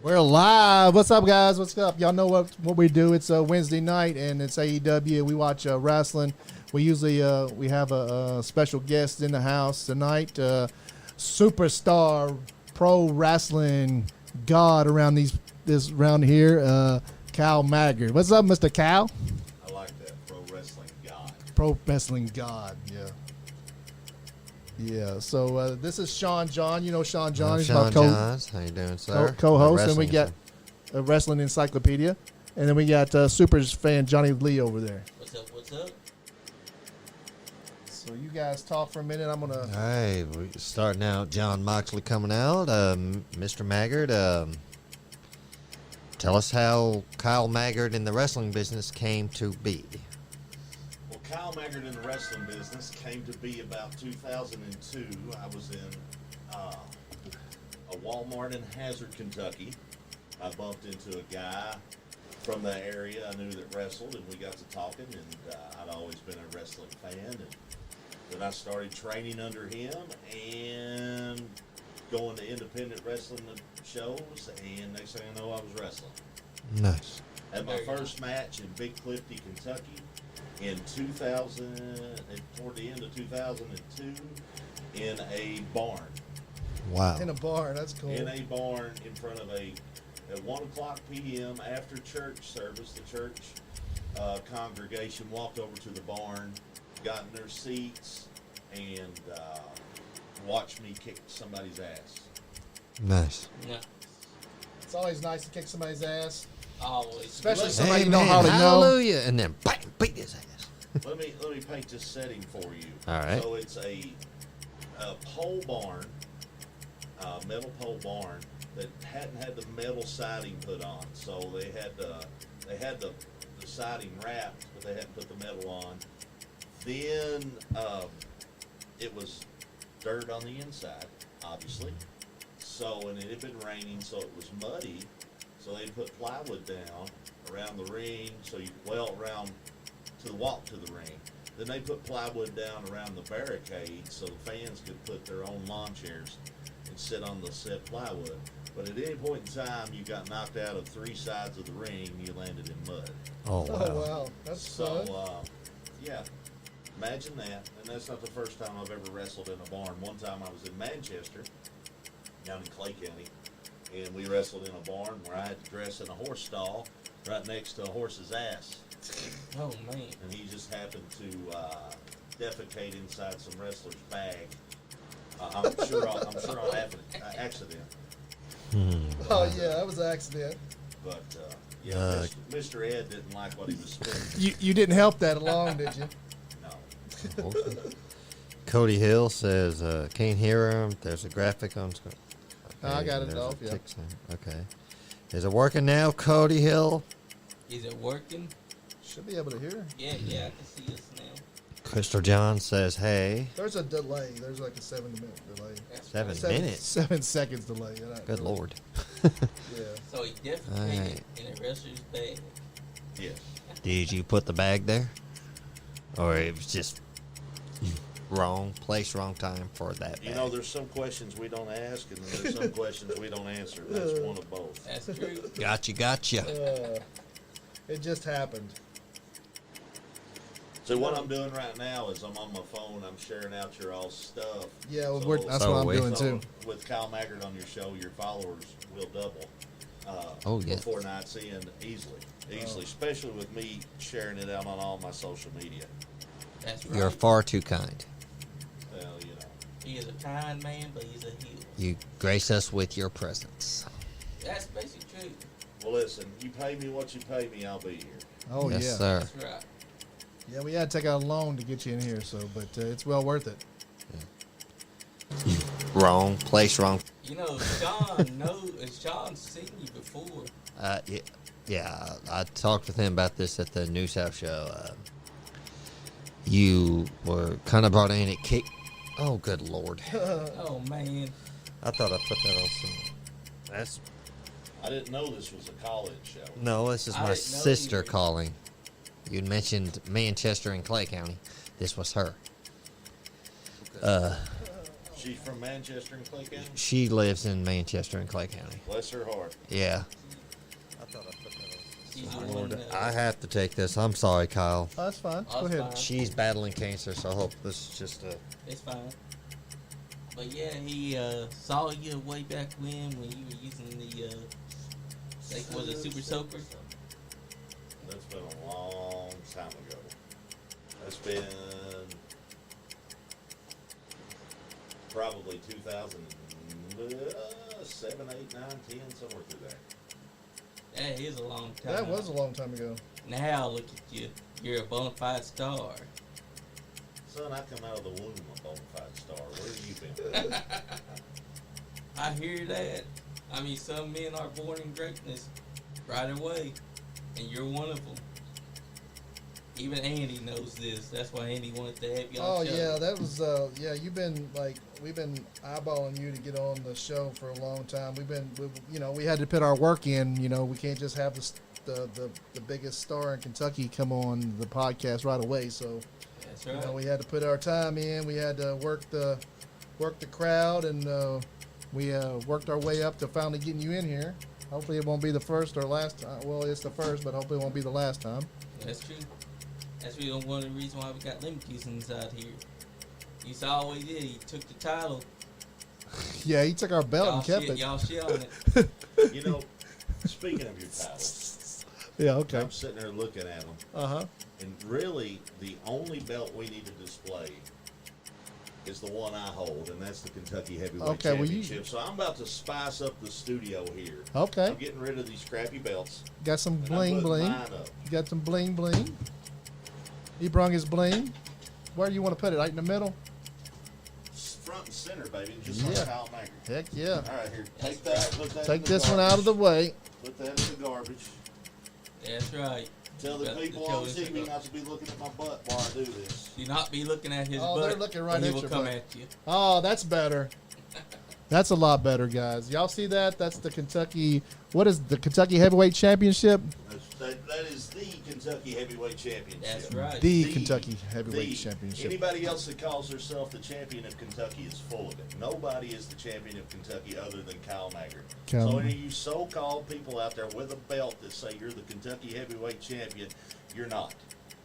We're live. What's up, guys? What's up? Y'all know what we do. It's a Wednesday night, and it's AEW. We watch wrestling. We usually we have a special guest in the house tonight. Superstar pro wrestling god around around here, Cal Maggard. What's up, Mr. Cal? I like that. Pro wrestling god. Pro wrestling god. Yeah. Yeah, so this is Sean John. You know Sean John. He's Sean Johns. How you doing, sir? Co-host, and we got a wrestling encyclopedia, and then we got Super fan Johnny Lee over there. What's up? What's up? So you guys talk for a minute. I'm gonna. All right, we're starting out. John Moxley coming out. Mr. Maggard, tell us how Kyle Maggard in the wrestling business came to be. Well, Kyle Maggard in the wrestling business came to be about 2002. I was in a Walmart in Hazard, Kentucky. I bumped into a guy from the area I knew that wrestled, and we got to talking, and I'd always been a wrestling fan. And then I started training under him and going to independent wrestling shows, and next thing I know, I was wrestling. Nice. Had my first match in Big Clifty, Kentucky in 2000, and toward the end of 2002, in a barn. Wow. In a barn. That's cool. In a barn in front of at 1 o'clock p.m. after church service, the church congregation walked over to the barn, got in their seats, and watched me kick somebody's ass. Nice. Yeah. It's always nice to kick somebody's ass, Always. especially Hey, somebody you man, know hardly know. hallelujah, and then bang, beat his ass. Let me paint this setting for you. All right. So it's a pole barn, metal pole barn that hadn't had the metal siding put on. So they had the siding wrapped, but they hadn't put the metal on. Then it was dirt on the inside, obviously. So, and it had been raining, so it was muddy. So they put plywood down around the ring, so you around to the walk to the ring. Then they put plywood down around the barricade so the fans could put their own lawn chairs and sit on the set plywood. But at any point in time, you got knocked out of 3 sides of the ring, you landed in mud. Oh, wow. Oh wow, that's So, fun. yeah, imagine that. And that's not the first time I've ever wrestled in a barn. One time I was in Manchester, down in Clay County, and we wrestled in a barn where I had to dress in a horse stall right next to a horse's ass. Oh man. And he just happened to defecate inside some wrestler's bag. I'm sure on accident. Oh yeah, that was an accident. But yeah, Mr. Ed didn't like what he was spinning. You didn't help that along, did you? No. Cody Hill says, can't hear him. There's a graphic on screen. Okay, I got it there's a off, yeah. tick sign. Okay. Is it working now, Cody Hill? Is it working? Should be able to hear. Yeah, I can see us now. Crystal John says, hey. There's a delay. There's like a 7-minute delay. That's 7 right. minutes. 7 seconds delay. Yeah, Good Lord. Yeah. So he definitely All made right. it in a wrestler's bag. Yes. Did you put the bag there? Or it was just wrong place, wrong time for that bag? You know, there's some questions we don't ask, and then there's some questions we don't answer. That's one of both. That's true. Gotcha. It just happened. So what I'm doing right now is I'm on my phone. I'm sharing out your all stuff. Yeah, well, So- that's So what I'm we- doing too. With Kyle Maggard on your show, your followers will double. Oh, yes. Before night's end, easily, especially with me sharing it out on all my social media. That's right. You're far too kind. Well, you know. He is a kind man, but he's a heel. You grace us with your presence. That's basically true. Well, listen, you pay me what you pay me, I'll be here. Oh yes, yeah. sir. That's right. Yeah, we had to take out a loan to get you in here, but it's well worth it. Wrong place, wrong. You know, Sean's seen you before. Yeah, I talked with him about this at the New South show. You were kind of brought in at kick. Oh, good Lord. Oh man. I thought I put that on some. That's I didn't know this was a college show. no. This is I my didn't know sister either. calling. You mentioned Manchester and Clay County. This was her. She's from Manchester and Clay County? She lives in Manchester and Clay County. Bless her heart. Yeah. She's the one that, I have to take this. I'm sorry, Kyle. Oh, that's fine. Oh, Go it's ahead. fine. She's battling cancer, so I hope this is just a. It's fine. But yeah, he saw you way back when you were using the, was it Super Soaker? That's been a long time ago. That's been probably 2007, 8, 9, 10, somewhere through there. That is a long time. That was a long time ago. Now look at you. You're a bona fide star. Son, I come out of the womb a bona fide star. Where have you been? I hear that. I mean, some men are born in greatness right away, and you're one of them. Even Andy knows this. That's why Andy wanted to have you on Oh the show. yeah, that was you've been we've been eyeballing you to get on the show for a long time. We had to put our work in. We can't just have the biggest star in Kentucky come on the podcast right away. So That's right. we had to put our time in. We had to work the crowd, and we worked our way up to finally getting you in here. Hopefully it won't be the first or last time. Well, it's the first, but hopefully it won't be the last time. That's true. That's really one of the reasons why we got Lemkeys inside here. You saw what he did. He took the title. Yeah, he took our belt and kept it. Y'all shit on it. Speaking of your title, Yeah, okay. I'm sitting there looking at them, Uh-huh. and really the only belt we need to display is the one I hold, and that's the Kentucky Heavyweight Okay, well, Championship. So I'm about to spice up the studio here. Okay. I'm getting rid of these crappy belts. Got some and I'm bling putting bling. mine up. Got some bling bling. He brung his bling. Where do you want to put it? Right in the middle? Front and center, baby, just Yeah. like Kyle Maggard. Heck yeah. All right, here, take that. Put that Take in the this one out of the garbage. way. Put that in the garbage. That's right. Tell the Got people show on this TV up. not to be looking at my butt while I do this. Do not be looking at his Oh, butt. they're looking right or he at will your come butt. at you. Oh, that's better. That's a lot better, guys. Y'all see that? That's the Kentucky. What is the Kentucky Heavyweight Championship? That is the Kentucky Heavyweight Championship. That's right. The The- Kentucky Heavyweight The- Championship. Anybody else that calls herself the champion of Kentucky is full of it. Nobody is the champion of Kentucky other than Kyle Maggard. Kyle. So any of you so-called people out there with a belt that say you're the Kentucky Heavyweight Champion, you're not.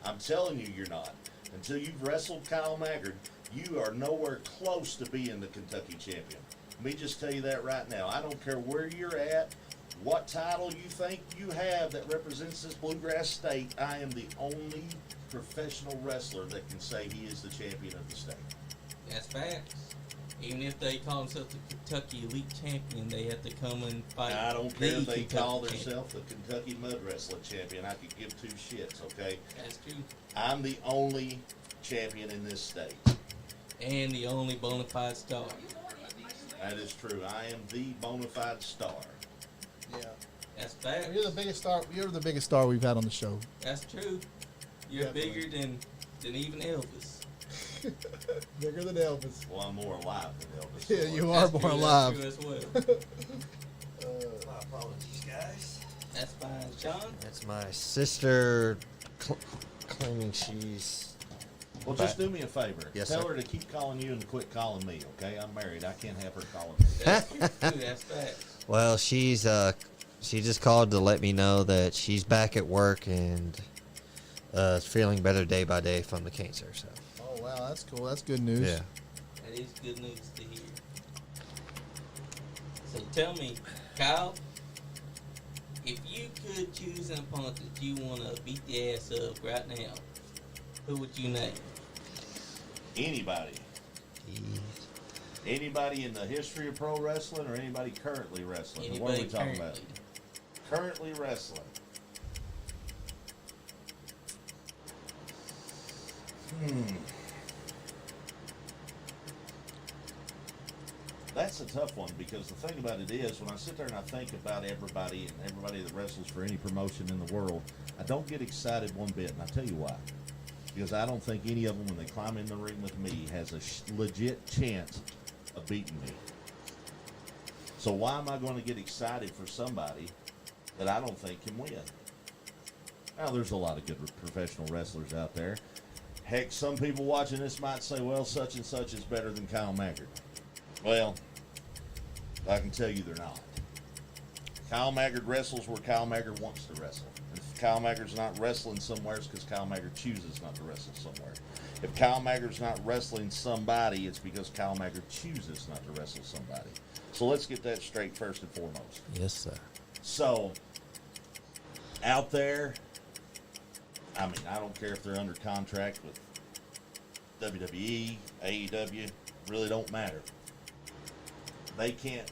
I'm telling you, you're not. Until you've wrestled Kyle Maggard, you are nowhere close to being the Kentucky champion. Let me just tell you that right now. I don't care where you're at, what title you think you have that represents this bluegrass state. I am the only professional wrestler that can say he is the champion of the state. That's facts. Even if they call themselves the Kentucky Elite Champion, they have to come and fight. I don't care the if they Kentucky call champion. themselves the Kentucky Mud Wrestling Champion. I could give two shits, okay? That's true. I'm the only champion in this state. And the only bona fide star. That is true. I am the bona fide star. Yeah. That's facts. You're the biggest star. You're the biggest star we've had on the show. That's true. You're Definitely. bigger than even Elvis. Bigger than Elvis. Well, I'm more alive than Elvis. Yeah, you are That's more true, alive. That's true as well. My apologies, guys. That's fine, Sean. That's my sister claiming she's. Well, just do me a favor. Yes, Tell sir. her to keep calling you and to quit calling me, okay? I'm married. I can't have her calling me. That's true too. That's facts. Well, she just called to let me know that she's back at work and feeling better day by day from the cancer. So Oh wow, that's cool. That's good news. yeah. That is good news to hear. So tell me, Kyle, if you could choose an opponent that you want to beat the ass of right now, who would you name? Anybody. Anybody in the history of pro wrestling or anybody currently wrestling? What are we Anybody talking currently? about? Currently wrestling. That's a tough one because the thing about it is when I sit there and I think about everybody and everybody that wrestles for any promotion in the world, I don't get excited one bit, and I'll tell you why. Because I don't think any of them, when they climb in the ring with me, has a legit chance of beating me. So why am I going to get excited for somebody that I don't think can win? Now, there's a lot of good professional wrestlers out there. Heck, some people watching this might say, well, such and such is better than Kyle Maggard. Well, I can tell you they're not. Kyle Maggard wrestles where Kyle Maggard wants to wrestle. If Kyle Maggard's not wrestling somewhere, it's because Kyle Maggard chooses not to wrestle somewhere. If Kyle Maggard's not wrestling somebody, it's because Kyle Maggard chooses not to wrestle somebody. So let's get that straight first and foremost. Yes, sir. So, out there, I mean, I don't care if they're under contract with WWE, AEW, really don't matter. They can't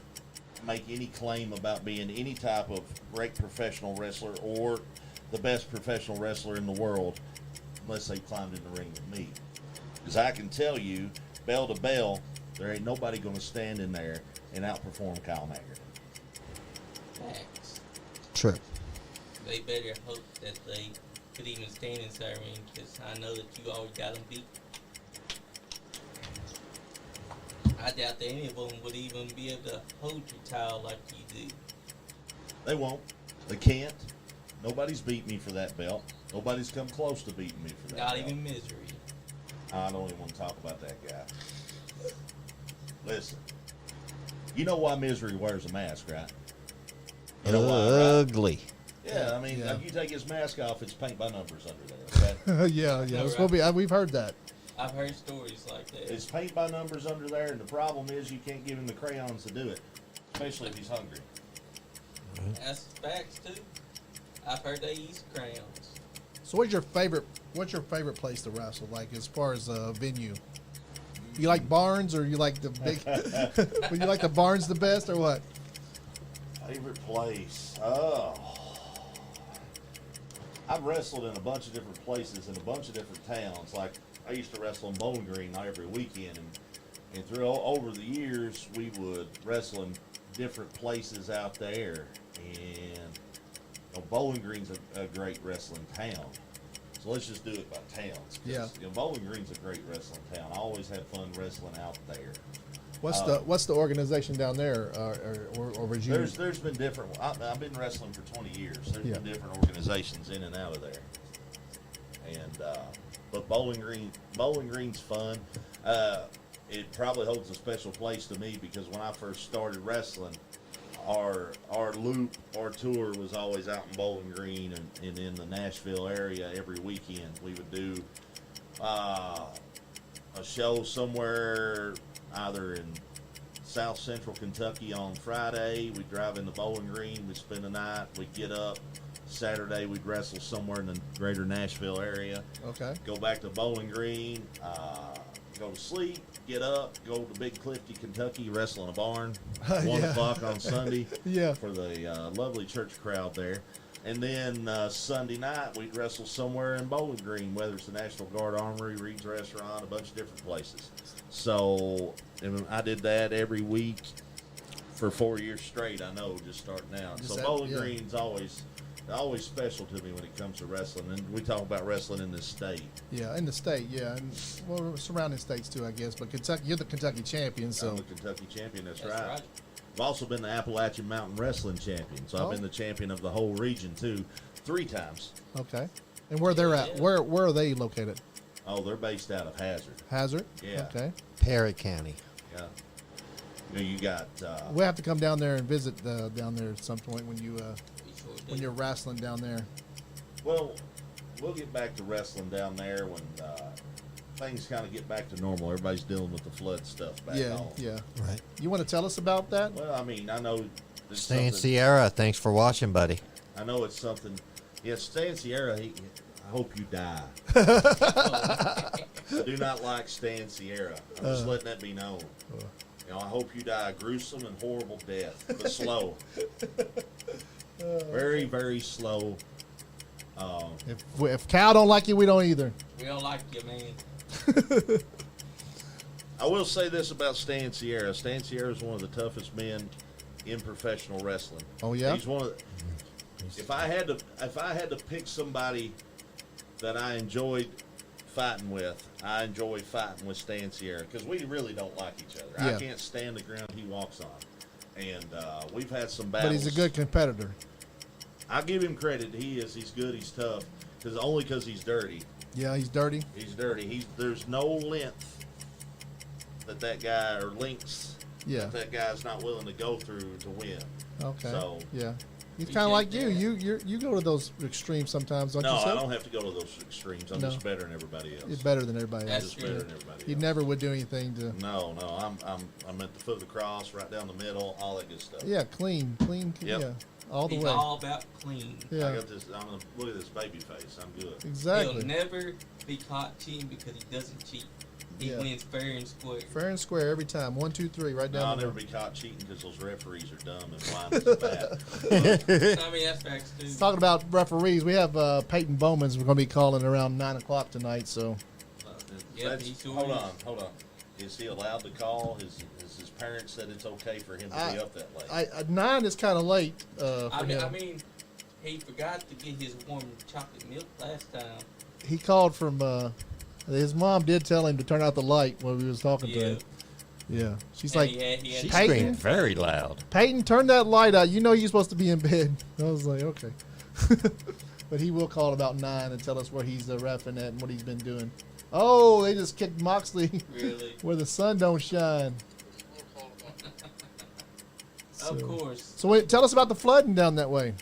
make any claim about being any type of great professional wrestler or the best professional wrestler in the world unless they climbed in the ring with me. Because I can tell you, bell to bell, there ain't nobody going to stand in there and outperform Kyle Maggard. Facts. True. They better hope that they could even stand in that ring, because I know that you always got them beat. I doubt that any of them would even be able to hold your title like you do. They won't. They can't. Nobody's beat me for that belt. Nobody's come close to beating me for that Not belt. even Misery. I don't even want to talk about that guy. Listen. You know why Misery wears a mask, right? You know why, right? Ugly. Yeah, I mean, Yeah. if you take his mask off, it's paint by numbers under there, okay? yeah, yeah. No, It's supposed to be, we've heard that. I've heard stories like that. It's paint by numbers under there, and the problem is you can't give him the crayons to do it, especially if he's hungry. That's facts too. I've heard they use crayons. So, what's your favorite place to wrestle? Like as far as venue, you like barns or you like the big? Would you like the barns the best or what? Favorite place? Oh. I've wrestled in a bunch of different places in a bunch of different towns. Like, I used to wrestle in Bowling Green every weekend, and through over the years, we would wrestle in different places out there. And Bowling Green's a great wrestling town. So let's just do it by towns. 'Cause, Yeah. Bowling Green's a great wrestling town. I always had fun wrestling out there. What's the organization down there, or was you? There's been different. I've been wrestling for 20 years. There's Yeah. been different organizations in and out of there. And but Bowling Green's fun. It probably holds a special place to me because when I first started wrestling, our tour was always out in Bowling Green and in the Nashville area every weekend. We would do a show somewhere either in South Central Kentucky on Friday. We'd drive into Bowling Green. We'd spend the night. We'd get up. Saturday, we'd wrestle somewhere in the greater Nashville area. Okay. Go back to Bowling Green. Go to sleep. Get up. Go to Big Clifty, Kentucky. Wrestle in a barn. 1 Yeah. o'clock on Sunday. Yeah. For the lovely church crowd there. And then Sunday night, we'd wrestle somewhere in Bowling Green, whether it's the National Guard Armory, Reed's Restaurant, a bunch of different places. So and I did that every week for 4 years straight, I know, just starting out. Just So that- Bowling yeah. Green's always special to me when it comes to wrestling. And we talk about wrestling in this state. Yeah, in the state, yeah, and well, surrounding states too, I guess. But Kentucky, you're the Kentucky champion, so I'm the Kentucky champion, that's That's right. right. I've also been the Appalachian Mountain Wrestling champion. So Oh. I've been the champion of the whole region, too, 3 times. okay. And where they're at? Yeah. Where are they located? Oh, they're based out of Hazard. Hazard. Yeah. Okay. Perry County. Yeah. You got We have to come down there and visit down there at some point when you We sure do. when you're wrestling down there. well, we'll get back to wrestling down there when things kind of get back to normal. Everybody's dealing with the flood stuff back Yeah, home. yeah. Right. You want to tell us about that? Well, I mean, I know it's Stan something. Sierra, thanks for watching, buddy. I know it's something. Yeah, Stan Sierra. I hope you die. I do not like Stan Sierra. I'm just letting that be known. I hope you die a gruesome and horrible death, but slow. Very, very slow. If Cal don't like you, we don't either. We don't like you, man. I will say this about Stan Sierra. Stan Sierra is one of the toughest men in professional wrestling. Oh, yeah? He's one of the, if I had to pick somebody that I enjoyed fighting with, I enjoy fighting with Stan Sierra because we really don't like each other. Yeah. I can't stand the ground he walks on. And we've had some battles. But he's a good competitor. I give him credit. He's good. He's tough. Because he's dirty. Yeah, he's dirty. He's dirty. There's no length that guy or links Yeah. that guy's not willing to go through to win. Okay. So yeah, he's We kind of like can't you. do You go to those extremes sometimes, don't no, you? I Sir? don't have to go to those extremes. I'm No. just better than everybody else. You're better than everybody I'm That's else. just better true. than everybody You else. never would do anything to. No, I'm at the foot of the cross, right down the middle, all that good stuff. Yeah, clean. Yep. Yeah, all the He's way. all about clean. Yeah, I got this. I'm gonna look at this baby face. I'm good. exactly. He'll never be caught cheating because he doesn't cheat. He Yeah. wins fair and square. Fair and square every time. 1, 2, 3, right No, down. I'll the never middle. be caught cheating because those referees are dumb and blind as bad. I mean, that's facts too. Talking about referees, we have Peyton Bowman's. We're going to be calling around 9 o'clock tonight. So Yep, he sure hold is. on. Is he allowed to call? His parents said it's okay for him to be up that late? 9 is kind of late. For I him. mean, he forgot to get his warm chocolate milk last time. He called from. His mom did tell him to turn out the light when we was talking to Yeah. him. Yeah, she's And like, he had She Peyton? screamed very loud. Peyton, turn that light out. You know you're supposed to be in bed. I was like, okay. But he will call about 9 and tell us where he's reffing at and what he's been doing. Oh, they just kicked Moxley really. where the sun don't shine. Of course. So wait, tell us about the flooding down that way.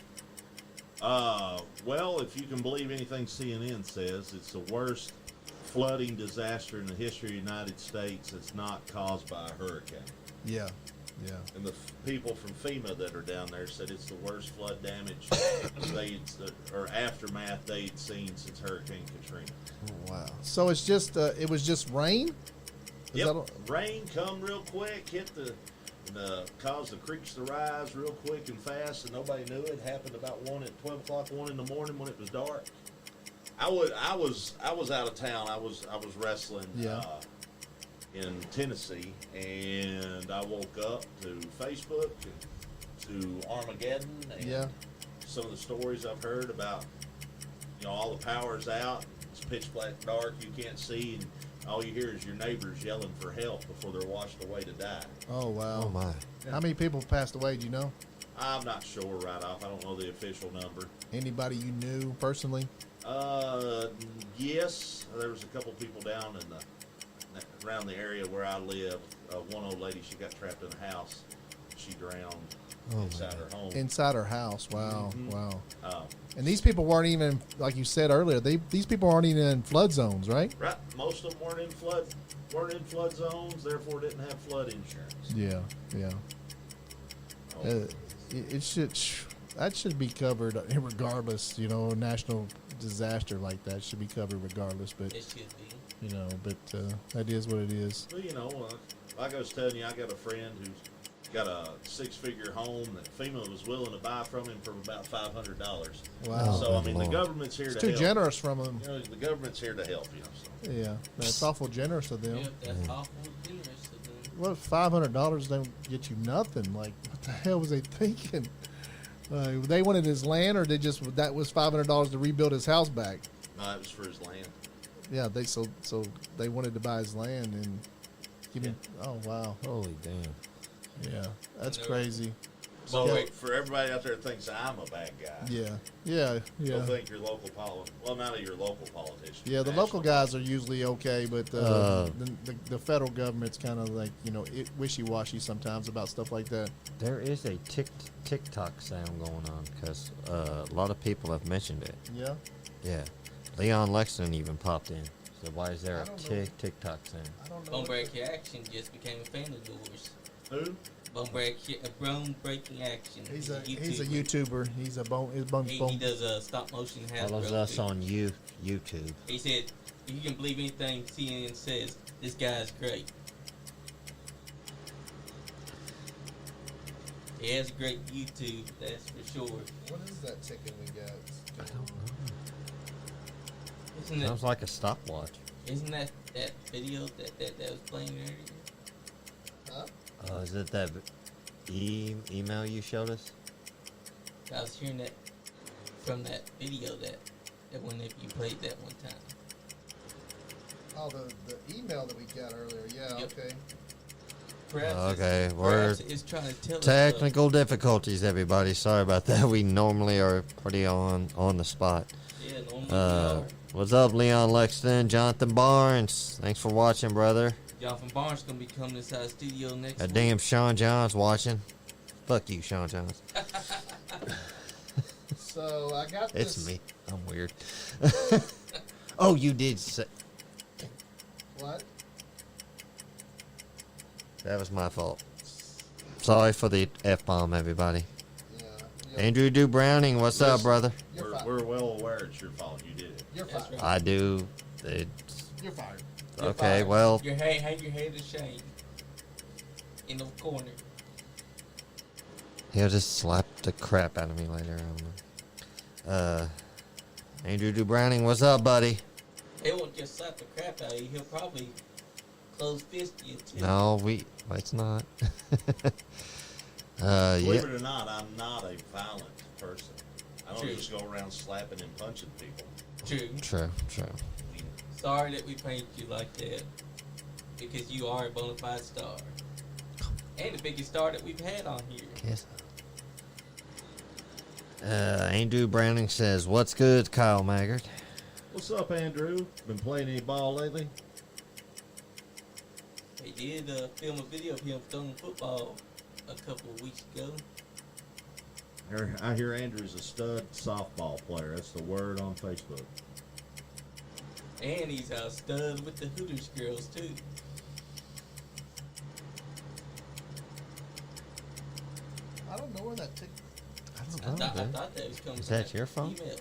Well, if you can believe anything CNN says, it's the worst flooding disaster in the history of the United States that's not caused by a hurricane. Yeah, yeah. And the people from FEMA that are down there said it's the worst flood damage or aftermath they'd seen since Hurricane Katrina. Oh, wow. So it's just it was just rain. Is Yep. that Rain come real quick, hit caused the creeks to rise real quick and fast, and nobody knew it. Happened about 12 o'clock, 1 in the morning when it was dark. I was out of town. I was wrestling in Tennessee, and I woke up to Facebook and to Armageddon and Yeah. some of the stories I've heard about. All the power's out. It's pitch black dark. You can't see, and all you hear is your neighbors yelling for help before they're washed away to die. Oh wow. Oh my. How many people passed away? Do you know? I'm not sure right off. I don't know the official number. Anybody you knew personally? Yes, there was a couple people down around the area where I live. One old lady, she got trapped in a house. She drowned inside her home. Inside her house. Wow. Mhm. Wow. Uh, And these people weren't even, like you said earlier, these people aren't even in flood zones, right? right, most of them weren't in flood zones, therefore didn't have flood insurance. Yeah. Yeah. Oh, It should that should be covered regardless. National disaster like that should be covered regardless. But It should be. that is what it is. well, like I was telling you, I got a friend who's got a 6-figure home that FEMA was willing to buy from him for about $500. Wow. So I good mean, Lord. the government's here It's to too help. generous from them. The government's here to help. So. Yeah, that's awful generous of them. Yep, that's awful generous of them. What if $500 don't get you nothing? Like, what the hell was they thinking? They wanted his land, or that was $500 to rebuild his house back? No, it was for his land. Yeah, so they wanted to buy his land and give him. Oh wow, Holy damn. yeah, that's No. crazy. So Yeah. for everybody out there that thinks I'm a bad guy, Yeah. don't think your local none of your local politicians. Yeah, the local guys are usually okay, but the federal government's kind of like wishy-washy sometimes about stuff like that. There is a TikTok sound going on because a lot of people have mentioned it. Yeah. Yeah. Leon Lexington even popped in. So why is there I a don't know. TikTok sound? I don't know. Bone Breaking Action just became a fan of yours. Who? Bone Breaking Action. He's a YouTuber. He's He does stop motion Follows Hasbro us too. on YouTube. He said, if you can believe anything CNN says, this guy's great. He has great YouTube, that's for sure. What is that ticket we got? I don't know. Isn't Sounds like a stopwatch. that video that was playing earlier? Huh? Is it that email you showed us? I was hearing that from that video that one if you played that one time. Oh, the email that we got earlier. Yeah. Yep. Okay. Perhaps Okay, perhaps it's trying to tell us. Technical difficulties, everybody. Sorry about that. We normally are pretty on the spot. Yeah, normally we are. What's up, Leon Lexington, Jonathan Barnes? Thanks for watching, brother. Jonathan Barnes gonna be coming inside the studio next That week. damn Sean Johns watching. Fuck you, Sean Johns. So I got this. It's me. I'm weird. Oh, you did say. What? That was my fault. Sorry for the F-bomb, everybody. Yeah. Andrew Du Browning, what's up, brother? You're fired. We're well aware it's your fault. You did it. You're That's fired. right. I do. It's, You're fired. You're okay, fired. well, Hang your head to shame. In the corner. he'll just slap the crap out of me later. I don't know. Andrew Du Browning, what's up, buddy? He won't just slap the crap out of you. He'll probably close fist you too. No, it's not. Believe Yeah. it or not, I'm not a violent person. I don't True. just go around slapping and punching people. True. True. Sorry that we painted you like that. Because you are a bona fide star. And the biggest star that we've had on here. Yes. Andrew Browning says, "What's good, Kyle Maggard?" What's up, Andrew? Been playing any ball lately? They did film a video of him throwing football a couple of weeks ago. I hear Andrew's a stud softball player. That's the word on Facebook. And he's a stud with the Hooters girls too. I don't know where that ticket. I don't know, I dude. thought that was coming Is from that your phone? Email.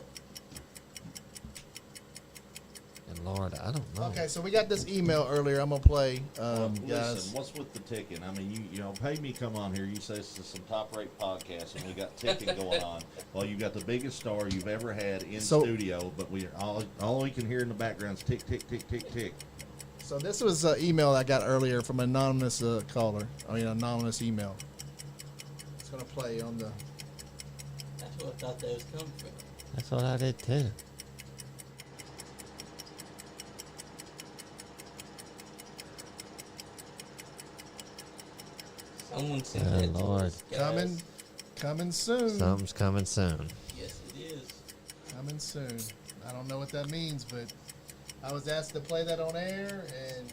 And Lord, I don't know. Okay, so we got this email earlier. I'm gonna play, guys. Listen, what's with the ticking? I mean, you know, pay me come on here. You say this is some top rate podcast, and we got ticking going on. Well, you got the biggest star you've ever had in studio, but we all we can hear in the background is tick, tick, tick, tick, tick. So this was an email I got earlier from an anonymous caller. I mean, anonymous email. It's gonna play on the. That's what I thought that was coming from. That's what I did too. Someone sent Oh, that to Lord. us, guys. Coming soon. Something's coming soon. Yes, it is. Coming soon. I don't know what that means, but I was asked to play that on air, and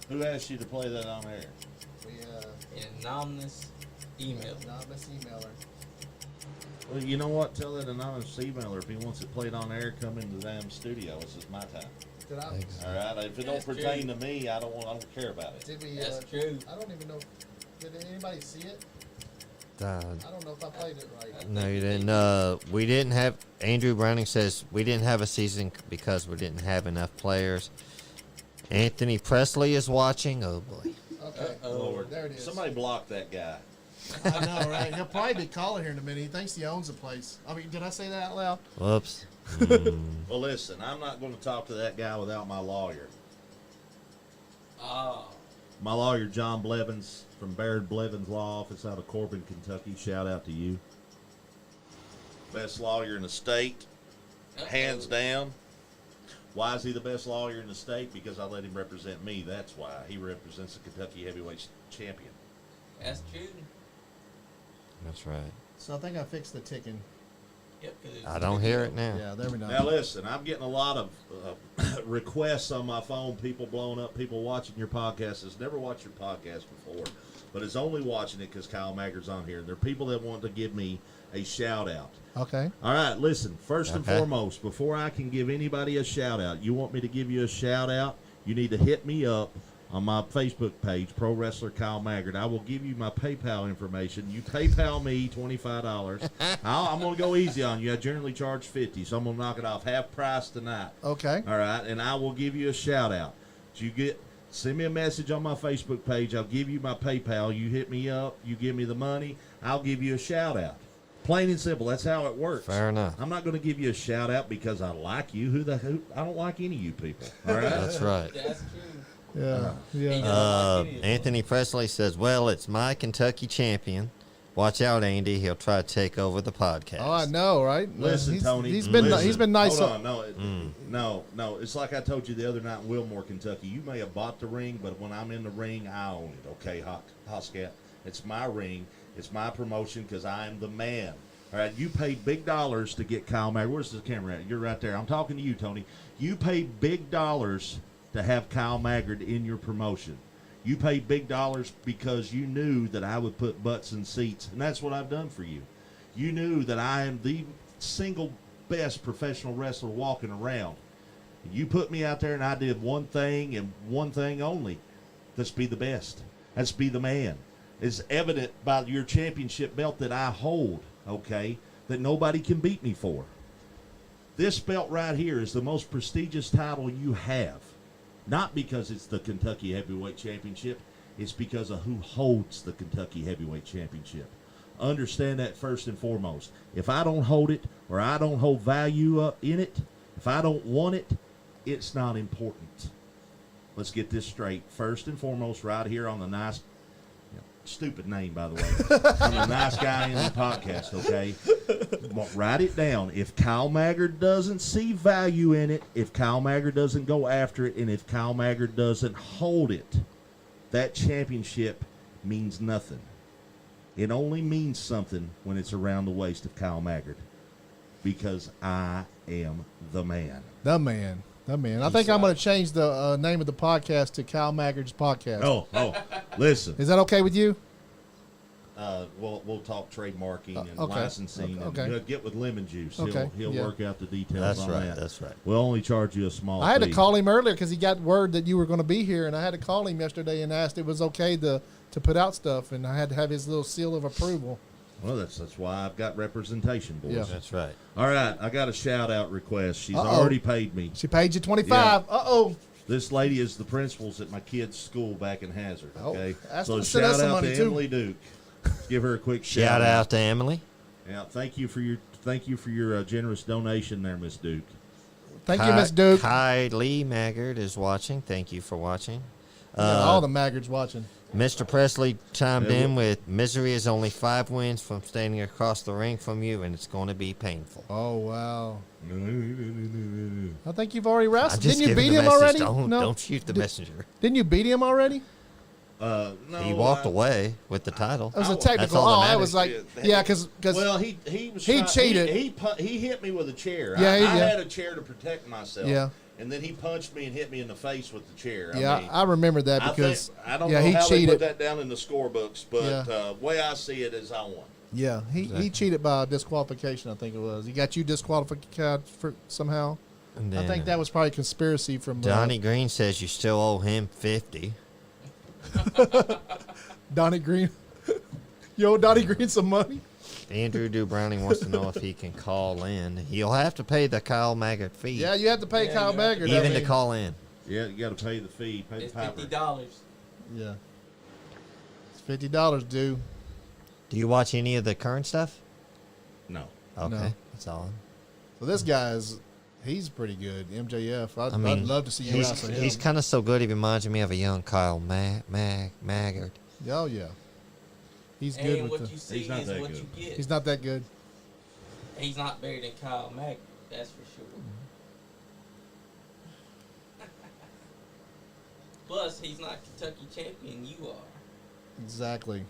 Who asked you to play that on air? we An anonymous email. anonymous emailer. Well, you know what? Tell that anonymous emailer if he wants it played on air, come into the damn studio. This is my time. Did I? Thanks. All right. If it don't That's pertain true. to me, I don't care about it. Did we? That's true. I don't even know. Did anybody see it? Uh, I don't know if I played it right. no, you didn't. We didn't have. Andrew Browning says we didn't have a season because we didn't have enough players. Anthony Presley is watching. Oh boy. Okay. Uh-oh. Lord, There it is. Somebody block that guy. I know, right? He'll probably be calling here in a minute. He thinks he owns the place. I mean, did I say that out loud? Whoops. Well, listen, I'm not going to talk to that guy without my lawyer. Ah, My lawyer, John Blevins, from Baird Blevins Law Office out of Corbin, Kentucky. Shout out to you. Best lawyer in the state, hands down. Why is he the best lawyer in the state? Because I let him represent me. That's why. He represents the Kentucky heavyweight champion. that's true. That's right. So I think I fixed the ticking. Yep, 'cause it's I don't hear it now. Yeah, there we go. Now listen, I'm getting a lot of requests on my phone, people blowing up, people watching your podcast. Has never watched your podcast before, but is only watching it because Kyle Maggard's on here. And there are people that want to give me a shout out. Okay. All right, listen, first and Okay. foremost, before I can give anybody a shout out, you want me to give you a shout out, you need to hit me up on my Facebook page, Pro Wrestler Kyle Maggard. I will give you my PayPal information. You PayPal me $25. I'm going to go easy on you. I generally charge $50, so I'm going to knock it off half price tonight. Okay. All right, and I will give you a shout out. Send me a message on my Facebook page. I'll give you my PayPal. You hit me up. You give me the money. I'll give you a shout out. Plain and simple. That's how it works. Fair enough. I'm not going to give you a shout out because I like you. I don't like any of you people. All right. That's right. That's true. Yeah. Yeah. Anthony Presley says, "Well, it's my Kentucky champion. Watch out, Andy. He'll try to take over the podcast." Oh, I know, right? Listen, Tony. He's been nice. Hold on. No. It's like I told you the other night in Wilmore, Kentucky. You may have bought the ring, but when I'm in the ring, I own it. Okay, Hoscat. It's my ring. It's my promotion because I'm the man. All right. You paid big dollars to get Kyle Maggard. Where's the camera at? You're right there. I'm talking to you, Tony. You paid big dollars to have Kyle Maggard in your promotion. You paid big dollars because you knew that I would put butts in seats, and that's what I've done for you. You knew that I am the single best professional wrestler walking around. You put me out there, and I did one thing and one thing only. Let's be the best. Let's be the man. It's evident by your championship belt that I hold, okay, that nobody can beat me for. This belt right here is the most prestigious title you have. Not because it's the Kentucky Heavyweight Championship. It's because of who holds the Kentucky Heavyweight Championship. Understand that first and foremost. If I don't hold it or I don't hold value in it, if I don't want it, it's not important. Let's get this straight. First and foremost, right here on the nice, stupid name, by the way, on the Nice Guy Andy podcast, okay? Write it down. If Kyle Maggard doesn't see value in it, if Kyle Maggard doesn't go after it, and if Kyle Maggard doesn't hold it, that championship means nothing. It only means something when it's around the waist of Kyle Maggard, because I am the man. The man. The man. I think I'm going to change the name of the podcast to Kyle Maggard's podcast. Oh, listen. Is that okay with you? We'll talk trademarking and Okay. licensing. Okay. And get with Lemon Juice. Okay. He'll Yeah. work out the details That's on right. that. That's right. We'll only charge you a small I had to fee. call him earlier because he got word that you were going to be here, and I had to call him yesterday and asked if it was okay to put out stuff, and I had to have his little seal of approval. Well, that's why I've got representation, boys. Yeah. That's right. All right, I got a shout-out request. She's Uh-oh. already paid me. She paid you $25. Uh-oh. This lady is the principals at my kid's school back in Hazard, Oh, okay? ask So them to send us shout some out money, to too. Emily Duke. Give her a quick Shout out to Emily. Yeah, thank you for your generous donation there, Miss Duke. Thank you, Miss Duke. Kylie Maggard is watching. Thank you for watching. All the Maggards watching. Mr. Presley chimed Yeah, in with, misery is only 5 wins from standing across the ring from you, and it's going to be painful. Oh, wow. I think you've already wrestled. I'm just Didn't you giving beat the him message. already? Don't shoot the messenger. Didn't you beat him already? No, He walked away with the title. That was a That's technical. all that I was like, matters. yeah, because Well, he was he trying- cheated. He hit me with a chair. Yeah, I yeah. had a chair to protect myself. Yeah. And then he punched me and hit me in the face with the chair. yeah, I remember that because I don't yeah, know he how they put cheated. that down in the scorebooks, but Yeah. way I see it is I won. Yeah, he cheated by disqualification. I think it was. He got you disqualified for somehow. And I then, think that was probably conspiracy from Donnie Green says you still owe him 50. Donnie Green. You owe Donnie Green some money. Andrew Browning wants to know if he can call in. He'll have to pay the Kyle Maggard fee. Yeah, you have to pay Yeah, Kyle you have to Maggard. even I to mean, call in. Yeah, you got to pay the fee, pay It's the piper. $50. Yeah, it's $50 due. Do you watch any of the current stuff? No. Okay, No. that's all. So this guy's he's pretty good. MJF. I'd I mean, love to see you wrestle him. he's kind of so good. He reminds me of a young Kyle Maggard. Oh yeah, he's good And with what the. you see He's not is that what good. you get. He's not that good. He's not better than Kyle Mack, that's for sure. Plus, he's not Kentucky champion. You are. Exactly.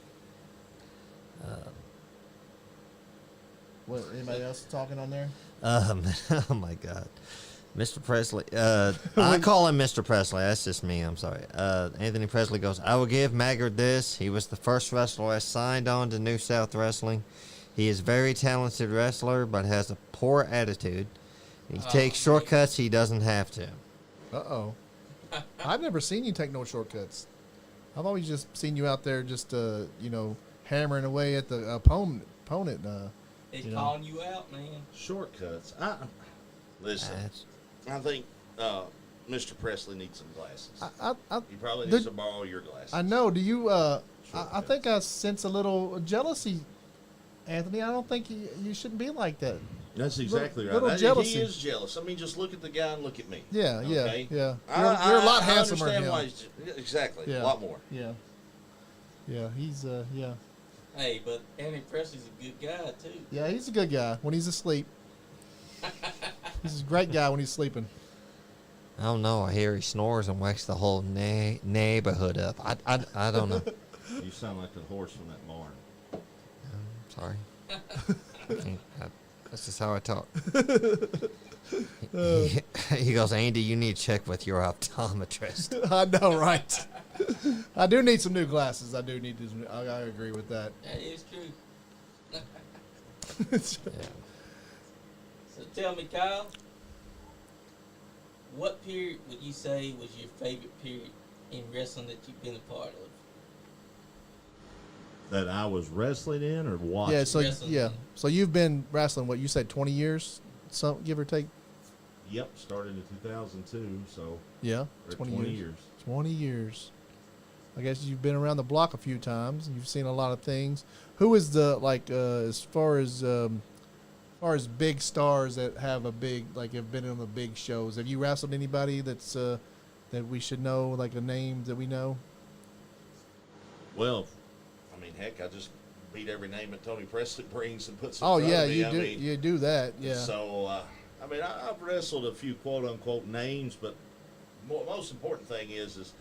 What? Anybody else talking on there? Oh my God, Mr. Presley. I call him Mr. Presley. That's just me. I'm sorry. Anthony Presley goes, I will give Maggard this. He was the first wrestler I signed on to New South Wrestling. He is a very talented wrestler, but has a poor attitude. He takes shortcuts he doesn't have to. Uh-oh. I've never seen you take no shortcuts. I've always just seen you out there just, hammering away at the opponent. He's You know. calling you out, man. Shortcuts. Listen, That's- I think Mr. Presley needs some glasses. I He probably Did- needs to borrow your glasses. I know. Do you, I Shortcuts. think I sense a little jealousy, Anthony. I don't think you shouldn't be like that. That's exactly little right. jealousy. He is jealous. I mean, just look at the guy and look at me. Yeah, Okay? yeah. I- You're a lot I handsomer than understand him. why he's exactly. Yeah. A lot more. Yeah. Yeah, he's, yeah. Hey, but Anthony Presley's a good guy, too. Yeah, he's a good guy when he's asleep. He's a great guy when he's sleeping. I don't know. I hear he snores and wakes the whole neighborhood up. I don't know. You sound like the horse from that barn. Sorry. That's just how I talk. He goes, Andy, you need to check with your optometrist. I know, right? I do need some new glasses. I do need to. I agree with that. That is true. Yeah. So tell me, Kyle, what period would you say was your favorite period in wrestling that you've been a part of? That I was wrestling in or watching? Yeah. So Wrestling. yeah. So you've been wrestling. What you said, 20 years, some give or take. Yep, started in 2002, so Yeah. or 20 years. 20 years. I guess you've been around the block a few times. You've seen a lot of things. Who is the as far as big stars that have a big have been on the big shows? Have you wrestled anybody that's that we should know, like a name that we know? Well, I mean, heck, I just beat every name that Tony Preston brings and puts in Oh front yeah, of me. you I do. mean, You do that. Yeah. So, I mean, I've wrestled a few quote-unquote names, but most important thing is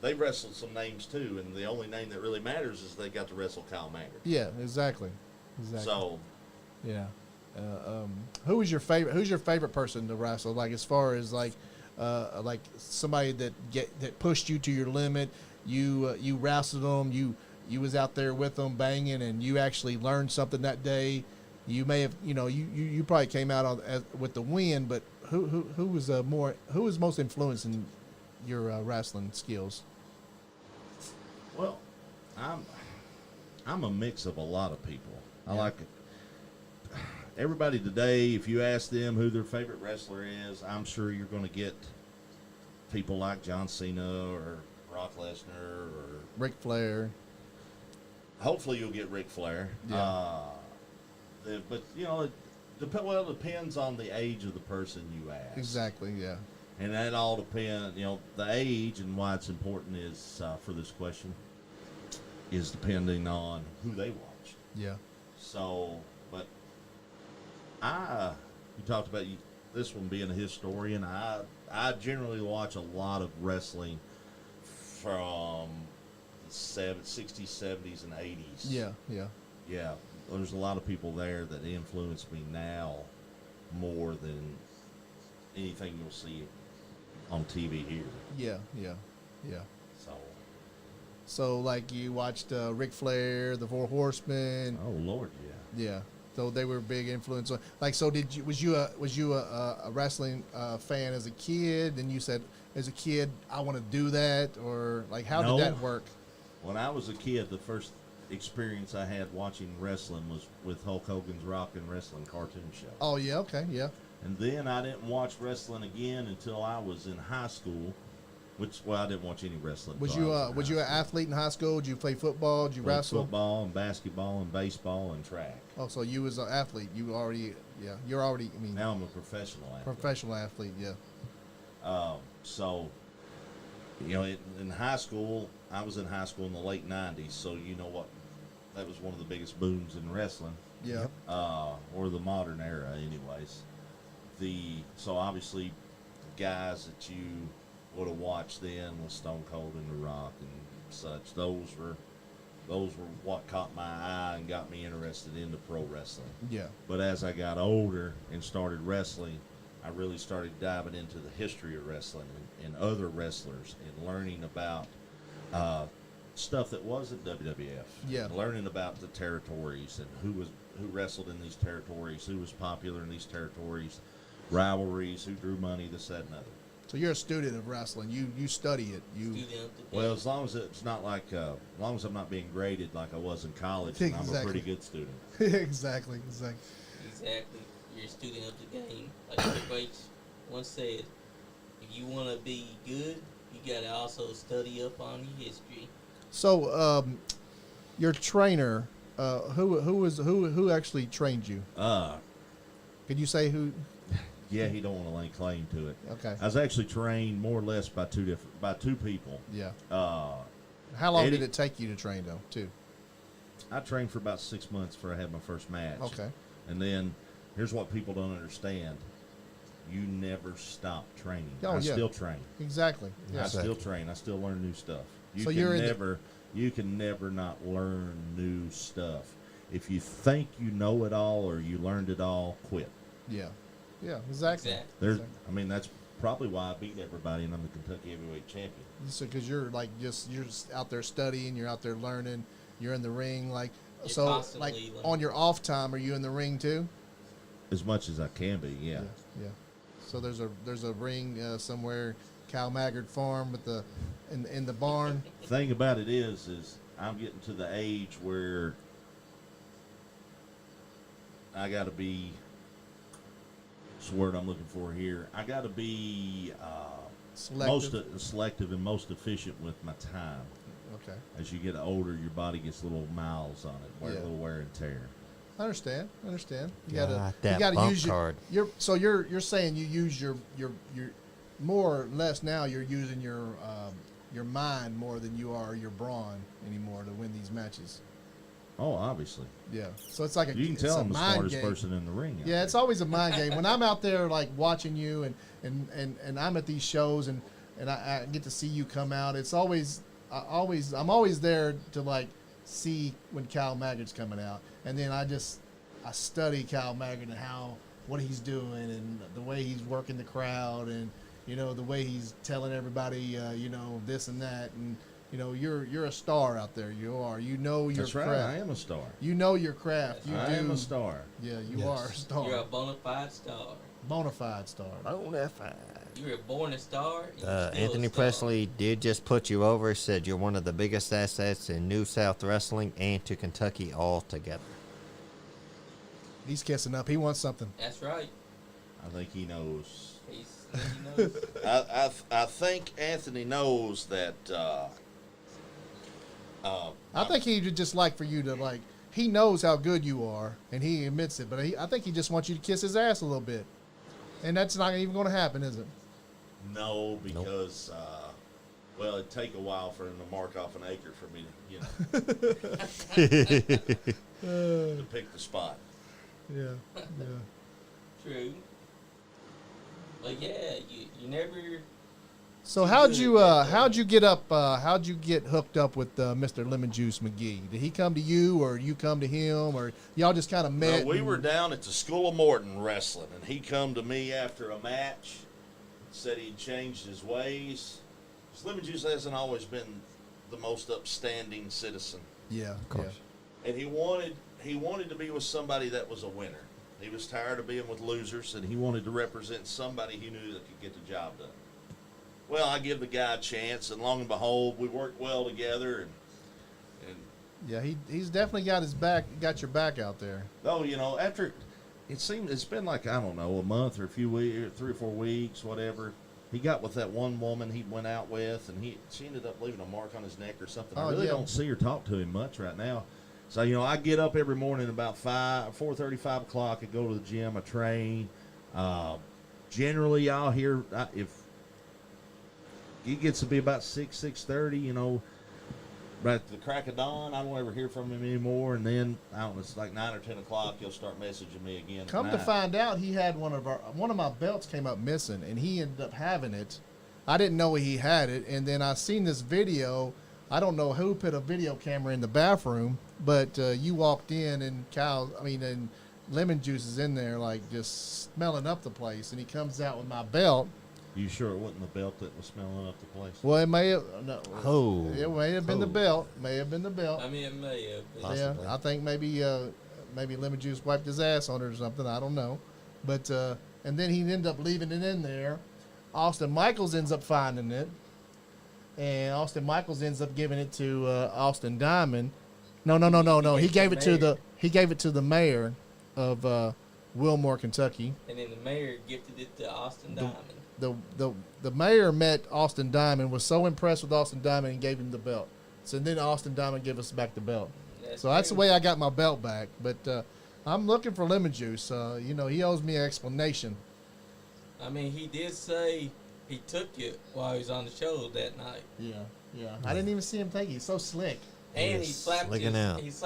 they wrestled some names too, and the only name that really matters is they got to wrestle Kyle Maggard. Yeah. Exactly. So, Yeah. Who's your favorite person to wrestle? Like as far as like somebody that pushed you to your limit. You wrestled them. You was out there with them banging, and you actually learned something that day. You may have you probably came out with the win, but who was most influencing your wrestling skills? well, I'm a mix of a lot of people. I like everybody today. If you ask them who their favorite wrestler is, I'm sure you're going to get people like John Cena or Brock Lesnar, or Ric Flair. hopefully you'll get Ric Flair. Yeah. But it depends on the age of the person you ask. Exactly. Yeah. And that all depends. The age and why it's important is for this question is depending on who they watched. Yeah. So, but you talked about this one being a historian. I generally watch a lot of wrestling from the 60s, 70s, and 80s. Yeah. Yeah. Yeah, there's a lot of people there that influence me now more than anything you'll see on TV here. Yeah. Yeah. Yeah. So, like you watched Ric Flair, the Four Horsemen. oh Lord, yeah. Yeah. So they were a big influence. So was you a wrestling fan as a kid? And you said as a kid I want to do that, or like how No. did that work? When I was a kid, the first experience I had watching wrestling was with Hulk Hogan's Rock and Wrestling cartoon show. Oh yeah. Okay. Yeah. And then I didn't watch wrestling again until I was in high school. I didn't watch any wrestling. Was until you I in was high you an school. athlete in high school? Did you play football? Did you Played wrestle? football and basketball and baseball and track. Oh, so you was an athlete. You're already. I mean, Now I'm a professional athlete. professional athlete. Yeah. So, in high school, I was in high school in the late 90s, so you know what? That was one of the biggest booms in wrestling, Yeah. or the modern era anyways. So obviously, the guys that you would have watched then was Stone Cold and The Rock and such. Those were what caught my eye and got me interested into pro wrestling. Yeah. But as I got older and started wrestling, I really started diving into the history of wrestling and other wrestlers and learning about stuff that wasn't WWF. Yeah. Learning about the territories and who wrestled in these territories, who was popular in these territories, rivalries, who drew money, this, that, and other. So you're a student of wrestling. You study it. Well, as long as it's not like, as long as I'm not being graded like I was in college, then I'm a Exactly. pretty good student. Exactly. Exactly. You're a student of the game. Like Triple H once said, if you want to be good, you got to also study up on your history. So, your trainer, who actually trained you? Could you say who? Yeah, he don't want to lay claim to it. Okay. I was actually trained more or less by two people. Yeah. How long did it take you to train though? Too. I trained for about 6 months before I had my first match. Okay. And then here's what people don't understand: you never stop training. Oh, I yeah. still train. Exactly. I Yeah. still train. I still learn new stuff. So you're in You can never not learn new stuff. If you think you know it all or you learned it all, quit. Yeah. Yeah. Exactly. Exactly. There's, I mean, probably why I beat everybody and I'm the Kentucky heavyweight champion. So, because you're you're just out there studying, you're out there learning, you're in the ring, You're so constantly learning. on your off time, are you in the ring too? As much as I can be, yeah. Yeah. So there's a ring somewhere, Cal Maggard Farm with in the barn. Thing about it is I'm getting to the age where I got to be. What's the word I'm looking for here? I got to be selective and most efficient with my time. Okay. As you get older, your body gets little miles on it, a little wear and tear. I understand. You Got that gotta bump use card. you're saying you use your more or less now you're using your mind more than you are your brawn anymore to win these matches. Oh, obviously. Yeah. So it's like You can it's tell a I'm the mind smartest game. person in the ring. Yeah, it's always a mind game. When I'm out there like watching you and I'm at these shows and I get to see you come out, it's always I'm always there to like see when Cal Maggard's coming out. And then I study Cal Maggard and what he's doing and the way he's working the crowd and the way he's telling everybody this and that, and you're a star out there. You are. Your That's craft. right. I am a star. You know your craft. I am a star. Yeah, you Yes. are a star. You're a bona fide star. Bona fide star. You were born a star. And you're still Anthony a star. Presley did just put you over. Said you're one of the biggest assets in New South Wrestling and to Kentucky altogether. He's kissing up. He wants something. That's right. I think he knows. He knows. I think Anthony knows that. I think he would just like for you to he knows how good you are, and he admits it. But I think he just wants you to kiss his ass a little bit, and that's not even going to happen, is it? No, because it'd take a while for him to mark off an acre for me to pick the spot. Yeah. True. But yeah, you never. So how'd you get hooked up with Mr. Lemon Juice McGee? Did he come to you, or you come to him, or y'all just kind of met? No, we were down at the School of Morton wrestling, and he come to me after a match, said he'd changed his ways. 'Cause Lemon Juice hasn't always been the most upstanding citizen, Yeah, of course. and he wanted to be with somebody that was a winner. He was tired of being with losers, and he wanted to represent somebody he knew that could get the job done. Well, I give the guy a chance, and long and behold, we worked well together, and Yeah, he's definitely got your back out there. oh, after it's been like, I don't know, a month or a few weeks, 3 or 4 weeks, whatever. He got with that one woman he went out with, and she ended up leaving a mark on his neck or something. I really don't see or talk to him much right now. So, I get up every morning about 4:30, 5 o'clock. I go to the gym. I train. Generally, I'll hear if it gets to be about 6:30. Right at the crack of dawn, I don't ever hear from him anymore. And then I don't know, it's like 9 or 10 o'clock. He'll start messaging me again. Come to find out, he had one of my belts came up missing, and he ended up having it. I didn't know he had it, and then I seen this video. I don't know who put a video camera in the bathroom, but you walked in, and and Lemon Juice is in there, just smelling up the place, and he comes out with my belt. You sure it wasn't the belt that was smelling up the place? Well, it may have. No, Oh. it may have been the belt. May have been the belt. I mean, it may have. But Possibly. Yeah, I think maybe Lemon Juice wiped his ass on it or something. I don't know, but and then he ended up leaving it in there. Austin Michaels ends up finding it, and Austin Michaels ends up giving it to Austin Diamond. No. He gave it to the mayor of Wilmore, Kentucky. And then the mayor gifted it to Austin Diamond. The mayor met Austin Diamond, was so impressed with Austin Diamond, and gave him the belt. So then Austin Diamond gave us back the belt. So that's the way I got my belt back. But I'm looking for Lemon Juice. He owes me an explanation. I mean, he did say he took it while he was on the show that night. Yeah. I didn't even see him take it. He's so slick. And Yes, he slapped looking out. his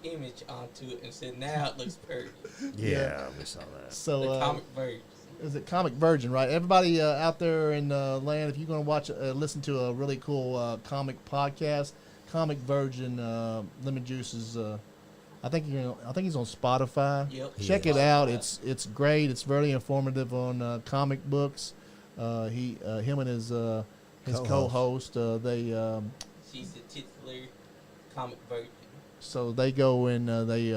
image onto it and said, "Now it looks perfect." Yeah, we saw that. So The comic version. is it Comic Virgin, right? Everybody out there in land, if you're going to listen to a really cool comic podcast, Comic Virgin, Lemon Juice is. I think he's on Spotify. Yep. Check it out. It's great. It's very informative on comic books. Him and his co-host, they She's the titular comic version. so they go and they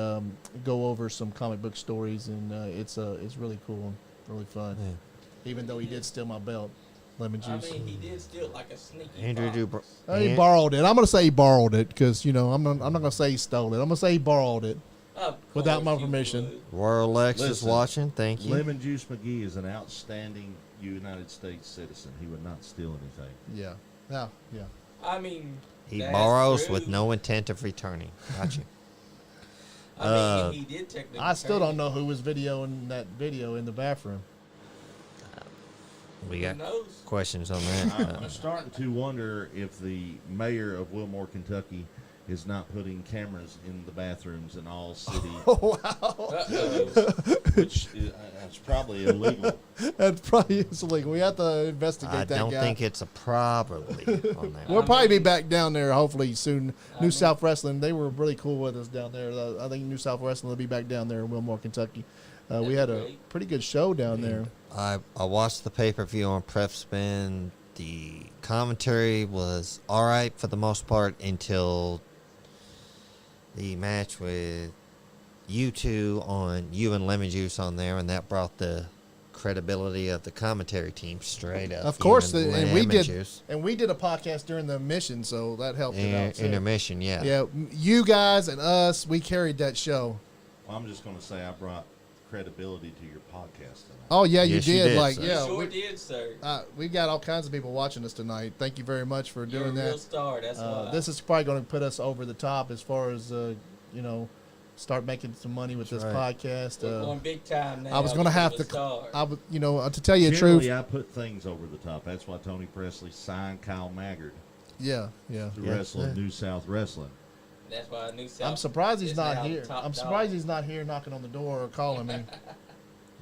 go over some comic book stories, and it's really cool and really fun. Yeah. Even though he did steal my belt, lemon I juice. mean, he did steal like a sneaky Andrew fox. He borrowed it. I'm gonna say he borrowed it because I'm not gonna say he stole it. I'm gonna say he borrowed it. Of Without my course you permission. would. Royal Lex is Listen, watching. Thank you. Lemon Juice McGee is an outstanding United States citizen. He would not steal anything. Yeah. Yeah. I mean, He that's borrows true. with no intent of returning. Gotcha. I mean, he did technically. I still don't turn know who was videoing that video in the bathroom. We it. got Who knows? questions on that. I'm starting to wonder if the mayor of Wilmore, Kentucky, is not putting cameras in the bathrooms in all city, Wow. Uh-oh. which is that's probably illegal. That probably is illegal. We have to investigate I that don't guy. think it's a probably on that. We'll one. probably be back down there hopefully soon. I New mean- South Wrestling, they were really cool with us down there. I think New South Wrestling will be back down there in Wilmore, Kentucky. We had a great. pretty good show down there. I watched the pay-per-view on Prep Spin. The commentary was all right for the most part until the match with you two on you and Lemon Juice on there, and that brought the credibility of the commentary team straight up. Of course, You and we Lemon did, Juice. and we did a podcast during the mission, so that helped it out too. Intermission, yeah. Yeah, you guys and us, we carried that show. Well, I'm just going to say I brought credibility to your podcast tonight. Oh yeah, you Yes, you did. did, Like sir. yeah, Sure we, did, sir. we got all kinds of people watching us tonight. Thank you very much for You're doing a real that. star. That's why. This is probably going to put us over the top as far as start making some money with That's this right. podcast. We're going big time now. I was going to have to. Star. I would, to tell you the Generally, truth. I put things over the top. That's why Tony Presley signed Kyle Maggard Yeah. to Yeah, wrestle in yeah. New South Wrestling. That's why I knew South. I'm surprised he's is not now the here. top I'm dog. surprised he's not here knocking on the door or calling me.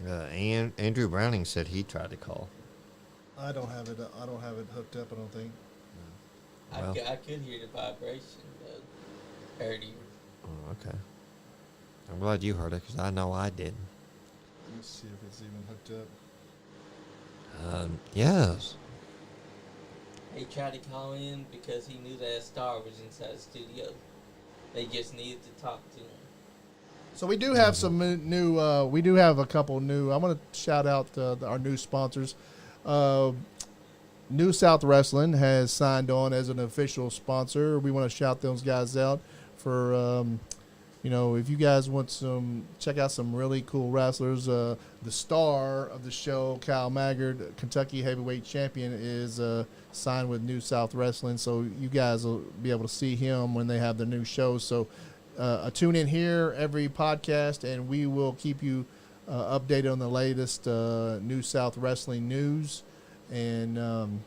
And Andrew Browning said he tried to call. I don't have it. I don't have it hooked up. I don't think. Well. I could hear the vibration, though. Heard you. Oh, okay. I'm glad you heard it because I know I didn't. Let me see if it's even hooked up. Yes. He tried to call in because he knew that Star was inside the studio. They just needed to talk to him. So we do have some new. We do have a couple new. I want to shout out our new sponsors. New South Wrestling has signed on as an official sponsor. We want to shout those guys out for. If you guys want check out some really cool wrestlers. The star of the show, Kyle Maggard, Kentucky heavyweight champion, is signed with New South Wrestling. So you guys will be able to see him when they have their new shows. So tune in here every podcast, and we will keep you updated on the latest New South Wrestling news. And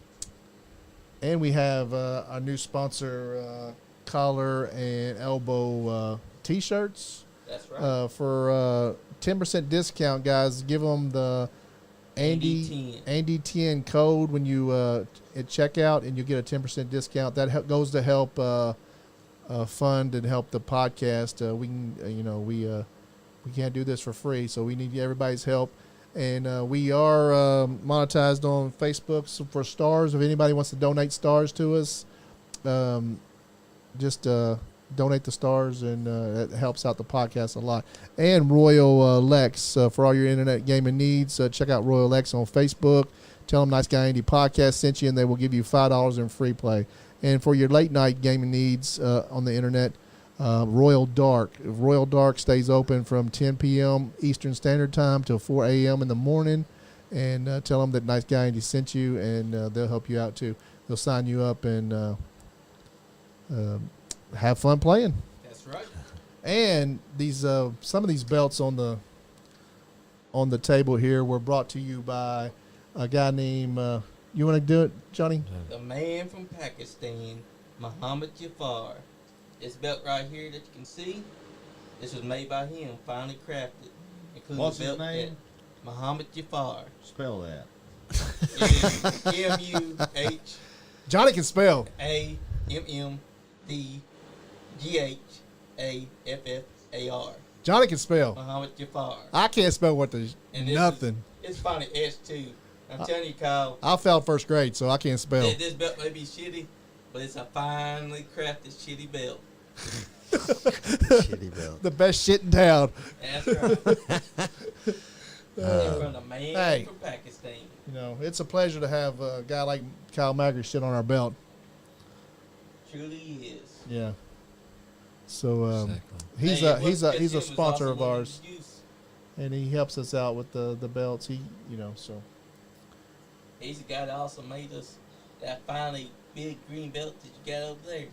we have our new sponsor, collar and elbow T-shirts. That's right. For 10% discount, guys. Give them the Andy 10 code when you at checkout, and you get a 10% discount. That goes to help fund and help the podcast. We can, we can't do this for free, so we need everybody's help. And we are monetized on Facebook for stars. If anybody wants to donate stars to us, just donate the stars, and it helps out the podcast a lot. And Royal Lex for all your internet gaming needs. Check out Royal Lex on Facebook. Tell them Nice Guy Andy Podcast sent you, and they will give you $5 in free play. And for your late night gaming needs on the internet, Royal Dark. Royal Dark stays open from 10 p.m. Eastern Standard Time till 4 a.m. in the morning. And tell them that Nice Guy Andy sent you, and they'll help you out too. They'll sign you up and have fun playing. That's right. And these some of these belts on the table here were brought to you by a guy named. You want to do it, Johnny? The man from Pakistan, Muhammad Jafar. This belt right here that you can see, this was made by him, finally crafted. Including What's the his belt name? that- Muhammad Jafar. Spell that. It is Johnny can spell. MuhammedGhafar. Johnny can spell. Muhammad Jafar. I can't spell what the And this nothing. It's funny, S2. I'm telling you, Kyle. I failed first grade, so I can't spell. This belt may be shitty, but it's a finely crafted shitty belt. Shitty belt. The best shit in town. That's right. From the man hey. from Pakistan. You know, it's a pleasure to have a guy like Kyle Maggard shit on our belt. Truly is. Yeah. So Exactly. he's a sponsor of ours, and he helps us out with the belts. So he's the guy that also made us that finally big green belt that you got over there.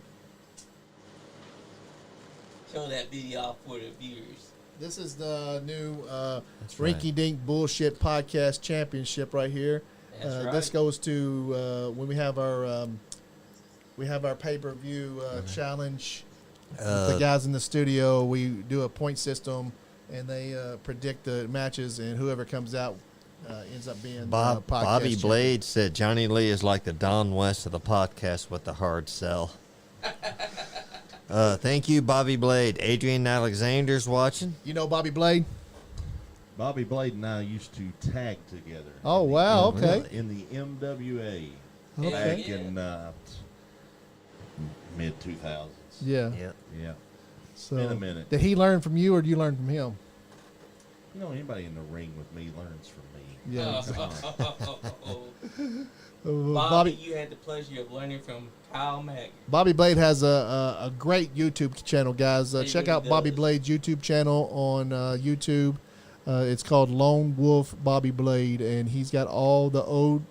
Show that video off for the viewers. this is the new That's right. Rinky Dink Bullshit Podcast Championship right here. That's right. This goes to when we have our pay-per-view challenge. The guys in the studio, we do a point system, and they predict the matches, and whoever comes out ends up being Bobby podcast champion. Blade said Johnny Lee is like the Don West of the podcast with the hard sell. Thank you, Bobby Blade. Adrian Alexander's watching. You know Bobby Blade? Bobby Blade and I used to tag together. Oh, wow, okay. In the MWA Okay. back in mid-2000s. Yeah. Yep. Yeah. So In a minute. did he learn from you, or did you learn from him? You know, anybody in the ring with me learns from me. Yeah. Bobby, Bobby you had the pleasure of learning from Kyle Maggard. Bobby Blade has a great YouTube channel, guys. He Check really out Bobby does. Blade's YouTube channel on YouTube. It's called Lone Wolf Bobby Blade, and he's got all the old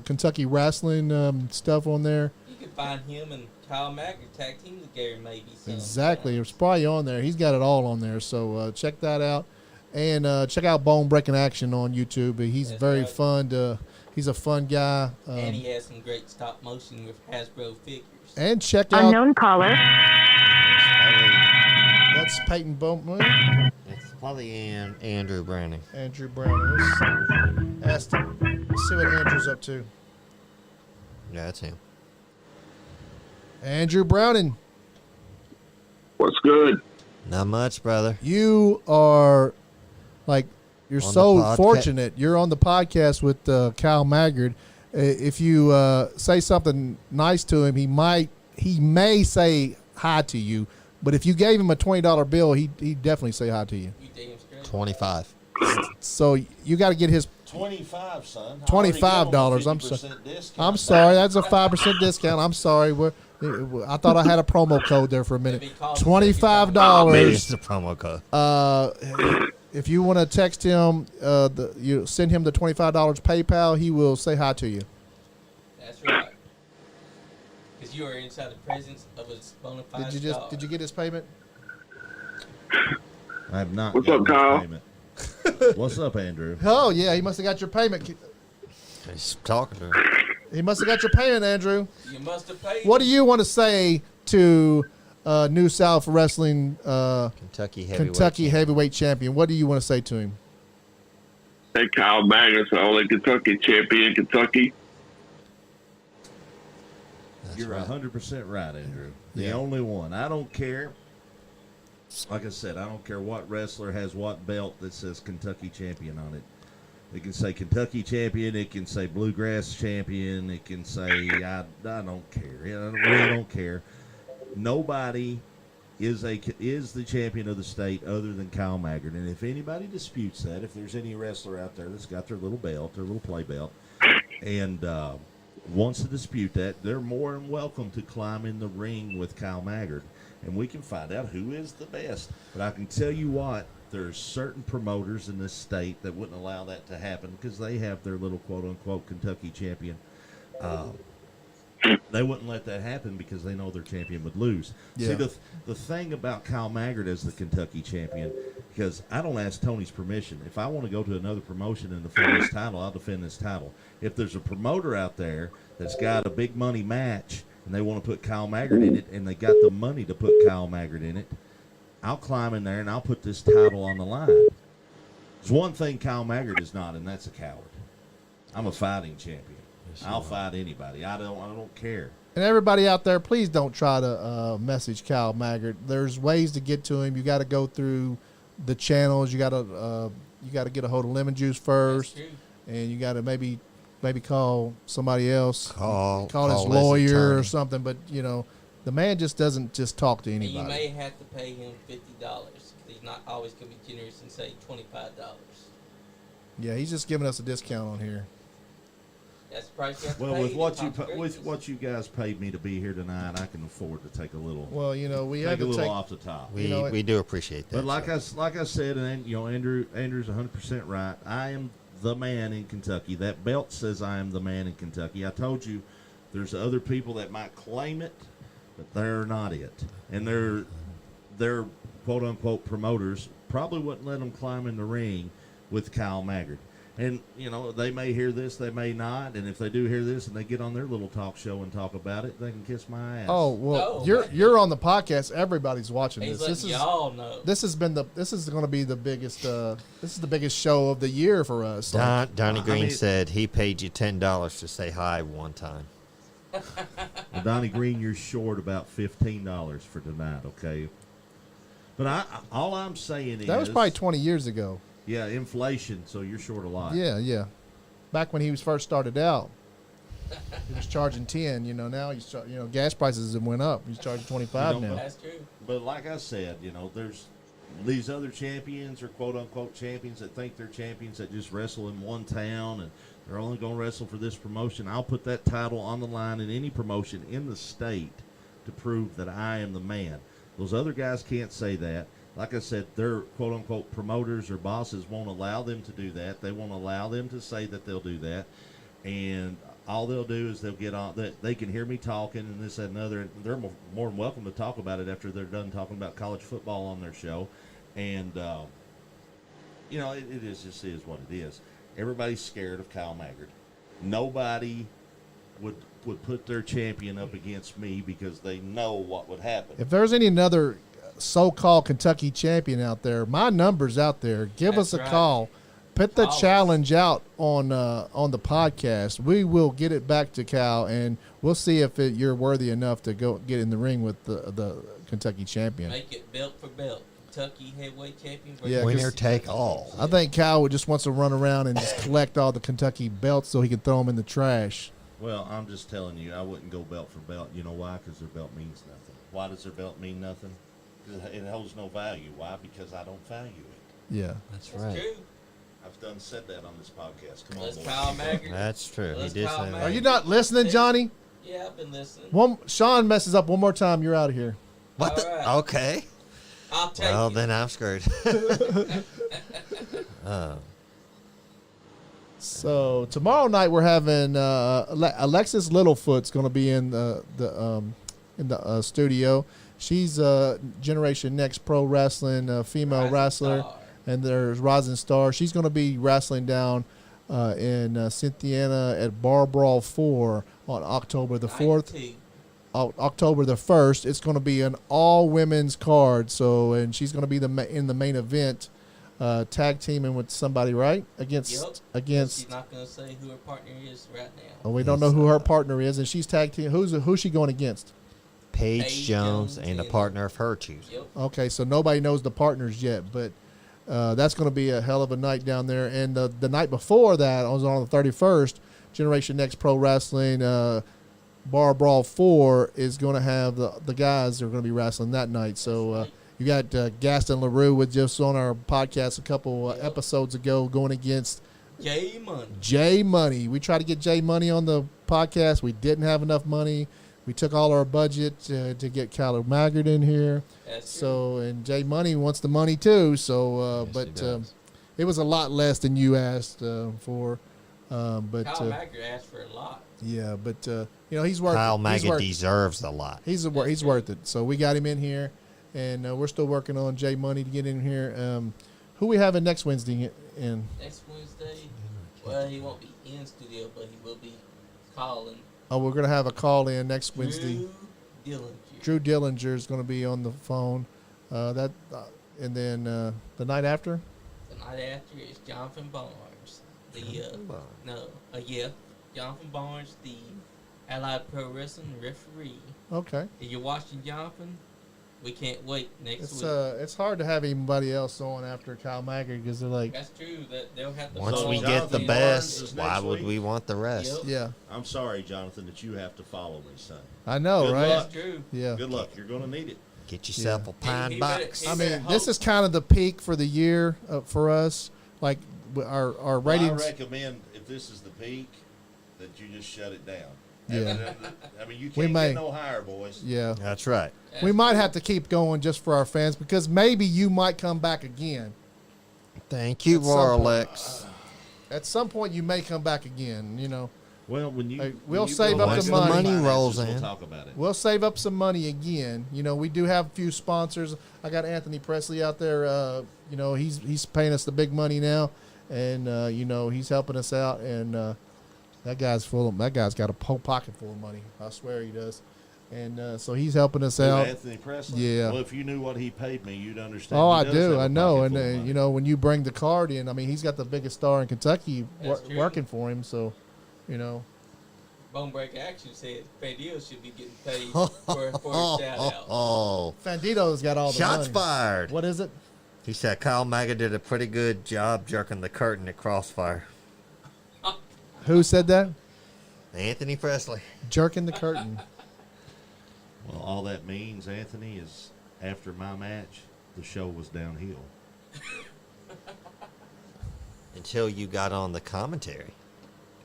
Kentucky wrestling stuff on there. You can find him and Kyle Maggard tag team together maybe. Exactly. It's probably on there. He's got it all on there. So check that out. And check out Bone Breaking Action on YouTube. He's That's very right. fun. He's a fun guy. And he has some great stop motion with Hasbro figures. And check out... Unknown caller. That's Peyton Bowman. It's probably Andrew Browning. Andrew Brown. Let's see what Andrew's up to. Yeah, that's him. Andrew Browning, What's good? Not much, brother. you are you're On so the podca- fortunate. You're on the podcast with Kyle Maggard. If you say something nice to him, he may say hi to you. But if you gave him a $20 bill, he'd definitely say hi to you. You damn straight. 25. So you got to get his. 25, son. $25. I'm sorry. That's a 5% discount. I'm sorry. I thought I had a promo code there for a minute. Maybe call $25. Maybe it's the promo code. If you want to text him, you send him the $25 PayPal. He will say hi to you. That's right. Because you are inside the presence of a bona fide star. Did you get his payment? I have not. What's gotten up, Kyle? payment. What's up, Andrew? Oh yeah, he must have got your payment. He's talking to him. He must have got your payment, Andrew. You must have paid. What do you want to say to New South Wrestling Kentucky Kentucky heavyweight champion? What do you want to say to him? Hey, Kyle Maggard's the only Kentucky champion in Kentucky. That's You're right. 100% right, Andrew. The Yeah. only one. I don't care. Like I said, I don't care what wrestler has what belt that says Kentucky champion on it. It can say Kentucky champion. It can say bluegrass champion. It can say I don't care. I really don't care. Nobody is the champion of the state other than Kyle Maggard. And if anybody disputes that, if there's any wrestler out there that's got their little belt, their little play belt, and wants to dispute that, they're more than welcome to climb in the ring with Kyle Maggard, and we can find out who is the best. But I can tell you what, there's certain promoters in this state that wouldn't allow that to happen because they have their little quote-unquote Kentucky champion. They wouldn't let that happen because they know their champion would lose. Yeah. See, the thing about Kyle Maggard as the Kentucky champion, because I don't ask Tony's permission. If I want to go to another promotion and defend this title, I'll defend this title. If there's a promoter out there that's got a big money match and they want to put Kyle Maggard in it and they got the money to put Kyle Maggard in it, I'll climb in there and I'll put this title on the line. There's one thing Kyle Maggard is not, and that's a coward. I'm a fighting champion. I'll fight anybody. I don't care. And everybody out there, please don't try to message Kyle Maggard. There's ways to get to him. You got to go through the channels. You got to get a hold of Lemon Juice first, That's true. and you got to maybe maybe call somebody else, Call his his lawyer or attorney. something. But the man just doesn't just talk to And anybody. you may have to pay him $50. He's not always going to be generous and say $25. Yeah, he's just giving us a discount on here. That's the price you have to Well, pay with to what talk to with greatness. what you guys paid me to be here tonight, I can afford to take a little Well, we had take a to little take. off the top. We know, we do appreciate that. But like sir. I said, and Andrew's 100% right. I am the man in Kentucky. That belt says I am the man in Kentucky. I told you, there's other people that might claim it, but they're not it, and they're quote unquote promoters probably wouldn't let them climb in the ring with Kyle Maggard. And they may hear this, they may not, and if they do hear this and they get on their little talk show and talk about it, they can kiss my ass. Oh well, No, you're on the podcast. Everybody's watching He's this. letting y'all know. This is going to be the biggest. This is the biggest show of the year for us. Like, Donnie I Green mean- said he paid you $10 to say hi one time. Well, Donnie Green, you're short about $15 for tonight, okay? But all I'm saying is that was probably 20 years ago. yeah, inflation. So you're short a lot. Yeah. Back when he was first started out, he was charging 10. Now he's gas prices have went up. He's charging 25 now. That's true. But like I said, there's these other champions or quote unquote champions that think they're champions that just wrestle in one town and they're only going to wrestle for this promotion. I'll put that title on the line in any promotion in the state to prove that I am the man. Those other guys can't say that. Like I said, their quote unquote promoters or bosses won't allow them to do that. They won't allow them to say that they'll do that. And all they'll do is they'll get on that they can hear me talking and this, that, and other. And they're more than welcome to talk about it after they're done talking about college football on their show. And it just is what it is. Everybody's scared of Kyle Maggard. Nobody would put their champion up against me because they know what would happen. If there's any another so-called Kentucky champion out there, my number's out there. Give us That's a right. call. Put the Call us. challenge out on the podcast. We will get it back to Cal, and we'll see if you're worthy enough to go get in the ring with the Kentucky champion. Make it belt for belt. Kentucky heavyweight champion. versus Yeah, 'cause- Winner take all. I think Cal just wants to run around and just collect all the Kentucky belts so he can throw them in the trash. Well, I'm just telling you, I wouldn't go belt for belt. You know why? Because their belt means nothing. Why does their belt mean nothing? 'Cause it holds no value. Why? Because I don't value it. Yeah. That's That's right. true. I've done said that on this podcast. Come on, Let's boys. Kyle Maggard. That's true. He Let's did Kyle say Maggard. that. Are you not listening, Johnny? Yeah, I've been listening. Sean messes up one more time, you're out of here. What the? All right. Okay. I'll take Well, it. then I'm screwed. So tomorrow night we're having Alexis Littlefoot's going to be in the studio. She's Generation Next Pro Wrestling female Rising wrestler, Star. and there's Rising Star. She's going to be wrestling down in Cynthiana at Bar Brawl 4 on October the 4th. 92. October the 1st. It's going to be an all women's card. So, and she's going to be in the main event, tag teaming with somebody, right? Against. She's not going to say who her partner is right now. Oh, we don't know who her partner is, and she's tag team. Who's she going against? Paige Paige Jones Jones and a and- partner of her choosing. Yep. Okay, so nobody knows the partners yet, but that's going to be a hell of a night down there. And the night before that, I was on the 31st, Generation Next Pro Wrestling Bar Brawl 4 is going to have the guys that are going to be wrestling that night. So you got Gaston LaRue with just on our podcast a couple episodes ago going against Jay Money. Jay Money. We tried to get Jay Money on the podcast. We didn't have enough money. We took all our budget to get Kyle Maggard in here. That's true. So, and Jay Money wants the money too. So, Yes, he but does. it was a lot less than you asked for. But Kyle Maggard asked for a lot. yeah, but he's worth Kyle it. He's Maggard worth, deserves a lot. he's worth it. So we got him in here, and we're still working on Jay Money to get in here. Who we having next Wednesday in? Next Wednesday, well, he won't be in studio, but he will be calling. Oh, we're gonna have a call in next Wednesday. Drew Dillinger. Drew Dillinger is going to be on the phone. And then the night after. The night after is Jonathan Barnes. Jonathan Barnes, the Allied Pro Wrestling referee. Okay. If you're watching Jonathan, We can't wait next It's week. it's hard to have anybody else on after Kyle Maggard because they're like, That's true. That they'll have to. Once So we Jonathan get the Barnes best, is why next would week? we want the rest? Yep. yeah, I'm sorry, Jonathan, that you have to follow me, son. I know, Good right? luck. That's true. Yeah. Good luck. You're going to need it. Get yourself a pine He better- box. he I better mean, this hope- is kind of the peak for the year for us. Like our Well, ratings. I recommend, if this is the peak, that you just shut it down. Yeah. I mean, you We can't may. get no higher, boys. Yeah. That's right. We might have to keep going just for our fans because maybe you might come back again. Thank you, At some point. Warlex. At some point, you may come back again. You know, Well, when you Hey, when we'll you save go up back the to money. Money finances, rolls we'll in. talk about it. we'll save up some money again. You know, we do have a few sponsors. I got Anthony Presley out there. You know, he's paying us the big money now, and you know he's helping us out. And that guy's got a whole pocket full of money. I swear he does. And so he's helping us Who, out. Anthony Presley. Yeah. Well, if you knew what he paid me, you'd understand. Oh, He I does do. have a I know. pocket And full of money. you know, when you bring the card in, I mean, he's got the biggest star in Kentucky That's true. working for him. So, you know, Bone Break Action said Fandil should be getting paid for a shout out. Oh, Fandito's got all the shots money. fired. What is it? He said Kyle Maggard did a pretty good job jerking the curtain at Crossfire. Who said that? Anthony Presley. Jerking the curtain. Well, all that means, Anthony, is after my match, the show was downhill. Until you got on the commentary.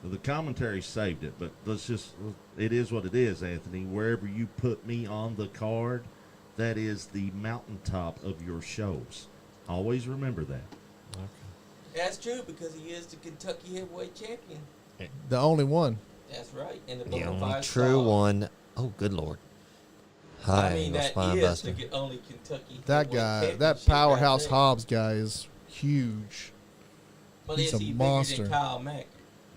The commentary saved it, but it is what it is, Anthony. Wherever you put me on the card, that is the mountaintop of your shows. Always remember that. That's true because he is the Kentucky heavyweight champion. The only one. That's right. And the The only Bonafide true Star. one. Oh, good Lord. Hi, I mean, no that spine is buster. the only Kentucky. That heavyweight guy, that championship powerhouse right there. Hobbs guy is huge. But he's is a he monster. bigger than Kyle Mack?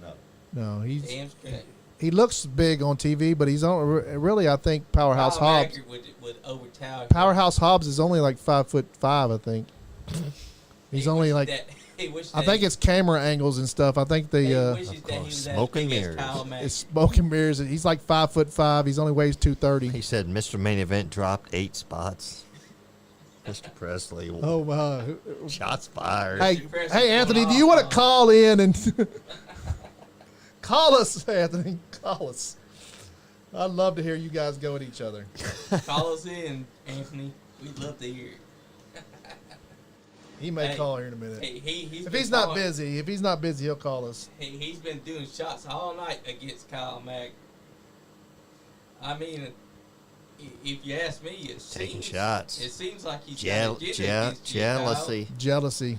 No. No, Damn straight. he looks big on TV, but he's on really. I think Powerhouse Kyle Hobbs. Mack would overtower him. Powerhouse Hobbs is only like 5'5", I think. He's He only wishes like. that- he wishes I that think he- it's camera angles and stuff. I think he the wishes that he was as Smoke and big as mirrors. Kyle Mack. it's smoke and mirrors. He's like 5'5". He's only weighs 230. He said Mr. Main Event dropped 8 spots. Mr. Presley. Oh wow! Shots fired. Hey, Mr. Presley's hey, Anthony, going do you off want on to call in and call us, Anthony? Call us. I'd love to hear you guys go at each other. Call us in, Anthony. We'd love to hear it. He may Hey, call here in a minute. He's If been he's not throwing- busy, he'll call us. He's been doing shots all night against Kyle Mack. I mean, if you ask me, it Taking seems, shots. It seems like he's got a agenda against you, Jealousy. Jealousy.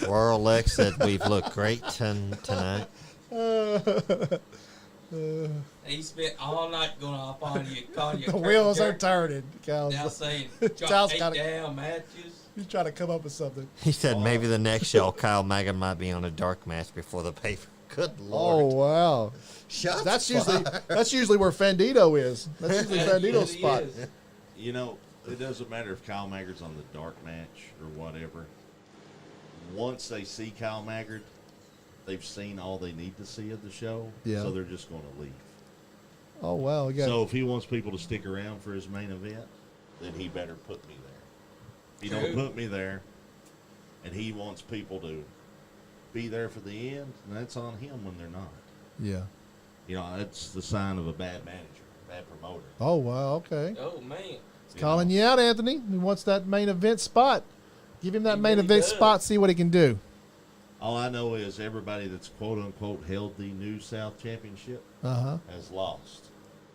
Warlex said we've looked great tonight. Kyle. He spent all night going off on you, calling you. The a wheels are jerk. turning. Now Cal's, saying Kyle's drop 8 gotta- down matches. he's trying to come up with something. He said maybe the next show Kyle Maggard might be on a dark match before the paper. Good Oh Lord. wow! Shots That's fired. usually where Fandito is. That's usually That Fandito's usually spot. is. You know, it doesn't matter if Kyle Maggard's on the dark match or whatever. Once they see Kyle Maggard, they've seen all they need to see of the show. Yeah. So they're just going to leave. Oh wow! We got So if he wants people to stick around for his main event, then he better put me there. If he don't True. put me there, and he wants people to be there for the end, then that's on him when they're not. yeah. You know, that's the sign of a bad manager, bad promoter. Oh wow! Okay. Oh man. You Calling know? you out, Anthony. He wants that main event spot. Give him that He main really event does. spot. See what he can do. All I know is everybody that's quote unquote held the New South Championship Uh-huh. has lost.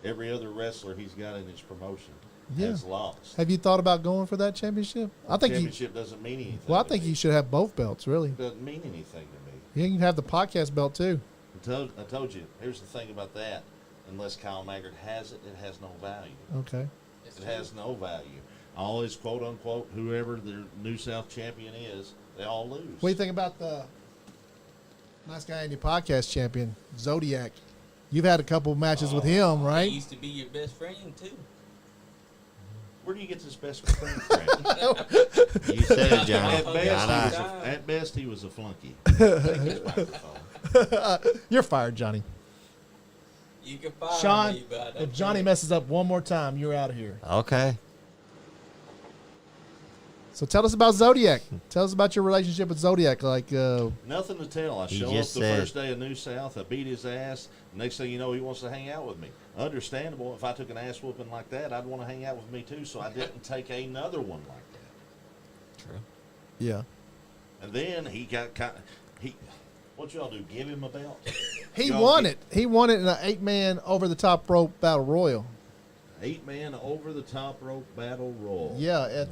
Every other wrestler he's got in his promotion Yeah. has lost. Have you thought about going for that championship? I think you. Championship doesn't mean anything. Well, I to think me. you should have both belts. Really, It doesn't mean anything to me. you can have the podcast belt too. I told you. Here's the thing about that. Unless Kyle Maggard has it, it has no value. Okay. It's It true. has no value. All his quote unquote whoever their New South champion is, they all lose. What do you think about the Nice Guy Andy podcast champion Zodiac? You've had a couple of matches with him, He right? used to be your best friend too. Where do you get this best friend from? You said it, Johnny. At Not best, I. at best, he was a flunky. Take his microphone. You're fired, Johnny. You can fire Sean, me, but I don't if Johnny care. messes up one more time, you're out of here. Okay. So tell us about Zodiac. Tell us about your relationship with Zodiac. Like, Nothing to tell. I He show up just the said- first day of New South. I beat his ass. Next thing you know, he wants to hang out with me. Understandable. If I took an ass whooping like that, I'd want to hang out with me too. So I didn't take another one like that. True. yeah. And then he got what y'all do? Give him a belt? He Y'all won get- it. He won it in an 8-man over the top rope battle royal. 8-man over the top rope battle royal. Yeah, at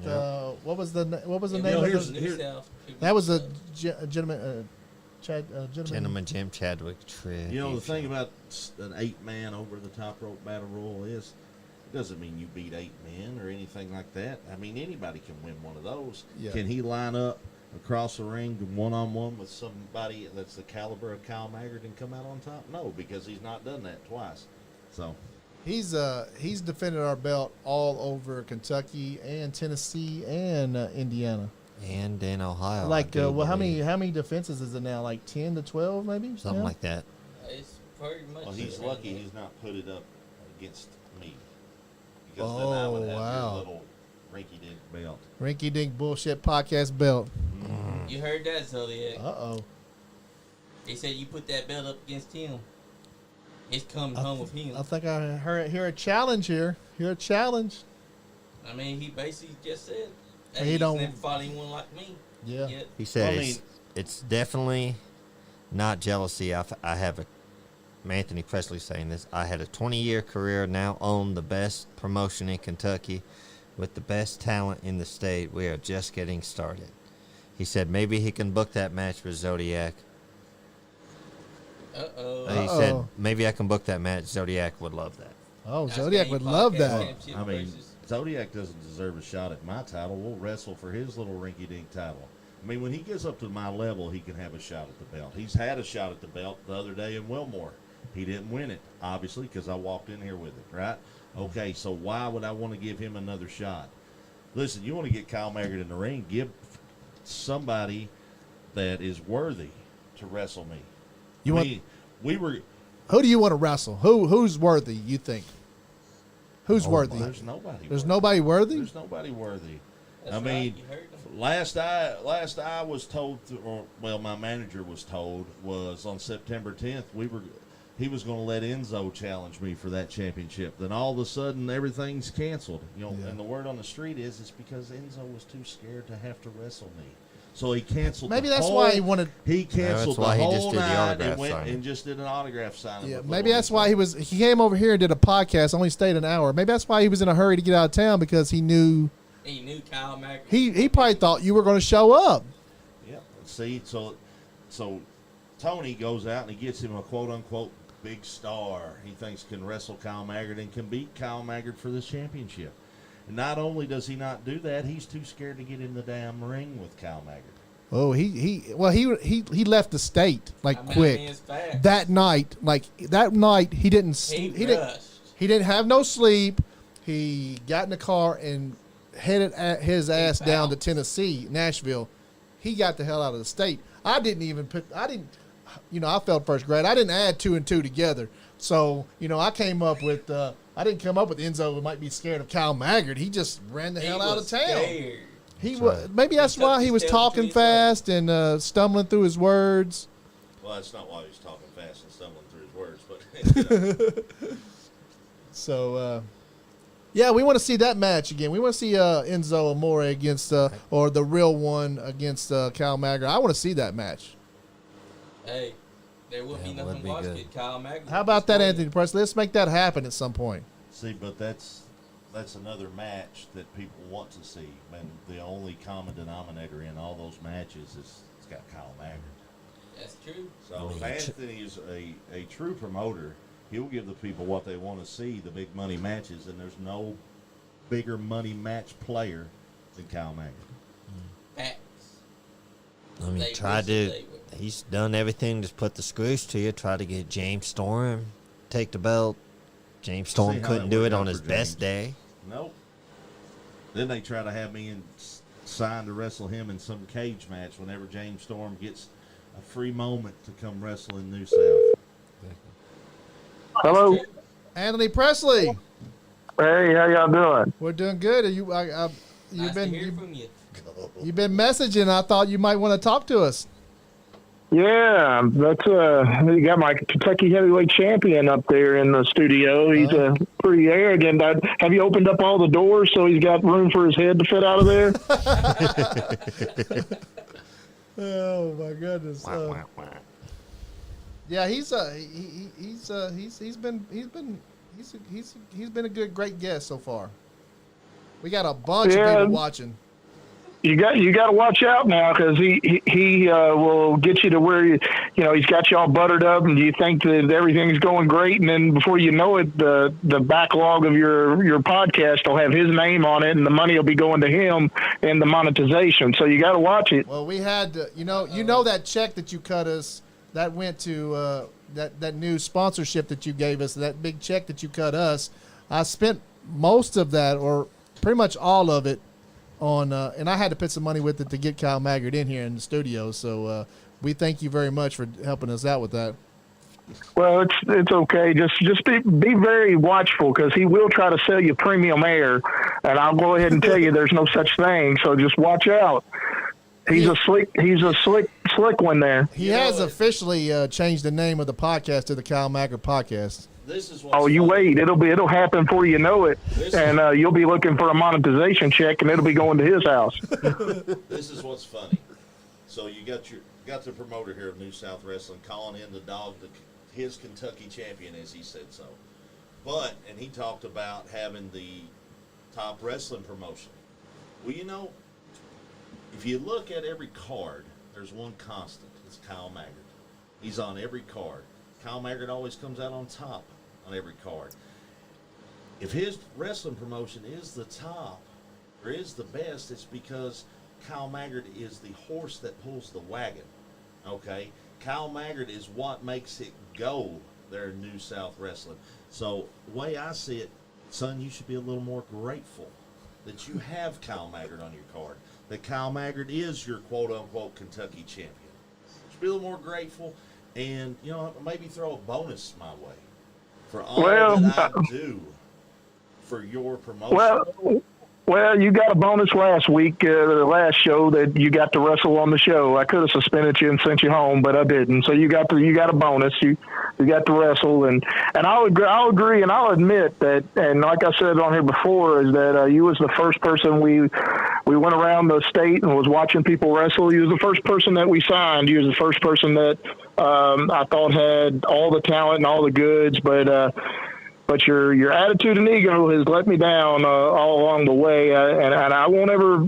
what was the It name was of here's- the, New here- South. that was a gentleman Gentleman Jim Chadwick trip. You know, the thing about an 8-man over the top rope battle royal is it doesn't mean you beat 8 men or anything like that. I mean, anybody can win one of those. Yeah. Can he line up across the ring one-on-one with somebody that's the caliber of Kyle Maggard and come out on top? No, because he's not done that twice. So, he's defended our belt all over Kentucky and Tennessee and Indiana. And in Ohio. Like, I do well, how believe. many defenses is it now? Like 10 to 12, maybe? Something Yeah. like that. It's pretty much. well, he's around lucky there. he's not put it up against me. Because then I Oh, would have wow. your little rinky-dink belt. Rinky Dink Bullshit Podcast belt. You heard that, Zodiac? Uh-oh. He said you put that belt up against him. It's coming home with him. I think I hear a challenge here. Hear a challenge. I mean, he basically just said, He "Hey, he's don't- never fought anyone like me." Yeah. Yet. He said I it's definitely not jealousy. I have Anthony Presley saying this. I had a 20-year career, now own the best promotion in Kentucky with the best talent in the state. We are just getting started. He said maybe he can book that match with Zodiac. Uh-oh. He said Uh-oh. maybe I can book that match. Zodiac would love that. Oh, Nice Zodiac Guy would Andy love podcast that. championship I mean, versus- Zodiac doesn't deserve a shot at my title. We'll wrestle for his little rinky-dink title. I mean, when he gets up to my level, he can have a shot at the belt. He's had a shot at the belt the other day in Wilmore. He didn't win it, obviously, because I walked in here with it, right? Okay, so why would I want to give him another shot? Listen, you want to get Kyle Maggard in the ring, give somebody that is worthy to wrestle me. You want- we were Who do you want to wrestle? Who's worthy, you think? Who's worthy? there's nobody. There's worthy. nobody worthy? There's nobody worthy. That's I right, mean, you heard him. last I was told, my manager was told, was on September 10th. He was going to let Enzo challenge me for that championship. Then all of a sudden, everything's canceled. You know, Yeah. and the word on the street is it's because Enzo was too scared to have to wrestle me. So he canceled. Maybe the that's whole- why he wanted. He canceled that's why the he just whole did the night autograph and went signing. and just did an autograph signing. Yeah, with maybe little that's Enzo. why he came over here and did a podcast. Only stayed an hour. Maybe that's why he was in a hurry to get out of town because he knew He knew Kyle Maggard. he probably thought you were going to show up. Yeah. See, so Tony goes out and he gets him a quote unquote big star. He thinks can wrestle Kyle Maggard and can beat Kyle Maggard for this championship. And not only does he not do that, he's too scared to get in the damn ring with Kyle Maggard. Oh, he left the state like I mean, quick it's facts. that night. Like that night, he didn't. he didn't. rushed. He didn't have no sleep. He got in the car and headed his ass down to bounced. Tennessee, Nashville. He got the hell out of the state. I felt first grade. I didn't add 2 and 2 together. So, I came up with, I didn't come up with Enzo who might be scared of Kyle Maggard. He just ran the He hell out of was town. scared. He That's was, right. maybe that's He took why he his was tail talking between his fast and stumbling through his words. Well, that's not why he was talking fast and stumbling through his words, but So, yeah, we want to see that match again. We want to see Enzo Amore against, or the real one against Kyle Maggard. I want to see that match. Hey, there would be Yeah, nothing would be worse good. than Kyle Maggard. How about that, Anthony Presley? Let's make that happen at some point. See, but that's another match that people want to see. And the only common denominator in all those matches is it's got Kyle Maggard. That's true. So if Anthony is a true promoter, he'll give the people what they want to see, the big money matches, and there's no bigger money match player than Kyle Maggard. Facts. I mean, They he's done everything to put the screws to you. Try to get James Storm take the belt. James Storm See how couldn't that do worked it out on for his best James. day. Nope. Then they try to have me signed to wrestle him in some cage match whenever James Storm gets a free moment to come wrestle in New South. Hello. Anthony Presley. Hey, how y'all doing? We're doing good. You've Nice been to hear from you. you've been messaging. I thought you might want to talk to us. Yeah, that's you got my Kentucky heavyweight champion up there in the studio. He's pretty arrogant. Have you opened up all the doors so he's got room for his head to fit out of there? Oh my goodness. Yeah, he's been a great guest so far. We got a bunch of people watching. You got to watch out now because he will get you to where he's got you all buttered up and you think that everything's going great, and then before you know it, the backlog of your podcast will have his name on it and the money will be going to him and the monetization. So you got to watch it. Well, we had that check that you cut us that went to that new sponsorship that you gave us, that big check that you cut us. I spent most of that or pretty much all of it on, and I had to put some money with it to get Kyle Maggard in here in the studio. So we thank you very much for helping us out with that. Well, it's okay. Just be very watchful because he will try to sell you premium air, and I'll go ahead and tell you there's no such thing. So just watch out. He's a slick one there. He has officially changed the name of the podcast to the Kyle Maggard Podcast. This is you wait. It'll happen before you know it, and you'll be looking for a monetization check, and it'll be going to his house. This is what's funny. So you got the promoter here of New South Wrestling calling in the dog, his Kentucky champion, as he said so. And he talked about having the top wrestling promotion. Well, if you look at every card, there's one constant. It's Kyle Maggard. He's on every card. Kyle Maggard always comes out on top on every card. If his wrestling promotion is the top or is the best, it's because Kyle Maggard is the horse that pulls the wagon. Okay? Kyle Maggard is what makes it go there in New South Wrestling. So the way I see it, son, you should be a little more grateful that you have Kyle Maggard on your card. That Kyle Maggard is your quote-unquote Kentucky champion. You should be a little more grateful and, maybe throw a bonus my way for all that I do for your promotion. Well, you got a bonus last week, the last show that you got to wrestle on the show. I could have suspended you and sent you home, but I didn't. So you got a bonus. You got to wrestle, and I'll agree, and I'll admit that. And like I said on here before, is that you was the first person we went around the state and was watching people wrestle. You was the first person that we signed. You was the first person that I thought had all the talent and all the goods, but your attitude and ego has let me down all along the way, and I won't ever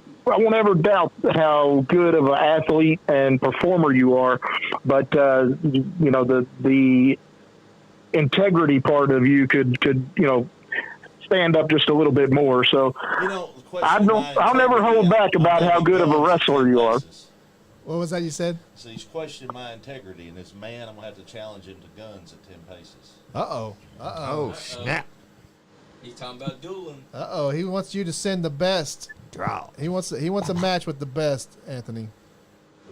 doubt how good of an athlete and performer you are. But the integrity part of you could stand up just a little bit more. So I'll never hold back about how good of a wrestler you are. What was that you said? So he's questioning my integrity, and this man, I'm going to have to challenge him to guns at 10 paces. Uh-oh. Oh, snap. He's talking about dueling. Uh-oh. He wants you to send the best. Draw. He wants a match with the best, Anthony.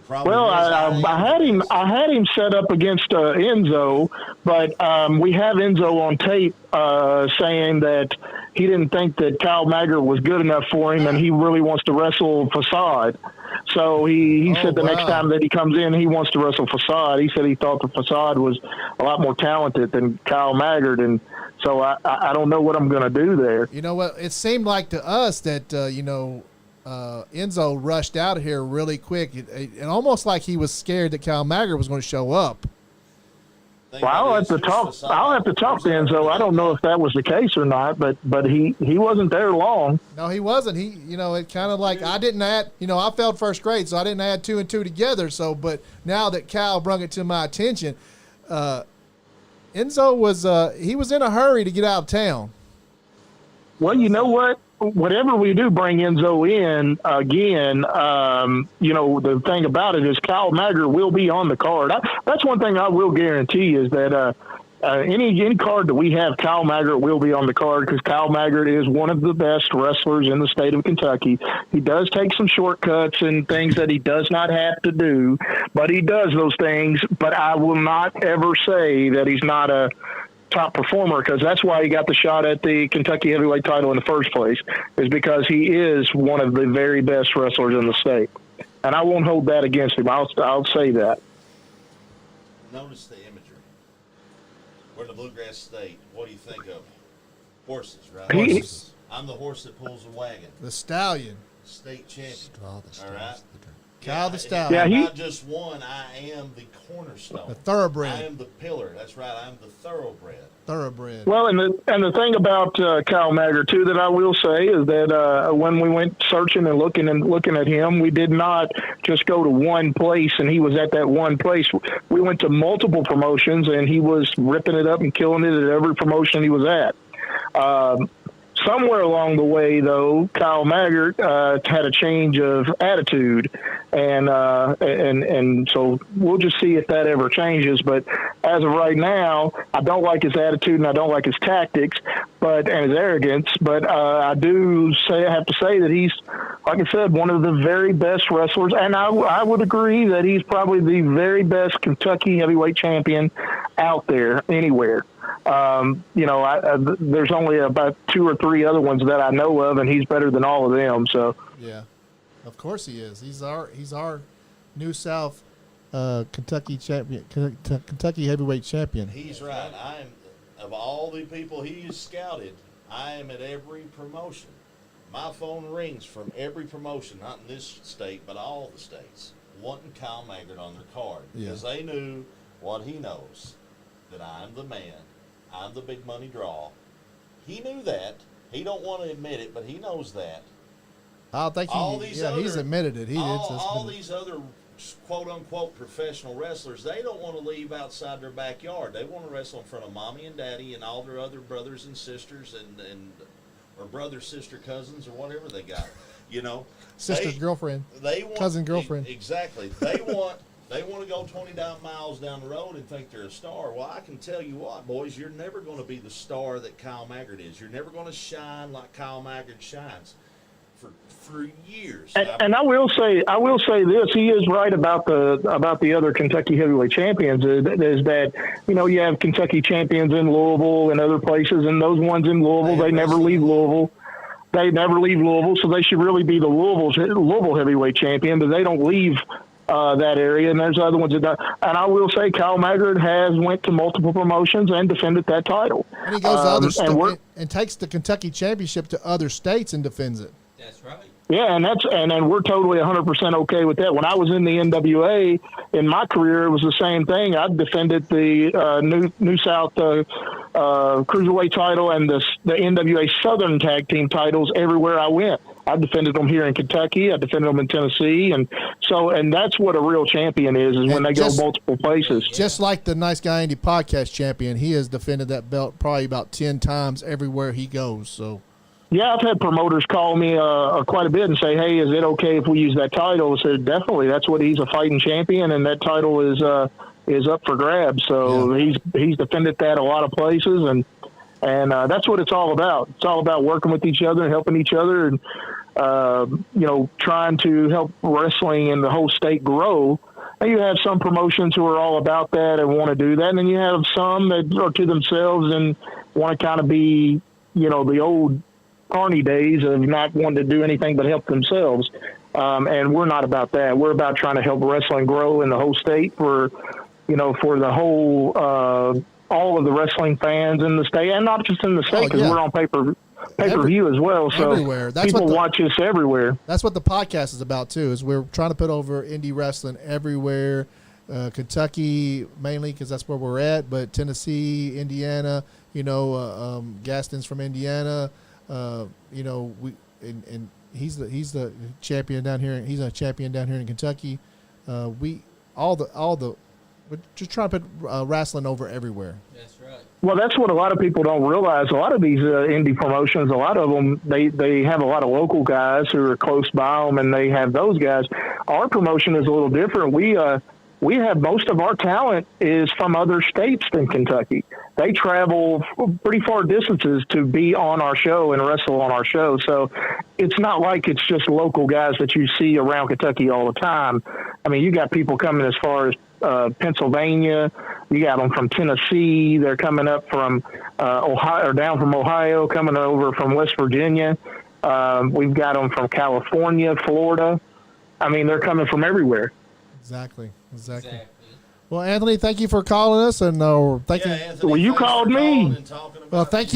Well, I had him set up against Enzo, but we have Enzo on tape saying that he didn't think that Kyle Maggard was good enough for him, and he really wants to wrestle Facade. So he said next time that he comes in, he wants to wrestle Facade. He said he thought the Facade was a lot more talented than Kyle Maggard, and so I don't know what I'm going to do there. You know what? It seemed like to us that Enzo rushed out of here really quick, and almost like he was scared that Kyle Maggard was going to show up. Well, I'll have to talk to Enzo. I don't know if that was the case or not, but he wasn't there long. No, he wasn't. It kind of like I didn't add. I failed first grade, so I didn't add 2 and 2 together. So, but now that Kyle brought it to my attention, Enzo was in a hurry to get out of town. Well, you know what? Whatever we do bring Enzo in again, the thing about it is Kyle Maggard will be on the card. That's one thing I will guarantee is that any card that we have, Kyle Maggard will be on the card because Kyle Maggard is one of the best wrestlers in the state of Kentucky. He does take some shortcuts and things that he does not have to do, but he does those things. But I will not ever say that he's not a top performer, because that's why he got the shot at the Kentucky heavyweight title in the first place, is because he is one of the very best wrestlers in the state. And I won't hold that against him. I'll say that. Notice the imagery. We're in the Bluegrass State. What do you think of? Horses, right? Horses. I'm the horse that pulls the wagon. The stallion. State champion. Straw that stirs All right. the drink. Cal the I'm Stallion. Yeah, not just one. I am the cornerstone. The thoroughbred. I am the pillar. That's right. I'm the thoroughbred. Thoroughbred. Well, and the thing about Kyle Maggard too that I will say is that when we went searching and looking at him, we did not just go to one place and he was at that one place. We went to multiple promotions and he was ripping it up and killing it at every promotion he was at. Somewhere along the way, though, Kyle Maggard had a change of attitude, and so we'll just see if that ever changes. But as of right now, I don't like his attitude and I don't like his tactics, and his arrogance. But I have to say that he's, like I said, one of the very best wrestlers, and I would agree that he's probably the very best Kentucky heavyweight champion out there anywhere. There's only about 2 or 3 other ones that I know of, and he's better than all of them. So Yeah, of course he is. He's our New South Kentucky champion, Kentucky heavyweight champion. He's right. I am, of all the people he's scouted, I am at every promotion. My phone rings from every promotion, not in this state, but all the states, wanting Kyle Maggard on their card because they knew what he knows, that I'm the man. I'm the big money draw. He knew that. He don't want to admit it, but he knows that. I think he's admitted it. All these other quote-unquote professional wrestlers, they don't want to leave outside their backyard. They want to wrestle in front of mommy and daddy and all their other brothers and sisters or brother, sister, cousins, or whatever they got. Sister's girlfriend. They want, cousin girlfriend. Exactly. They want to go 20 miles down the road and think they're a star. Well, I can tell you what, boys, you're never going to be the star that Kyle Maggard is. You're never going to shine like Kyle Maggard shines for years. And I will say this: he is right about the other Kentucky heavyweight champions. Is that you have Kentucky champions in Louisville and other places, and those ones in Louisville they never leave Louisville. They never leave Louisville, so they should really be the Louisville heavyweight champion, but they don't leave that area, and there's other ones that don't. And I will say Kyle Maggard has went to multiple promotions and defended that title. And he goes to other states and takes the Kentucky championship to other states and defends it. That's right. Yeah, and we're totally 100% okay with that. When I was in the NWA in my career, it was the same thing. I defended the New South Cruiserweight title and the NWA Southern Tag Team titles everywhere I went. I defended them here in Kentucky. I defended them in Tennessee, and that's what a real champion is when they go multiple places. Just like the Nice Guy Andy podcast champion, he has defended that belt probably about 10 times everywhere he goes. So. Yeah, I've had promoters call me quite a bit and say, "Hey, is it okay if we use that title?" I said, "Definitely. That's what he's a fighting champion, and that title is up for grabs." So he's defended that a lot of places, and that's what it's all about. It's all about working with each other and helping each other, and trying to help wrestling in the whole state grow. And you have some promotions who are all about that and want to do that, and then you have some that are to themselves and want to kind of be, the old Carney days of not wanting to do anything but help themselves. And we're not about that. We're about trying to help wrestling grow in the whole state for the whole, all of the wrestling fans in the state, and not just in the state, because we're on pay-per-view as well. So everywhere. People watch us everywhere. That's what the podcast is about too, is we're trying to put over indie wrestling everywhere. Kentucky mainly because that's where we're at, but Tennessee, Indiana, Gaston's from Indiana. He's the champion down here. He's a champion down here in Kentucky. We're just trying to put wrestling over everywhere. That's right. Well, that's what a lot of people don't realize. A lot of these indie promotions, a lot of them, they have a lot of local guys who are close by them, and they have those guys. Our promotion is a little different. We have most of our talent is from other states than Kentucky. They travel pretty far distances to be on our show and wrestle on our show. So it's not like it's just local guys that you see around Kentucky all the time. I mean, you got people coming as far as Pennsylvania, You got them from Tennessee. They're coming up from Ohio, or down from Ohio, coming over from West Virginia. We've got them from California, Florida. I mean, they're coming from everywhere. Exactly. Well, Anthony, thank you for calling us, and thank you. Anthony, Well, you thanks for called me. calling and talking about Well, thank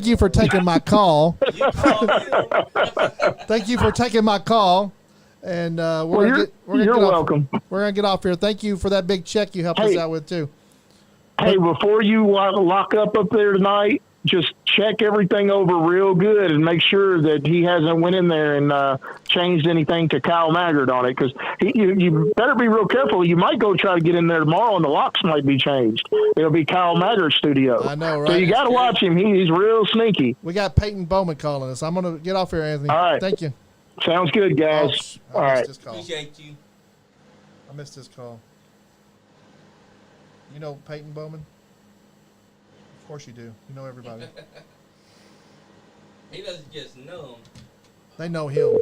you for taking my call. Thank you for taking my call, and You're welcome. We're gonna get off here. Thank you for that big check you helped us out with too. Hey, before you lock up there tonight, just check everything over real good and make sure that he hasn't went in there and changed anything to Kyle Maggard on it, because you better be real careful. You might go try to get in there tomorrow and the locks might be changed. It'll be Kyle Maggard's studio. I know, right? So you got to watch him. He's real sneaky. We got Peyton Bowman calling us. I'm gonna get off here, Anthony. All right. Thank you. Sounds good, guys. All right. Appreciate you. I missed his call. You know Peyton Bowman? Of course you do. You know everybody. He doesn't just know him. They know him.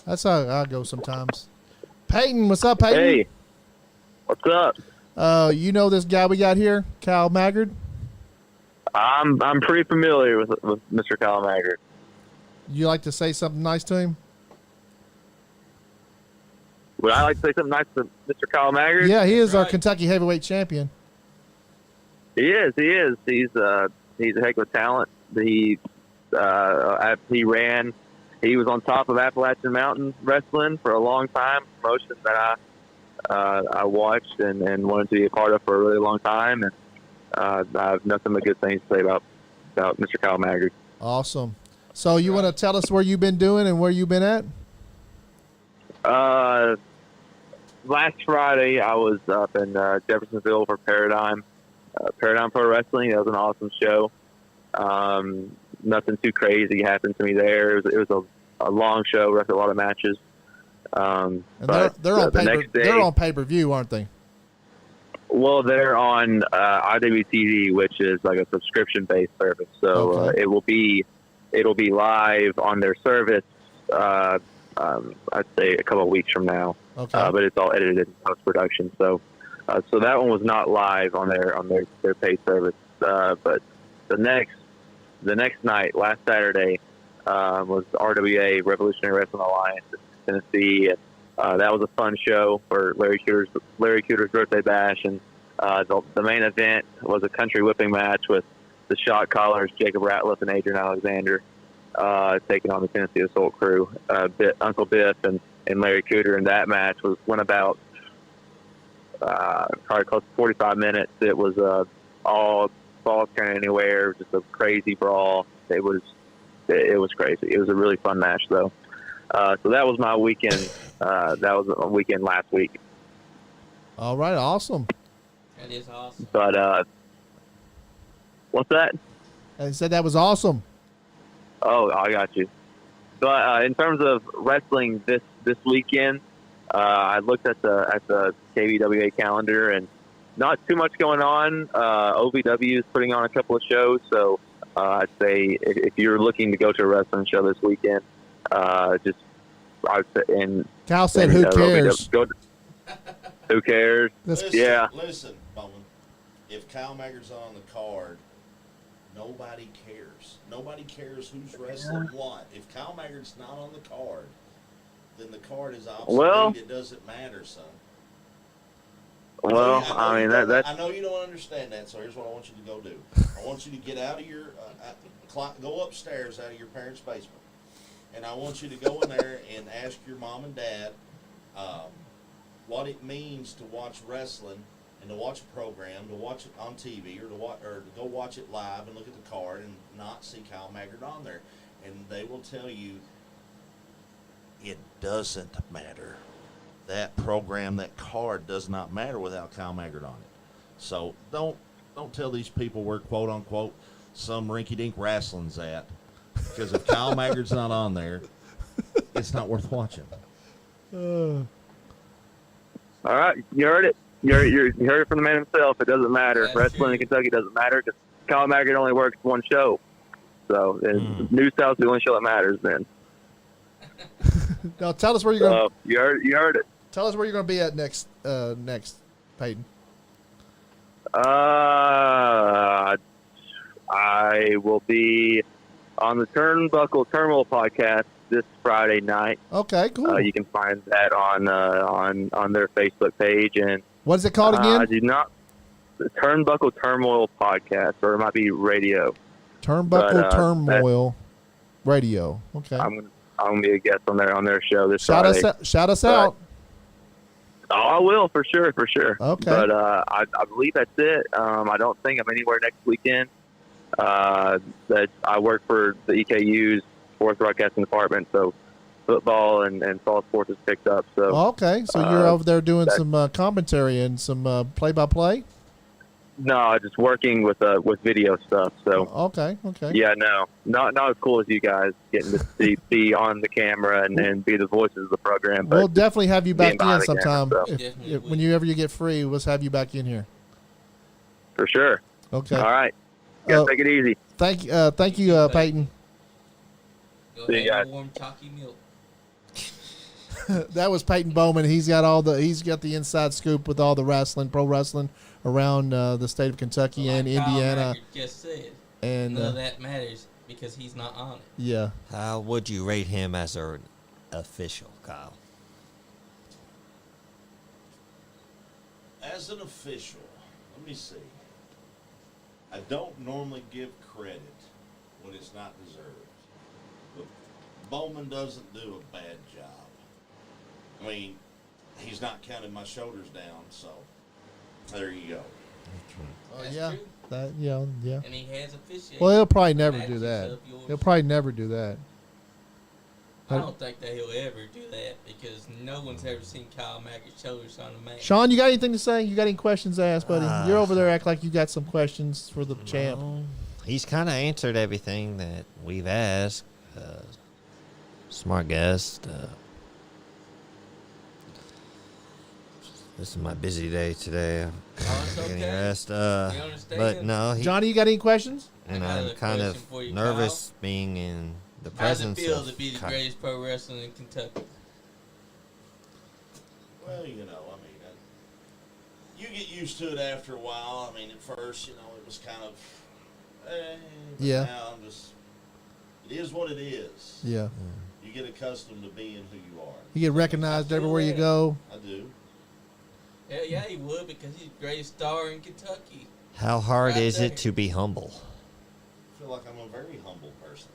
That's how I go sometimes. Peyton, what's up, Peyton? Hey, what's up? You know this guy we got here, Kyle Maggard? I'm pretty familiar with Mr. Kyle Maggard. You like to say something nice to him? Would I like to say something nice to Mr. Kyle Maggard? Yeah, he is our Right. Kentucky heavyweight champion. He is. He's a heck of a talent. He was on top of Appalachian Mountain Wrestling for a long time, promotion that I watched and wanted to be a part of for a really long time, and I have nothing but good things to say about Mr. Kyle Maggard. Awesome. So you want to tell us where you've been doing and where you've been at? Last Friday, I was up in Jeffersonville for Paradigm Pro Wrestling. That was an awesome show. Nothing too crazy happened to me there. It was a long show, wrestled a lot of matches. And But they're on the paper. next day, They're on pay-per-view, aren't they? well, they're on IWTV, which is like a subscription-based service. So Okay. it'll be live on their service. I'd say a couple of weeks from now. Okay. But it's all edited in post-production. So that one was not live on their paid service. But the next night, last Saturday, was RWA Revolutionary Wrestling Alliance in Tennessee. And, that was a fun show for Larry Cooter's birthday bash, and the main event was a country whipping match with the shot callers Jacob Ratliff and Adrian Alexander taking on the Tennessee Assault Crew. Uncle Biff and Larry Cooter, and that match went about probably close to 45 minutes. It was all balls turning anywhere, just a crazy brawl. It was crazy. It was a really fun match, though. So that was my weekend. That was a weekend last week. All right. Awesome. That is awesome. But what's that? I said that was awesome. Oh, I got you. But in terms of wrestling this weekend, I looked at the KBWA calendar, and not too much going on. OVW is putting on a couple of shows, so I'd say if you're looking to go to a wrestling show this weekend, I'd say, and Kyle said, "Who cares?" Who cares? Yeah. Listen, Bowman. If Kyle Maggard's on the card, nobody cares. Nobody cares who's wrestling what. If Kyle Maggard's not on the card, then the card is obsolete. Well, it doesn't matter, son. Well, I mean that. I know you don't understand that, so here's what I want you to go do. I want you to get out of your, go upstairs out of your parents' basement, and I want you to go in there and ask your mom and dad what it means to watch wrestling and to watch a program, to watch it on TV, or to go watch it live and look at the card and not see Kyle Maggard on there, and they will tell you it doesn't matter. That program, that card does not matter without Kyle Maggard on it. So don't tell these people where, quote unquote, some rinky-dink wrestling's at, because if Kyle Maggard's not on there, it's not worth watching. All right, you heard it. You heard it from the man himself. It doesn't matter. That's Wrestling true. in Kentucky doesn't matter because Kyle Maggard only works one show. So New South's the only show that matters. Then. Now tell us where you're going. You heard it. Tell us where you're going to be at next, Peyton. I will be on the Turnbuckle Terminal podcast this Friday night. Okay, cool. You can find that on their Facebook page. And what is it called again? I do not. The Turnbuckle Turmoil podcast, or it might be radio. Turnbuckle Turmoil Radio. Okay. I'm gonna be a guest on their show this Friday. Shout us out. Oh, I will for sure. Okay. But I believe that's it. I don't think I'm anywhere next weekend. That I work for the EKU's sports broadcasting department, so football and fall sports is picked up. So okay, so you're over there doing some commentary and some play-by-play. No, just working with video stuff. So okay. Yeah, no, not as cool as you guys getting to be on the camera and be the voices of the program. But we'll definitely have you back in sometime. Camera, so. Whenever you get free, let's have you back in here. For sure. Okay. All right. Yeah, take it easy. Thank you, Peyton. See you guys. Warm chalky milk. That was Peyton Bowman. He's got the inside scoop with all the pro wrestling around the state of Kentucky and Indiana. Just said, and none of that matters because he's not on it. Yeah. How would you rate him as an official, Kyle? As an official, let me see. I don't normally give credit when it's not deserved. But Bowman doesn't do a bad job. I mean, he's not counting my shoulders down, so there you go. Yeah. True. Yeah. And he has officiated. Well, he'll probably never do that. He'll probably never do that. I don't think that he'll ever do that because no one's ever seen Kyle Maggard's shoulders on a man. Sean, you got anything to say? You got any questions to ask, buddy? You're over there act like you got some questions for the champ. He's kind of answered everything that we've asked. Smart guest. This is my busy day today. Getting rest. But no, Johnny, you got any questions? And I'm kind of nervous being in the presence How's it feel of to be the greatest pro wrestler in Kentucky? Well, you get used to it after a while. I mean, at first, it was kind of, yeah. Now it is what it is. Yeah. You get accustomed to being who you are. You get recognized everywhere you go. I do. Hell yeah, he would because he's the greatest star in Kentucky. How hard is it to be humble? I feel like I'm a very humble person.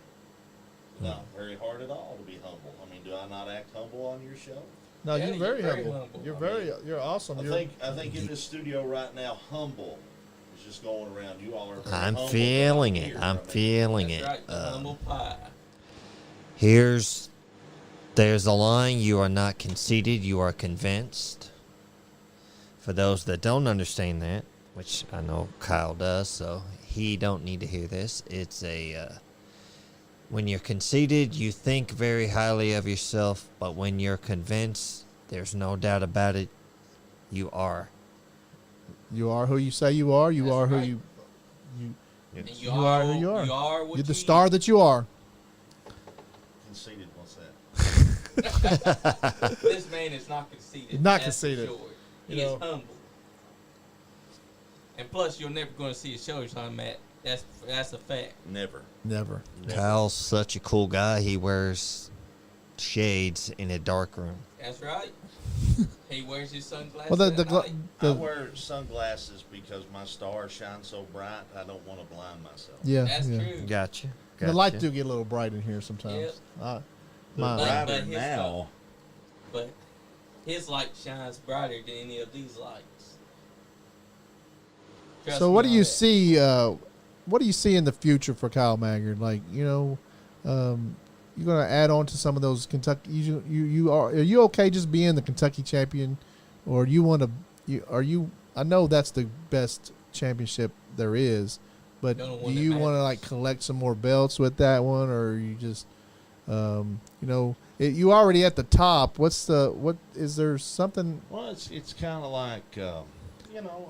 Not very hard at all to be humble. I mean, do I not act humble on your show? No, you're very humble. You're awesome. I think in this studio right now, humble is just going around. You all are very I'm humble feeling here. it. I'm feeling it. Right, the humble pie. There's a line: you are not conceited, you are convinced. For those that don't understand that, which I know Kyle does, so he don't need to hear this. It's when you're conceited, you think very highly of yourself, but when you're convinced, there's no doubt about it, you are. You are who you say you are. You are who you are who you are. You are what You're the star that you are. Conceited, what's that? This man is not conceited. He's not That's conceited. For sure. He is humble. And plus, you're never going to see his shoulders on Matt. That's a fact. Never. Kyle's such a cool guy. He wears shades in a dark room. That's right. He wears his sunglasses. Well, I wear sunglasses because my stars shine so bright. I don't want to blind myself. Yeah, that's true. Gotcha. The lights do get a little bright in here sometimes. Yep. Brighter now. But his light shines brighter than any of these lights. Trust So what me do you on that. see? What do you see in the future for Kyle Maggard? Like, you're going to add on to some of those Kentucky. Are you okay just being the Kentucky champion, or you want to? I know that's the best championship there is, but do you want to like collect some more belts with that one, or you just, you already at the top. What is there something? Well, it's kind of like You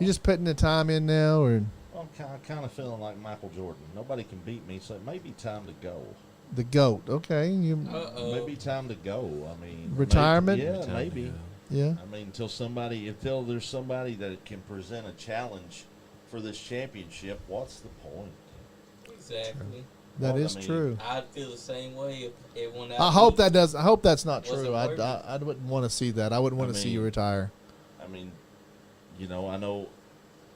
just putting the time in now, or I'm kind of feeling like Michael Jordan. Nobody can beat me, so it may be time to go. the GOAT? Okay, Maybe time to go. I mean, retirement. Maybe. Yeah. I mean, until there's somebody that can present a challenge for this championship, what's the point? Exactly. That Well, is I mean, true. I'd feel the same way if everyone. I hope that does. I hope that's not Wasn't true. worth it. I wouldn't want to see that. I wouldn't want to see you mean, retire. I mean, I know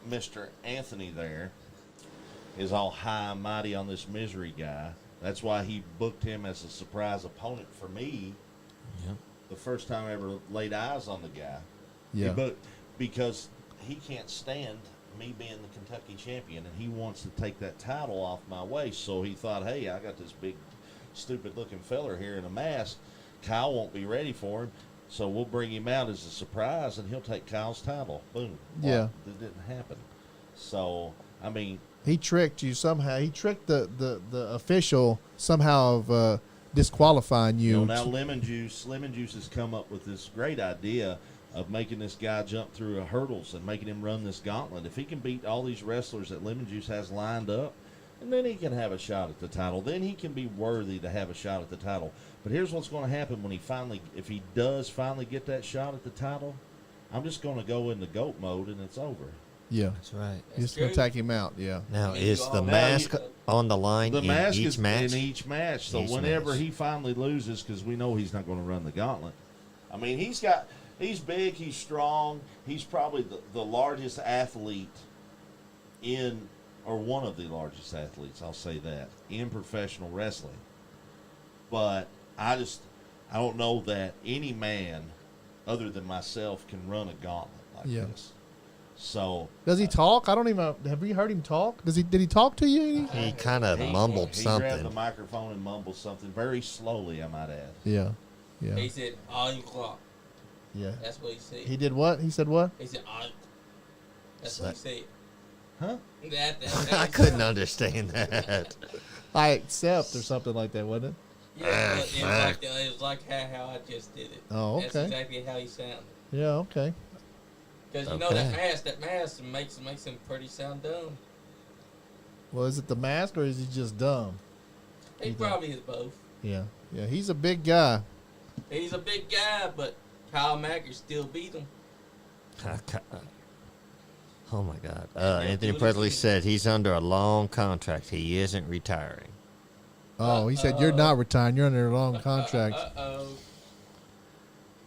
Mr. Anthony there is all high and mighty on this misery guy. That's why he booked him as a surprise opponent for me. Yep. The first time I ever laid eyes on the guy. Yeah. But because he can't stand me being the Kentucky champion, and he wants to take that title off my way. So he thought, hey, I got this big, stupid-looking feller here in a mask. Kyle won't be ready for him, so we'll bring him out as a surprise, and he'll take Kyle's title. Boom. Yeah. Well, that didn't happen. So, I mean, He tricked you somehow. He tricked the official somehow of disqualifying you. now Lemon Juice has come up with this great idea of making this guy jump through hurdles and making him run this gauntlet. If he can beat all these wrestlers that Lemon Juice has lined up, and then he can have a shot at the title. Then he can be worthy to have a shot at the title. But here's what's going to happen when if he does finally get that shot at the title, I'm just going to go into GOAT mode and it's over. Yeah. That's right. You're just going to take him out. Yeah. Now, I mean, is you the all- mask on the line The in mask each is match? in each match. So Each whenever match. he finally loses, because we know he's not going to run the gauntlet. I mean, he's big, he's strong. He's probably the largest athlete or one of the largest athletes, I'll say that, in professional wrestling. But I don't know that any man other than myself can run a gauntlet like Yeah. this. So Does he talk? I don't even. Have you heard him talk? Did he talk to you? He kind of he mumbled he grabbed the something. microphone and mumbled something very slowly, I might add. Yeah. Yeah. He said, "On clock." Yeah. That's what he said. He did what? He said what? He said, "On." That's what he said. Huh? That I couldn't understand that. I accept or something like that, wasn't it? Yeah, but it was like how I just did it. Oh, That's okay. exactly how he sounded. Yeah. Okay. Because you know that mask makes him pretty sound dumb. Well, is it the mask or is he just dumb? He You think? probably is both. Yeah. Yeah. He's a big guy. He's a big guy, but Kyle Maggard still beat him. Oh my God! Yeah, Anthony do Presley this. said he's under a long contract. He isn't retiring. Oh, he said you're not retiring. You're under a long contract. Uh-oh.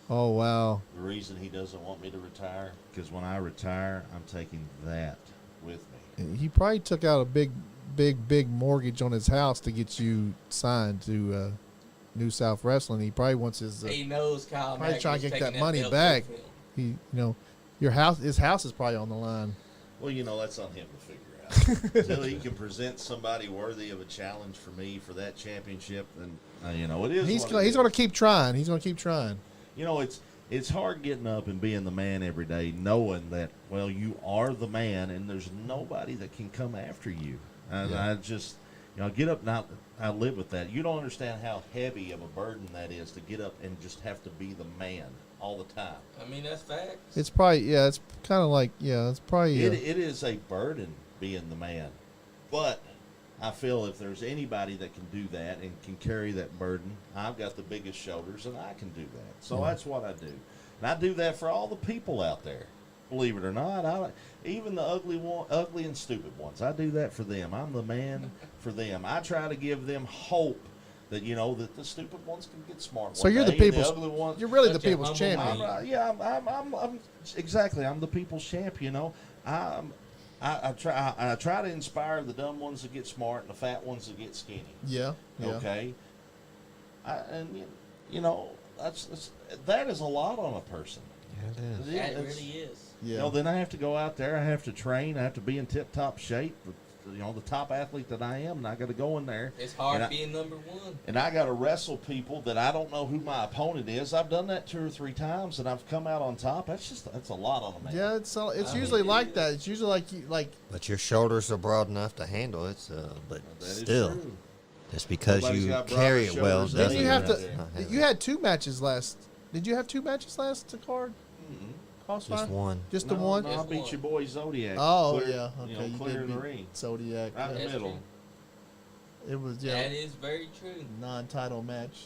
Oh wow. The reason he doesn't want me to retire, because when I retire, I'm taking that with me. He probably took out a big mortgage on his house to get you signed to New South Wrestling. He probably wants his. He knows Kyle Probably Maggard's trying to get taking that money belt back. with him. His house is probably on the line. Well, that's on him to figure out. Until he can present somebody worthy of a challenge for me for that championship, then it is. He's what going it to is. keep trying. He's going to keep trying. It's hard getting up and being the man every day, knowing that you are the man, and there's nobody that can come after you. And I just get up now. I live with that. You don't understand how heavy of a burden that is to get up and just have to be the man all the time. I mean, that's facts. It's probably it's kind of like it's probably It is a burden being the man, but I feel if there's anybody that can do that and can carry that burden, I've got the biggest shoulders and I can do that. So that's what I do, and I do that for all the people out there. Believe it or not, even the ugly and stupid ones, I do that for them. I'm the man for them. I try to give them hope that that the stupid ones can get smart. So one you're the day, and people's. ugly ones. You're really the Such a people's humble champion. man. I'm exactly. I'm the people's champ. I try to inspire the dumb ones to get smart and the fat ones to get skinny. Yeah. Okay. That is a lot on a person. Yeah, it is. That It's- really is. Yeah. then I have to go out there. I have to train. I have to be in tip-top shape. The top athlete that I am, and I got to go in there. It's hard And being number one. And I got to wrestle people that I don't know who my opponent is. I've done that 2 or 3 times, and I've come out on top. That's a lot on a man. Yeah, it's I usually mean, like that. It's usually like But your shoulders are broad enough to handle it. But That is still, true. just because Nobody's you got broader carry it well shoulders doesn't Didn't you have mean to? it's not You heavy. had 2 matches last. Did you have 2 matches last to card? Crossfire? Just one. Just the No, one? No, I Just beat one. your boy Zodiac. Oh Clear- yeah. Okay. You clear did in the beat ring. Zodiac. Right in the That's middle. true. It was That is very true. non-title match.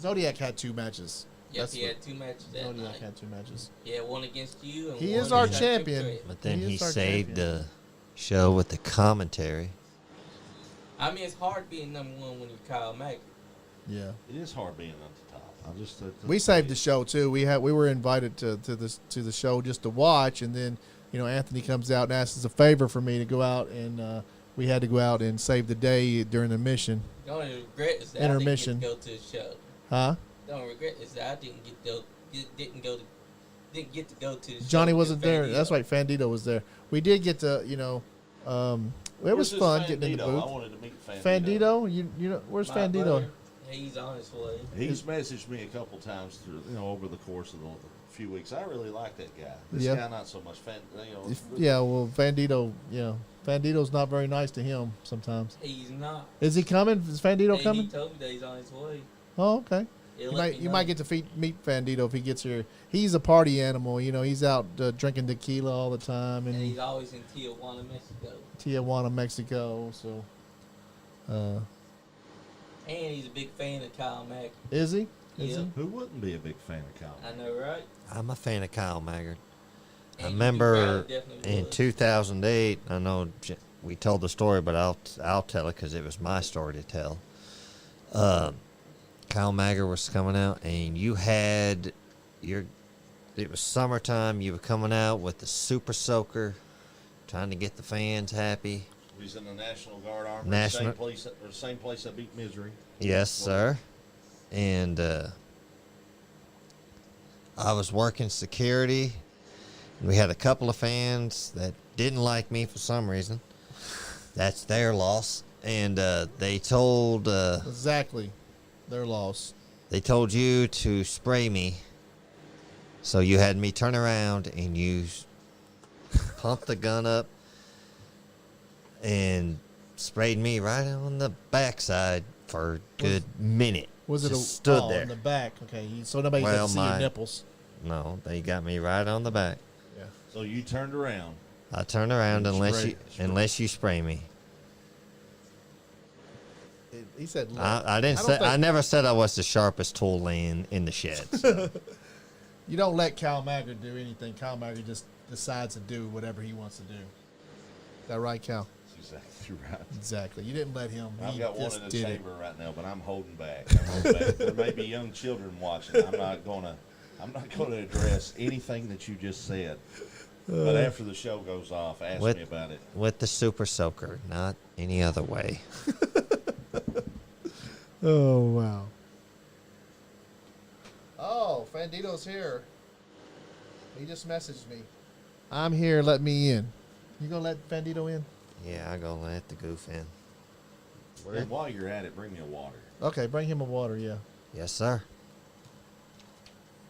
Zodiac had 2 matches. Yes, That's he what- had 2 matches that Zodiac night. had 2 matches. Yeah, one against you. And He one is our against champion. Triple Threat. But then He he is our saved champion. show with the commentary. I mean, it's hard being number one when you're Kyle Mack. Yeah. It is hard being at the top. I just We saved the show too. We were invited to the show just to watch, and then Anthony comes out and asks us a favor for me to go out, and we had to go out and save the day during the mission. The only regret is that Intermission. I didn't get to go to the show. Huh? The only regret is that I didn't get to go to the show. Johnny with wasn't there. Fandito. That's right. Fandito was there. We did get to it was fun getting in the I booth. wanted to meet Fandito, you know where's My Fandito? brother, he's on his way. He's messaged me a couple times through, over the course of the few weeks. I really like that guy. This Yeah. guy, not so much. Yeah, well, Fandito, Fandito's not very nice to him sometimes. He's not. Is he coming? Is Fandito He coming? told me that he's on his way. Oh, okay. You might get to meet Fandito if he gets here. He's a party animal. He's out drinking tequila all the time, And and he's always in Tijuana, Mexico. Tijuana, Mexico. So, And he's a big fan of Kyle Mack. is he? Is Yeah. Who wouldn't be a big fan of Kyle? I know, right? I'm a fan of Kyle Maggard. I And remember you definitely in was. 2008, I know we told the story, but I'll tell it because it was my story to tell. Kyle Maggard was coming out, and you had it was summertime. You were coming out with the Super Soaker, trying to get the fans happy. He's in the National Guard Army. National- Same place that beat Misery. Yes, sir. And I was working security. We had a couple of fans that didn't like me for some reason. That's their loss. And they told Exactly. They're lost. they told you to spray me. So you had me turn around and you pumped the gun up and sprayed me right on the backside for a good minute. Was it Just stood there? in the back? Okay, so nobody Well, could see your my- nipples. No, they got me right on the back. Yeah. So you turned around. I turn around You unless spray- you spray me. He said, I didn't I say. don't I think- never said I was the sharpest tool in the shed. So. You don't let Kyle Maggard do anything. Kyle Maggard just decides to do whatever he wants to do. Is that right, Cal? That's exactly right. Exactly. You didn't let him. I've He got one just in the did it. chamber right now, but I'm holding back. There may be young children watching. I'm not gonna address anything that you just said. But after the show goes off, ask With- me about it. With the Super Soaker, not any other way. Oh, wow. Oh, Fandito's here. He just messaged me. I'm here. Let me in. You gonna let Fandito in? Yeah, I go let the goof in. And while you're at it, bring me a water. Okay, bring him a water. Yeah. Yes, sir.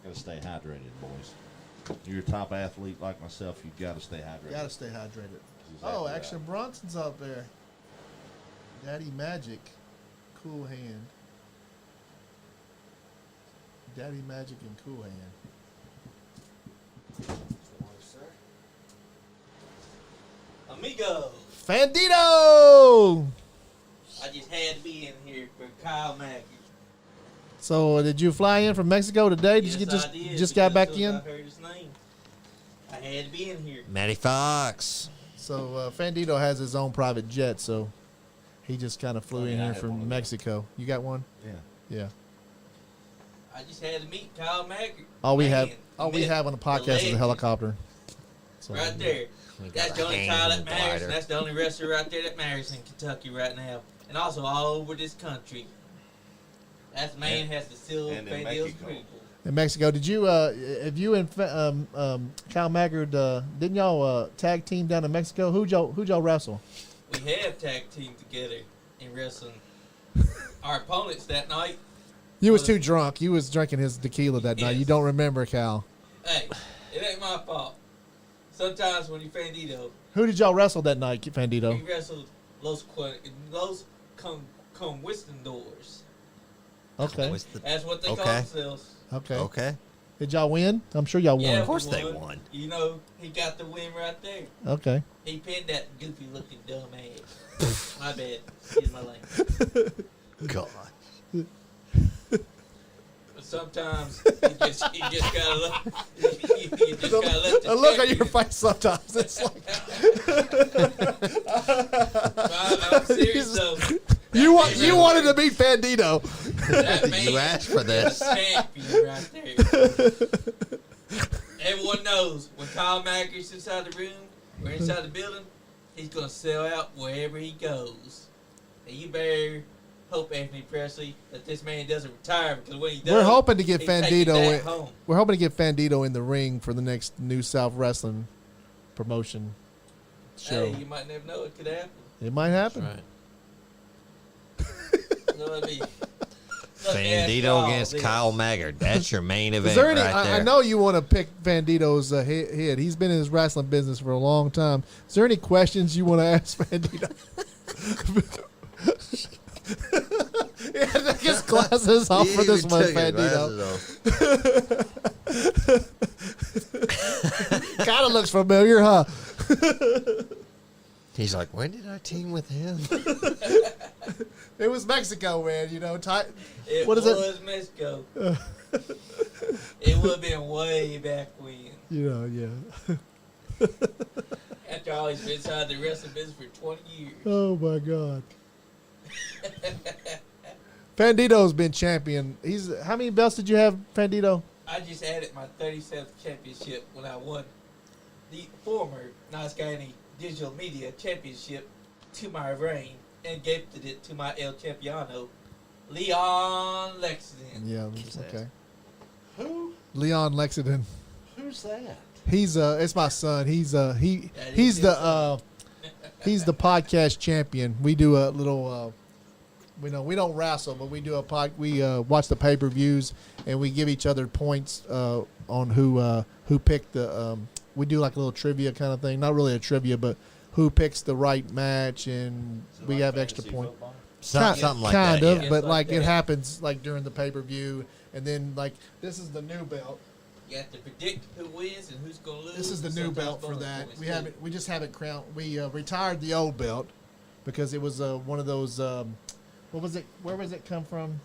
Gotta stay hydrated, boys. You're a top athlete like myself. You've got to stay hydrated. Gotta stay hydrated. Exactly Oh, right. Action Bronson's up there. Daddy Magic, Cool Hand. Daddy Magic and Cool Hand. Amigo, Fandito! I just had to be in here for Kyle Mack. So, did you fly in from Mexico today? Did Yes, you I just did, just got because back as soon as in? I heard his name. I had to be in here. Matty Fox. So, Fandito has his own private jet, so he just kind of flew Oh, yeah, in I here have one from of those. Mexico. You got one? Yeah. Yeah. I just had to meet Kyle Mack. All we have, Man, all we met have on the podcast is a legend. helicopter. So, Right there. We got That's a the only hang child that matters. glider. And that's the only wrestler right there that matters in Kentucky right now. And also all over this country. That man And- has to seal and in Fandito's Mexico. people. In Mexico, did you, if you and Kyle Maggard, didn't y'all tag team down in Mexico? Who'd y'all wrestle? We have tag teamed together in wrestling. Our opponents that night, You was too drunk. You was drinking his tequila that night. Yes. You don't remember, Cal. hey, it ain't my fault. Sometimes when you Fandito, Who did y'all wrestle that night, Fandito? we wrestled Los Conquistadores. Okay. Was the- That's what they call Okay. themselves. Okay. Okay. Did y'all win? I'm sure y'all Yeah, won. Of course we they won. You know, he got the win right there. Okay. He pinned that goofy looking dumb ass. My bad. Excuse my language. God. sometimes you just gotta let you just gotta let the A look on champion- your face sometimes. It's like I'm serious though. you wanted to be Bandito. That man You asked for is this. a champion right there. Everyone knows when Kyle Maggar's inside the room or inside the building, he's gonna sell out wherever he goes. And you better hope, Anthony Presley, that this man doesn't retire, because when he does, We're hoping to get he's taking Bandito. that home. We're hoping to get Bandito in the ring for the next New South Wrestling promotion show. Hey, you might never know it could happen. It might happen. Right. So let me- let me ask Bandito y'all against this. Kyle Maggard. That's your main event Is there any? right there. I know you want to pick Bandito's head. He's been in his wrestling business for a long time. Is there any questions you want to ask Bandito? He had to take his glasses off for this one, Bandito. Kind of looks familiar, huh? He's like, when did I team with him? It was Mexico, man. You know, It what is was Mexico. It would have been way back when. You know, yeah. After all, he's been inside the wrestling business for 20 years. Oh my God. Bandito's been champion. How many belts did you have, Bandito? I just added my 37th championship when I won the former NiceGuyAndy Digital Media Championship to my reign and gifted it to my El Champiano, Leon Lexington. Yeah, okay. Who? Leon Lexington. Who's that? He's it's my son. He's That he's is the his son. he's the podcast champion. We do a little we don't wrestle, but we do we watch the pay-per-views and we give each other points on who picked the we do like a little trivia kind of thing. Not really a trivia, but who picks the right match, and Is it we like have extra fantasy points. football? Something like kind that. of, Yeah. but It's like like it that. happens like during the pay-per-view, and then like this is the new belt. You have to predict who wins and who's going to lose. This is the new Sometimes belt for bonus that. points, We too. haven't. We just haven't crowned. We retired the old belt because it was one of those. What was it? Where was it come from?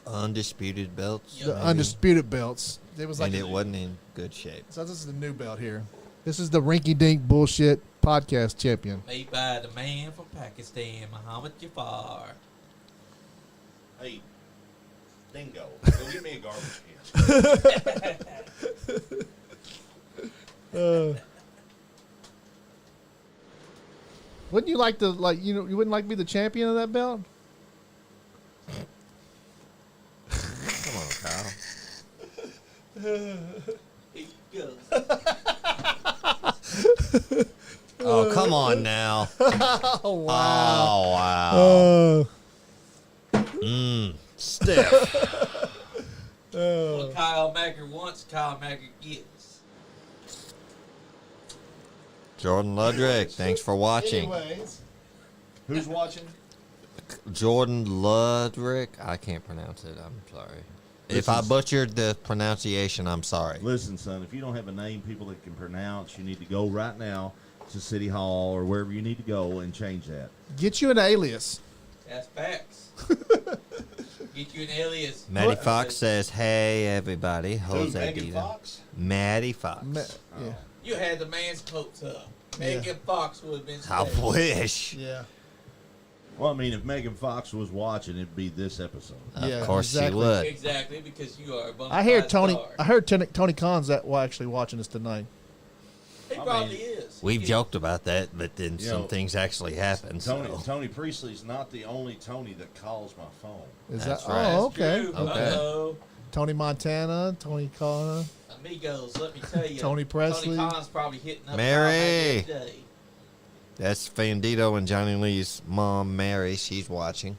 Undisputed belts. Yeah. The maybe. undisputed belts. It was like. And it wasn't in good shape. So this is the new belt here. This is the rinky-dink bullshit podcast champion. Made by the man from Pakistan, Muhammad Jafar. Hey, Dingo, go get me a garbage can. Wouldn't you like to you wouldn't like to be the champion of that belt? Come on, Kyle. Here you go. Oh, come on now. Oh wow! Oh, wow. Stiff. What Kyle Maggard wants, Kyle Maggard gets. Jordan Ludrick, thanks for watching. Anyways, Who's watching? Jordan Ludrick. I can't pronounce it. I'm sorry. If I butchered the pronunciation, I'm sorry. Listen, son, if you don't have a name people that can pronounce, you need to go right now to City Hall or wherever you need to go and change that. get you an alias. That's facts. Get you an alias. Maddie Fox says, "Hey everybody, Who, Jose Megan Dita." Fox? Maddie Fox. Yeah, You had the man's hopes up. Megan Fox would have been I special. wish. yeah. Well, I mean, if Megan Fox was watching, it'd be this episode. Yeah, Of course exactly. she would. Exactly, because you are a bona I hear fide Tony. star. I heard Tony Khan's actually watching us tonight. He I probably mean, is. We've He- joked about that, but then You some know, things actually happen. So. Tony Priestley's not the only Tony that calls my phone. Is That's that? right. Oh, okay. True. Okay. Uh-oh. Tony Montana, Tony Khan. Amigos, let me tell you. Tony Presley. Tony Khan's probably hitting up Mary. Kyle Maggard today. That's Fandito and Johnny Lee's mom, Mary. She's watching.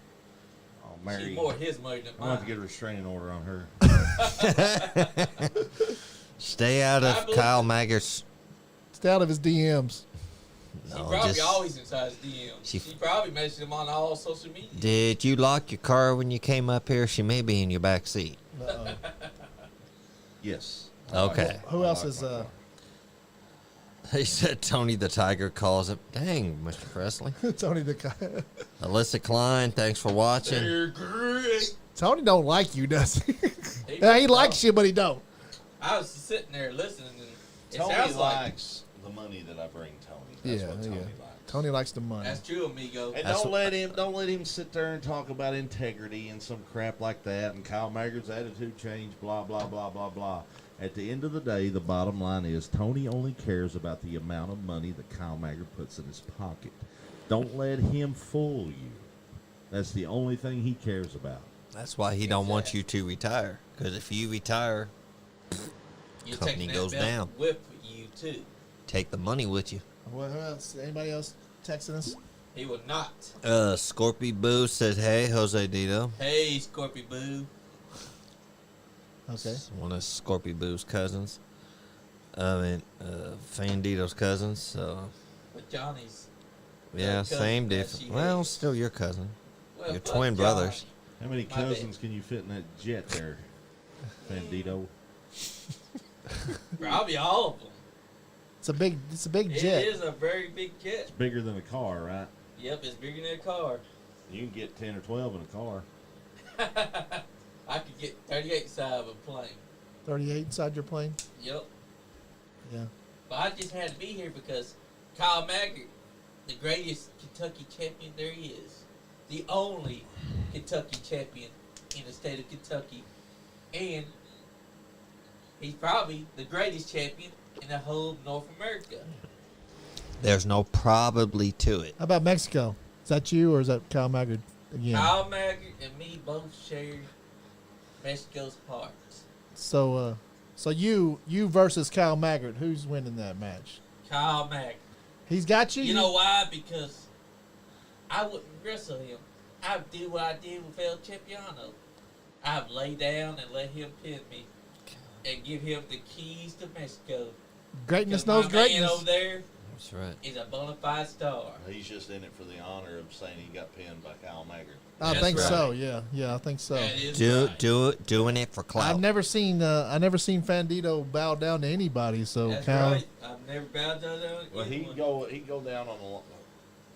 Oh, She's Mary, more his money than I'm going to have to mine. get a restraining order on her. Stay out I of believe Kyle it. Maggard's. Stay out of his DMs. She No, probably just- always inside his DM. She- She probably mentioned him on all social media. Did you lock your car when you came up here? She may be in your back seat. Yes. Okay. Who else I is? like my car. He said Tony the Tiger calls him. Dang, Mr. Presley. Tony the Alyssa Klein, thanks for watching. They're great. Tony don't like you, does he? He Yeah, he don't. likes you, but he don't. I was sitting there listening, and it Tony sounds like likes the money that I bring Tony. That's Yeah, what Tony yeah. likes. Tony likes the money. that's true, amigo. And That's don't let him sit there and talk about integrity and some crap like that. And Kyle Maggard's attitude changed. Blah blah blah blah blah. At the end of the day, the bottom line is Tony only cares about the amount of money that Kyle Maggard puts in his pocket. Don't let him fool you. That's the only thing he cares about. That's why he don't want you to retire. Because if you retire, You're company taking that goes belt down. With you too. take the money with you. What else? Anybody else texting us? He will not. Scorpy Boo says, hey, Jose Dito. Hey, Scorpio Boo. Okay. It's one of Scorpy Boo's cousins. Fan Dito's cousins. So, But Johnny's. yeah, cousin same that difference. she Well, hates. still your cousin. Well, Your fuck twin Johnny. brothers. How many My bad. cousins can you fit in that jet there, Bandito? Probably all of them. It's a big It jet. is a very big jet. It's bigger than a car, right? Yep, it's bigger than a car. You can get 10 or 12 in a car. I could get 38 inside of a plane. 38 inside your plane. Yep. Yeah. But I just had to be here because Kyle Maggard, the greatest Kentucky champion there is, the only Kentucky champion in the state of Kentucky, and he's probably the greatest champion in the whole of North America. There's no probably to it. How about Mexico? Is that you or is that Kyle Maggard again? Kyle Maggard and me both share Mexico's hearts. So you versus Kyle Maggard. Who's winning that match? Kyle Maggard. He's got you. You know why? Because I wouldn't wrestle him. I'd do what I did with El Champiano. I'd lay down and let him pin me and give him the keys to Mexico. Greatness 'Cause knows my man greatness. over there That's right. is a bona fide star. He's just in it for the honor of saying he got pinned by Kyle Maggard. I That's think right. so. Yeah, I think so. That is right. Doing it for clout. I've never seen Fandito bow down to anybody. So That's Kyle, right. I've never bowed down to Well, anyone. he'd go down on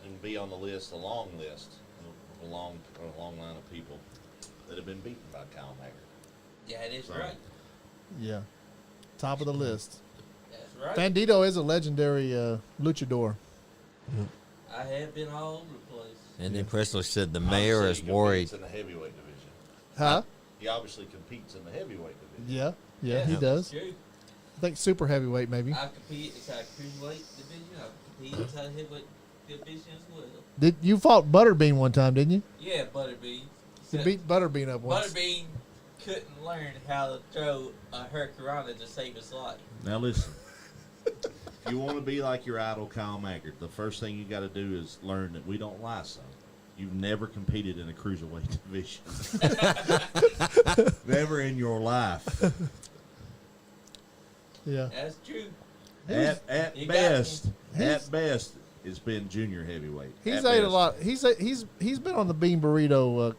and be on the list, a long list, of a long line of people that have been beaten by Kyle Maggard. Yeah, it is So- right. yeah, top of the list. That's right. Fandito is a legendary luchador. I have been all over the place. And then Presley said the mayor Obviously, is he worried. competes in the heavyweight division. Huh? He obviously competes in the heavyweight division. Yeah, he that's does. True. I think super heavyweight maybe. I compete inside cruiserweight division. I compete inside heavyweight division as well. Did you fought Butterbean one time? Didn't you? Yeah, Butterbean. You beat Butterbean up once. Butterbean couldn't learn how to throw a hurricanrana to save his life. Now listen, if you want to be like your idol Kyle Maggard, the first thing you got to do is learn that we don't lie, son. You've never competed in a cruiserweight division. Never in your life. Yeah. That's true. At You got best, me. at best, it's been junior heavyweight. He's At ate a best. lot. He's been on the Bean Burrito.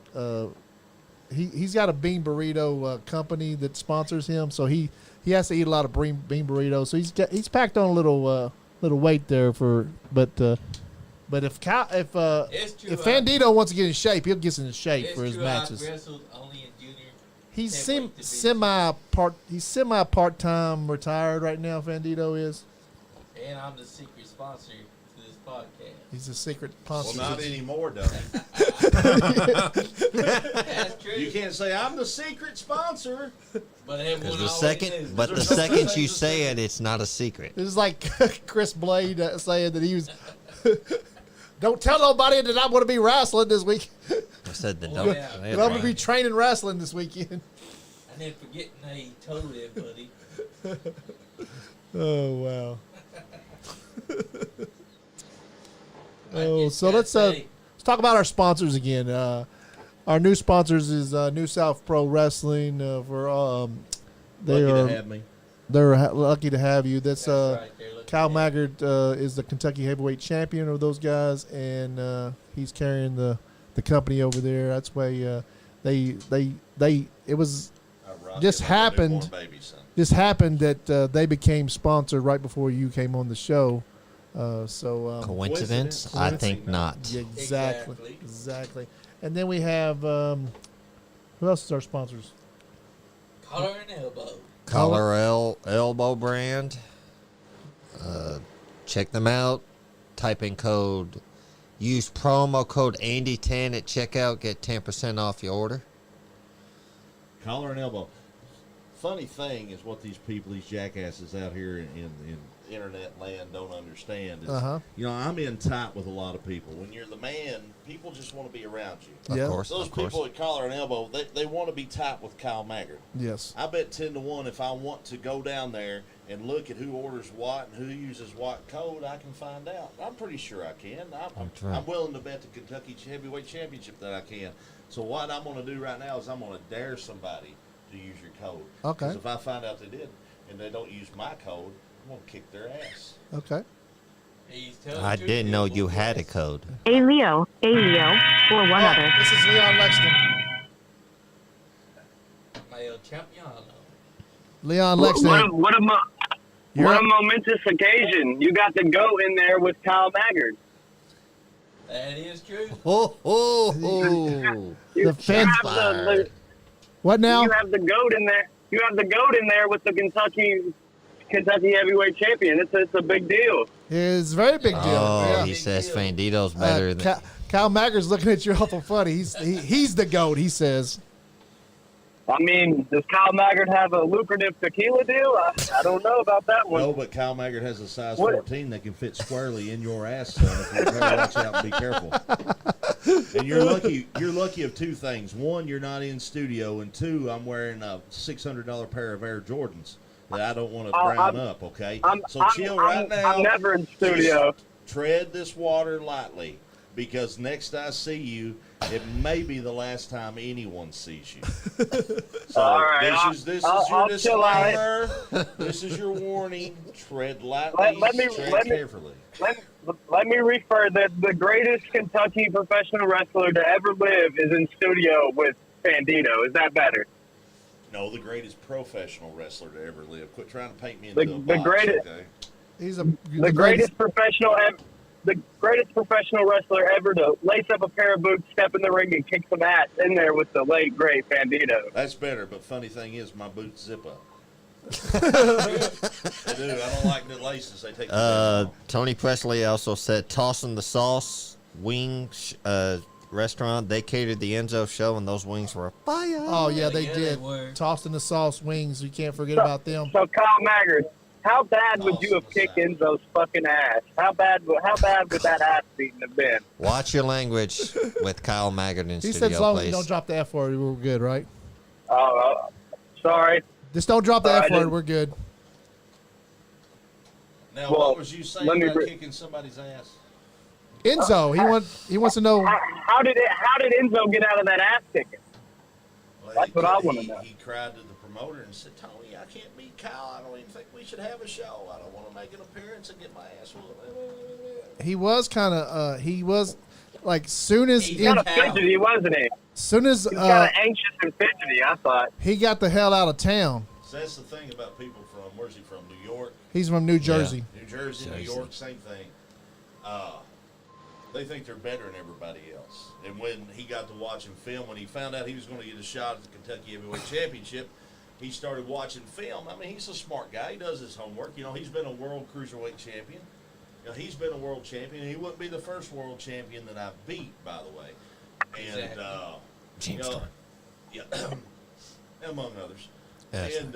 He's got a Bean Burrito company that sponsors him, so he has to eat a lot of bean burritos. So he's packed on a little weight there but if It's true. Fandito wants to get in shape, he'll get in shape It's for his true. matches. I've wrestled only in junior. He's heavyweight division. semi part-time retired right now. Fandito is. And I'm the secret sponsor to this podcast. He's a secret Well, sponsor. not anymore, though. That's true. You can't say I'm the secret sponsor. But everyone Because the always second, knew. but the second you say it, it's not a secret. This is like Chris Blade saying that he was. Don't tell nobody that I'm going to be wrestling this week. I said the Oh, don't. yeah. That's But I'm going to be right. training wrestling this weekend. And then forgetting how you told everybody. Oh wow. I Oh, just so gotta let's say, talk about our sponsors again. Our new sponsors is New South Pro Wrestling. They Lucky are to have me. lucky to have you. That's right, they're looking Kyle at- Maggard is the Kentucky heavyweight champion of those guys, and he's carrying the company over there. That's why it was. I rock This it like a happened. newborn baby, son. This happened that they became sponsored right before you came on the show. Coincidence? I think not. Yeah, exactly. And then we have who else is our sponsors? Collar and elbow. Collar Elbow brand. Check them out. Type in use promo code Andy10 at checkout. Get 10% off your order. Collar and elbow. Funny thing is what these jackasses out here in internet land don't understand is, I'm in tight with a lot of people. When you're the man, people just want to be around you. Yeah. Of course. Those people at Collar and Elbow, they want to be tight with Kyle Maggard. Yes. I bet 10 to 1 if I want to go down there and look at who orders what and who uses what code, I can find out. I'm pretty sure I can. I'm willing to bet the Kentucky Heavyweight Championship that I can. So what I'm going to do right now is I'm going to dare somebody to use your code. Okay. Because if I find out they did and they don't use my code, I'm going to kick their ass. Okay. I didn't know you had a code. A Leo, or one other. This is Leon Lexington. Male Champiano. Leon Lexington. What a momentous occasion. You got the GOAT in there with Kyle Maggard. That is true. The fence. What now? You have the GOAT in there. You have the GOAT in there with the Kentucky Heavyweight Champion. It's a big deal. It's a very big deal. Oh, yeah. he says Fandito's better than... Kyle Maggard's looking at you awful funny. He's the GOAT, he says. I mean, does Kyle Maggard have a lucrative tequila deal? I don't know about that one. No, but Kyle Maggard has a size 14 that can fit squarely in your ass, son. If you better watch out and be careful. And you're lucky of two things. One, you're not in studio, and two, I'm wearing a $600 pair of Air Jordans that I don't want to brown up, okay? So chill right now. I'm never in studio. Tread this water lightly, because next I see you, it may be the last time anyone sees you. So all right, this is your disclaimer. This is your warning. Tread lightly. Tread carefully. Let me refer that the greatest Kentucky professional wrestler to ever live is in studio with Bandito. Is that better? No, the greatest professional wrestler to ever live. Quit trying to paint me into The a box, greatest- okay? He's The greatest professional wrestler ever to lace up a pair of boots, step in the ring, and kick some ass in there with the late great Bandito. That's better, but funny thing is, my boots zip up. I do. I don't like the laces. They take the zip off. Tony Presley also said Tossing the Sauce restaurant. They catered the Enzo show, and those wings were fire. Oh, yeah, they Yeah, did. they were. Tossed in the sauce wings. You can't forget about them. So Kyle Maggard, how bad would you have kicked Enzo's fucking ass? How bad would that ass beating have been? Watch your language with Kyle Maggard in He studio, said as long as please. you don't drop the F word, we're good, right? Sorry. Just don't drop the I F word, didn't- we're good. Now, Well, what was you saying let me about re- kicking somebody's ass? Enzo, he wants to know. How did Enzo get out of that ass kicking? Well, That's what I wanna know. He cried to the promoter and said, "Tony, I can't beat Kyle. I don't even think we should have a show. I don't want to make an appearance and get my ass whooped." He was kind of he was like soon as He's Kind got of fidgety, wasn't he? soon as He was kind of anxious and fidgety, I thought. he got the hell out of town. So that's the thing about people from, where's he from? New York? He's from New Jersey. New Jersey, New York, same thing. They think they're better than everybody else. And when he got to watching film, when he found out he was going to get a shot at the Kentucky Heavyweight Championship, he started watching film. I mean, he's a smart guy. He does his homework. You know, he's been a world cruiserweight champion. You know, he's been a world champion. He wouldn't be the first world champion that I beat, by the way. And, Exactly. James you know, Storm. yeah, among others. Yes. And,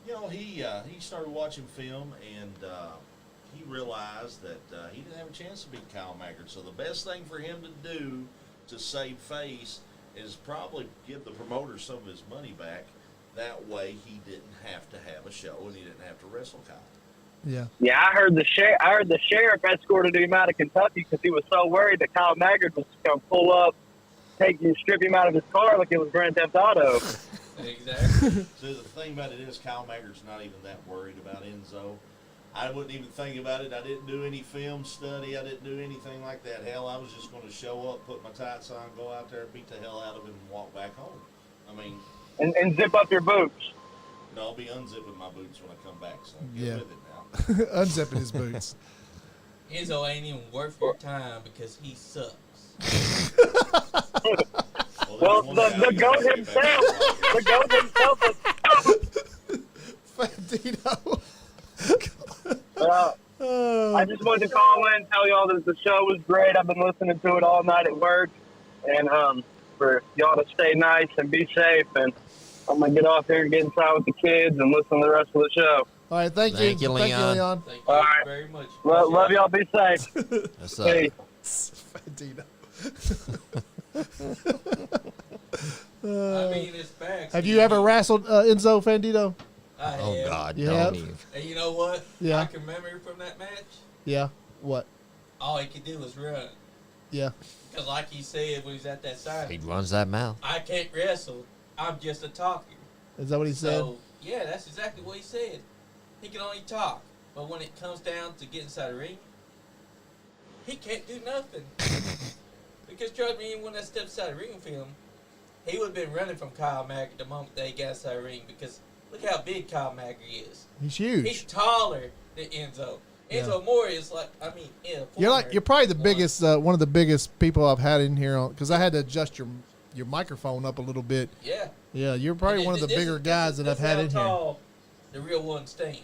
you know, he started watching film, and he realized that he didn't have a chance to beat Kyle Maggard. So the best thing for him to do to save face is probably give the promoter some of his money back. That way he didn't have to have a show and he didn't have to wrestle Kyle. Yeah. Yeah, I heard the sheriff escorted him out of Kentucky because he was so worried that Kyle Maggard was going to pull up, strip him out of his car like it was Grand Theft Auto. Exactly. So the thing about it is Kyle Maggard's not even that worried about Enzo. I wouldn't even think about it. I didn't do any film study. I didn't do anything like that. Hell, I was just going to show up, put my tights on, go out there, beat the hell out of him, and walk back home. I mean, and zip up your boots. No, I'll be unzipping my boots when I come back, so get Yeah. with it now. Unzipping his boots. Enzo ain't even worth your time because he sucks. Well, there's one guy the you goat gotta himself, get back. the goat himself. Fantino. I just wanted to call in and tell y'all that the show was great. I've been listening to it all night at work, and for y'all to stay nice and be safe. And I'm gonna get off here and get inside with the kids and listen to the rest of the show. All right, thank you. Thank you, Thank you, Leon. Leon. Thank you All right. very much. Love y'all. Be safe. What's up? Peace. Fantino. I mean, it's facts. Have you ever wrestled Enzo Fantino? I Oh have. God, You don't have? even. And you know what? Yeah. I can remember from that match, Yeah. What? all he could do was run. Yeah. Because like he said when he's at that He sign, runs that mouth. I can't wrestle. I'm just a talker. Is that what he said? So, yeah, that's exactly what he said. He can only talk. But when it comes down to get inside the ring, he can't do nothing. Because trust me, when I stepped inside the ring with him, he would have been running from Kyle Maggard the moment they got inside the ring. Because look how big Kyle Maggard is. He's huge. He's taller than Enzo. Yeah. Enzo Moore is like, You're probably the biggest, one of the biggest people I've had in here because I had to adjust your microphone up a little bit. Yeah. Yeah, you're probably And one of the this bigger is- guys that this I've is had how in here. tall the real one stands.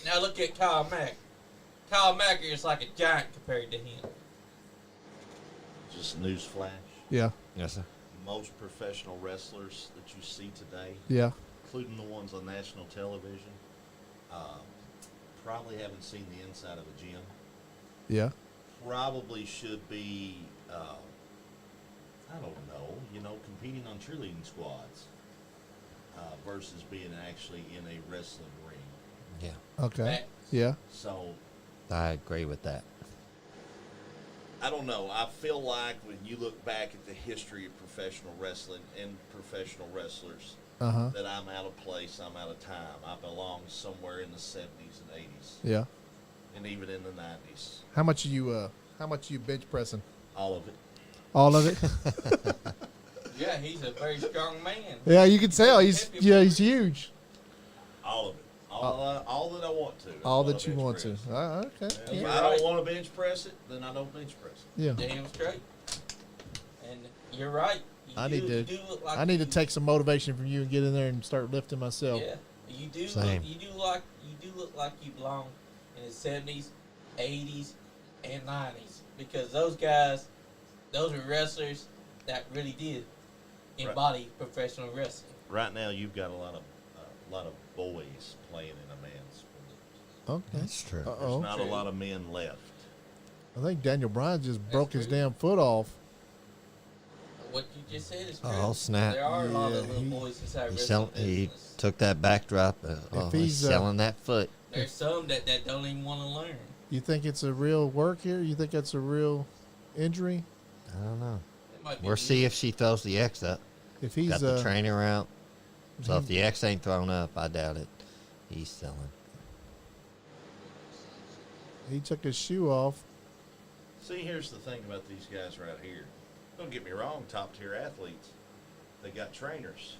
Now look at Kyle Mack. Kyle Mack is like a giant compared to him. Just news flash. Yeah, Yes, sir. Most professional wrestlers that you see today, yeah. including the ones on national television, probably haven't seen the inside of a gym. Yeah. Probably should be, I don't know, competing on cheerleading squads versus being actually in a wrestling ring. Yeah, Okay. Facts. Yeah. So I agree with that. I don't know. I feel like when you look back at the history of professional wrestling and professional wrestlers, Uh-huh. that I'm out of place, I'm out of time. I belong somewhere in the 70s and 80s, Yeah. and even in the 90s. How much are you bench pressing? All of it. All of it? Yeah, he's a very strong man. Yeah, you can tell he's huge. All of it. All that I want to. All I that you bench want to. press. Okay. If Yeah. I don't want to bench press it, then I don't bench press it. Yeah. Damn straight. And you're right. I need you do look like to take some motivation from you and get in there and start lifting myself. Yeah, you do. Same. You do look like you belong in the 70s, 80s, and 90s because those guys, those are wrestlers that really did embody professional wrestling. Right now, you've got a lot of boys playing in a man's sport. Okay. That's true. There's Uh-oh. not a lot of men left. I think Daniel Bryan just broke his true. damn foot off. What you just said is true. Oh, snap. There are a lot of Yeah, little he- boys inside He, wrestling he business. took that backdrop. He's he's, selling that foot. There's some that don't even want to learn. You think it's a real work here? You think it's a real injury? I don't know. It might be We'll see if she throws the X up. If he's Got the trainer out. So if he- the X ain't thrown up, I doubt it. He's selling. he took his shoe off. See, here's the thing about these guys right here. Don't get me wrong, top tier athletes. They got trainers,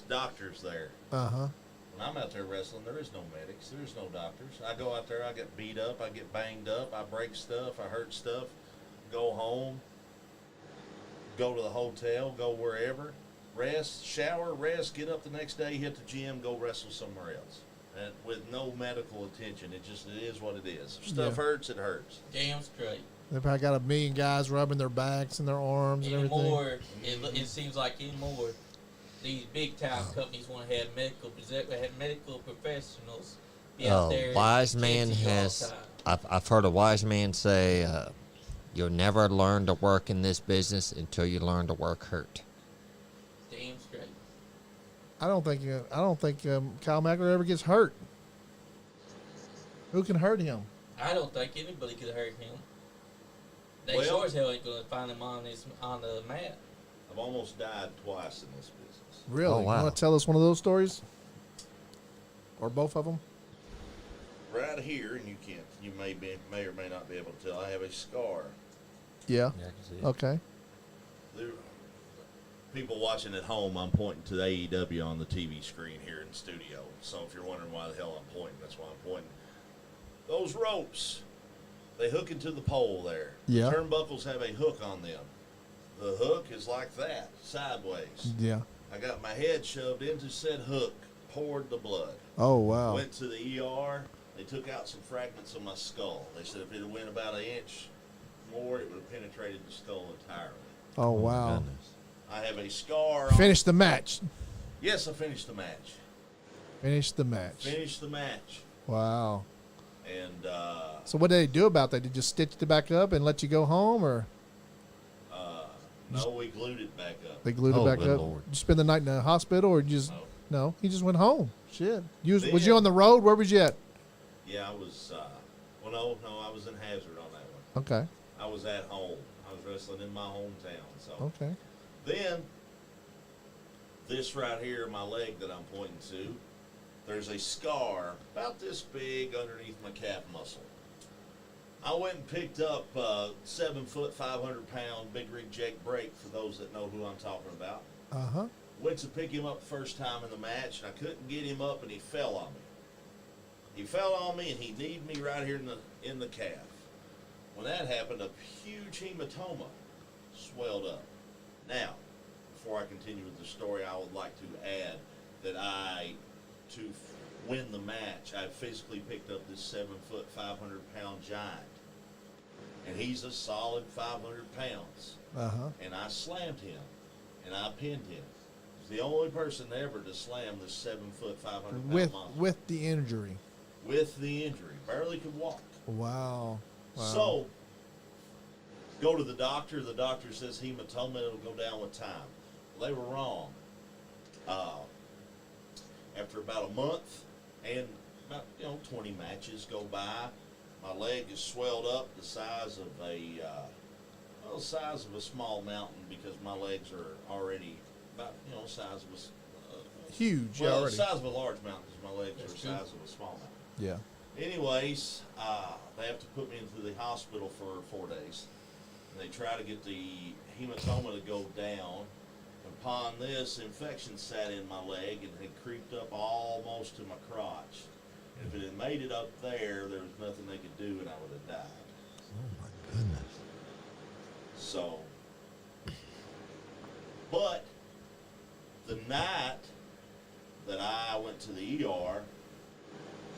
doctors there. Uh-huh. When I'm out there wrestling, there is no medics, there is no doctors. I go out there, I get beat up, I get banged up, I break stuff, I hurt stuff, go home, go to the hotel, go wherever, rest, shower, rest, get up the next day, hit the gym, go wrestle somewhere else. And with no medical attention, it is what it is. If stuff Yeah. hurts, it hurts. damn straight. They've probably got 1,000,000 guys rubbing their backs and their arms and everything. Anymore, it seems like anymore, these big time companies want to have medical professionals be out there. Wise man teaching you all has. the time. I've heard a wise man say, "You'll never learn to work in this business until you learn to work hurt." Damn straight. I don't think Kyle Maggard ever gets hurt. Who can hurt him? I don't think anybody could hurt him. They Well- sure as hell ain't gonna find him on the mat. I've almost died twice in this business. Really? Oh, wow. You want to tell us one of those stories? Or both of them? Right here, and you may or may not be able to tell, I have a scar. Yeah. Yeah, I can see it. Okay. There, people watching at home, I'm pointing to the AEW on the TV screen here in the studio. So if you're wondering why the hell I'm pointing, that's why I'm pointing. Those ropes, they hook into the pole there. Yeah. The turnbuckles have a hook on them. The hook is like that, sideways. Yeah. I got my head shoved into said hook, poured the blood. Oh, wow. Went to the ER. They took out some fragments of my skull. They said if it had went about an inch more, it would have penetrated the skull entirely. Oh, wow. I have a scar. Finish the match. Yes, I finished the match. Finish the match. Finished the match. Wow. And So what did they do about that? Did they just stitch it back up and let you go home, or no, we glued it back up. they glued it back good up? Lord. Did you spend the night in the hospital, or you just no? You just went home. Shit. Was Then- you on the road? Where was you at? Yeah, I was. Well, no, I was in Hazard on that one. Okay. I was at home. I was wrestling in my hometown. So Okay. then, this right here, my leg that I'm pointing to, there's a scar about this big underneath my calf muscle. I went and picked up 7 foot, 500 pound big rig Jake Break, for those that know who I'm talking about. Uh-huh. Went to pick him up the first time in the match, and I couldn't get him up, and he fell on me. He fell on me, and he kneed me right here in the calf. When that happened, a huge hematoma swelled up. Now, before I continue with the story, I would like to add that to win the match, I physically picked up this 7 foot, 500 pound giant. And he's a solid 500 pounds. Uh-huh. And I slammed him, and I pinned him. He's the only person ever to slam this 7 foot, 500 pound monster. With the injury. With the injury. Barely could walk. Wow. Wow. So, go to the doctor. The doctor says hematoma, it'll go down with time. Well, they were wrong. After about a month and about 20 matches go by, my leg is swelled up the size of the size of a small mountain, because my legs are already about size of a huge. well, already. the size of a large mountain, because my legs are the size of a small mountain. Yeah. Anyways, they have to put me into the hospital for 4 days. And they try to get the hematoma to go down. Upon this, infection sat in my leg and had creeped up almost to my crotch. If it had made it up there was nothing they could do, and I would have died. Oh my goodness. So, but the night that I went to the ER,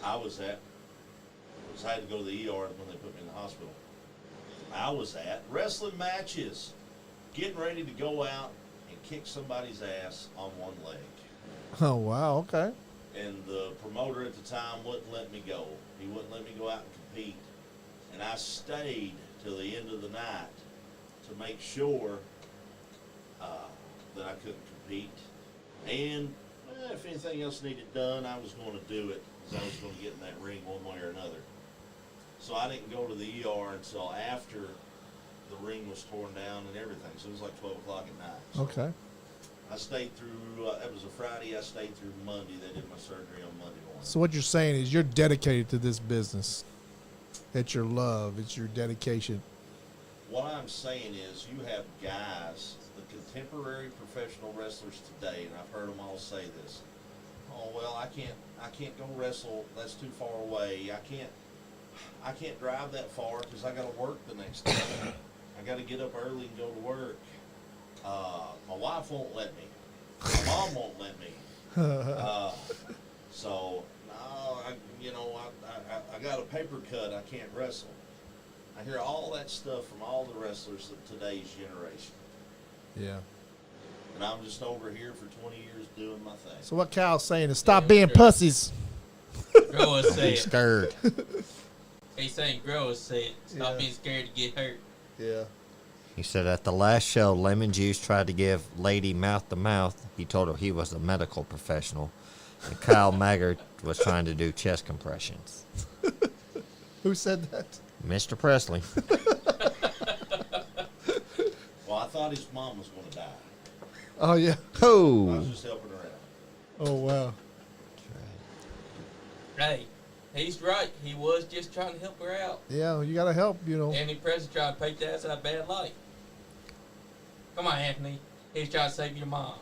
I had to go to the ER when they put me in the hospital. I was at wrestling matches, getting ready to go out and kick somebody's ass on one leg. Oh, wow. Okay. And the promoter at the time wouldn't let me go. He wouldn't let me go out and compete. And I stayed till the end of the night to make sure that I couldn't compete. And if anything else needed done, I was going to do it, because I was going to get in that ring one way or another. So I didn't go to the ER until after the ring was torn down and everything. So it was like 12 o'clock at night. So Okay. I stayed through, it was a Friday, I stayed through Monday. They did my surgery on Monday morning. So what you're saying is you're dedicated to this business. It's your love. It's your dedication. What I'm saying is, you have guys, the contemporary professional wrestlers today, and I've heard them all say this. Oh, well, I can't go wrestle. That's too far away. I can't drive that far because I got to work the next day. I got to get up early and go to work. My wife won't let me. My mom won't let me. So, no, I got a paper cut. I can't wrestle. I hear all that stuff from all the wrestlers of today's generation. Yeah. And I'm just over here for 20 years doing my thing. So what Cal's saying is stop being pussies. Growers say He's it. scared. He's saying growers say it. Stop being scared to get hurt. Yeah. He said at the last show, Lemon Juice tried to give Lady mouth to mouth. He told her he was a medical professional. And Kyle Maggard was trying to do chest compressions. Who said that? Mr. Presley. Well, I thought his mom was going to die. Oh, yeah. I Oh. was just helping her out. Oh, wow. Hey, he's right. He was just trying to help her out. Yeah, you got to help, Anthony Presley tried to paint that as a bad light. Come on, Anthony. He's trying to save your mom.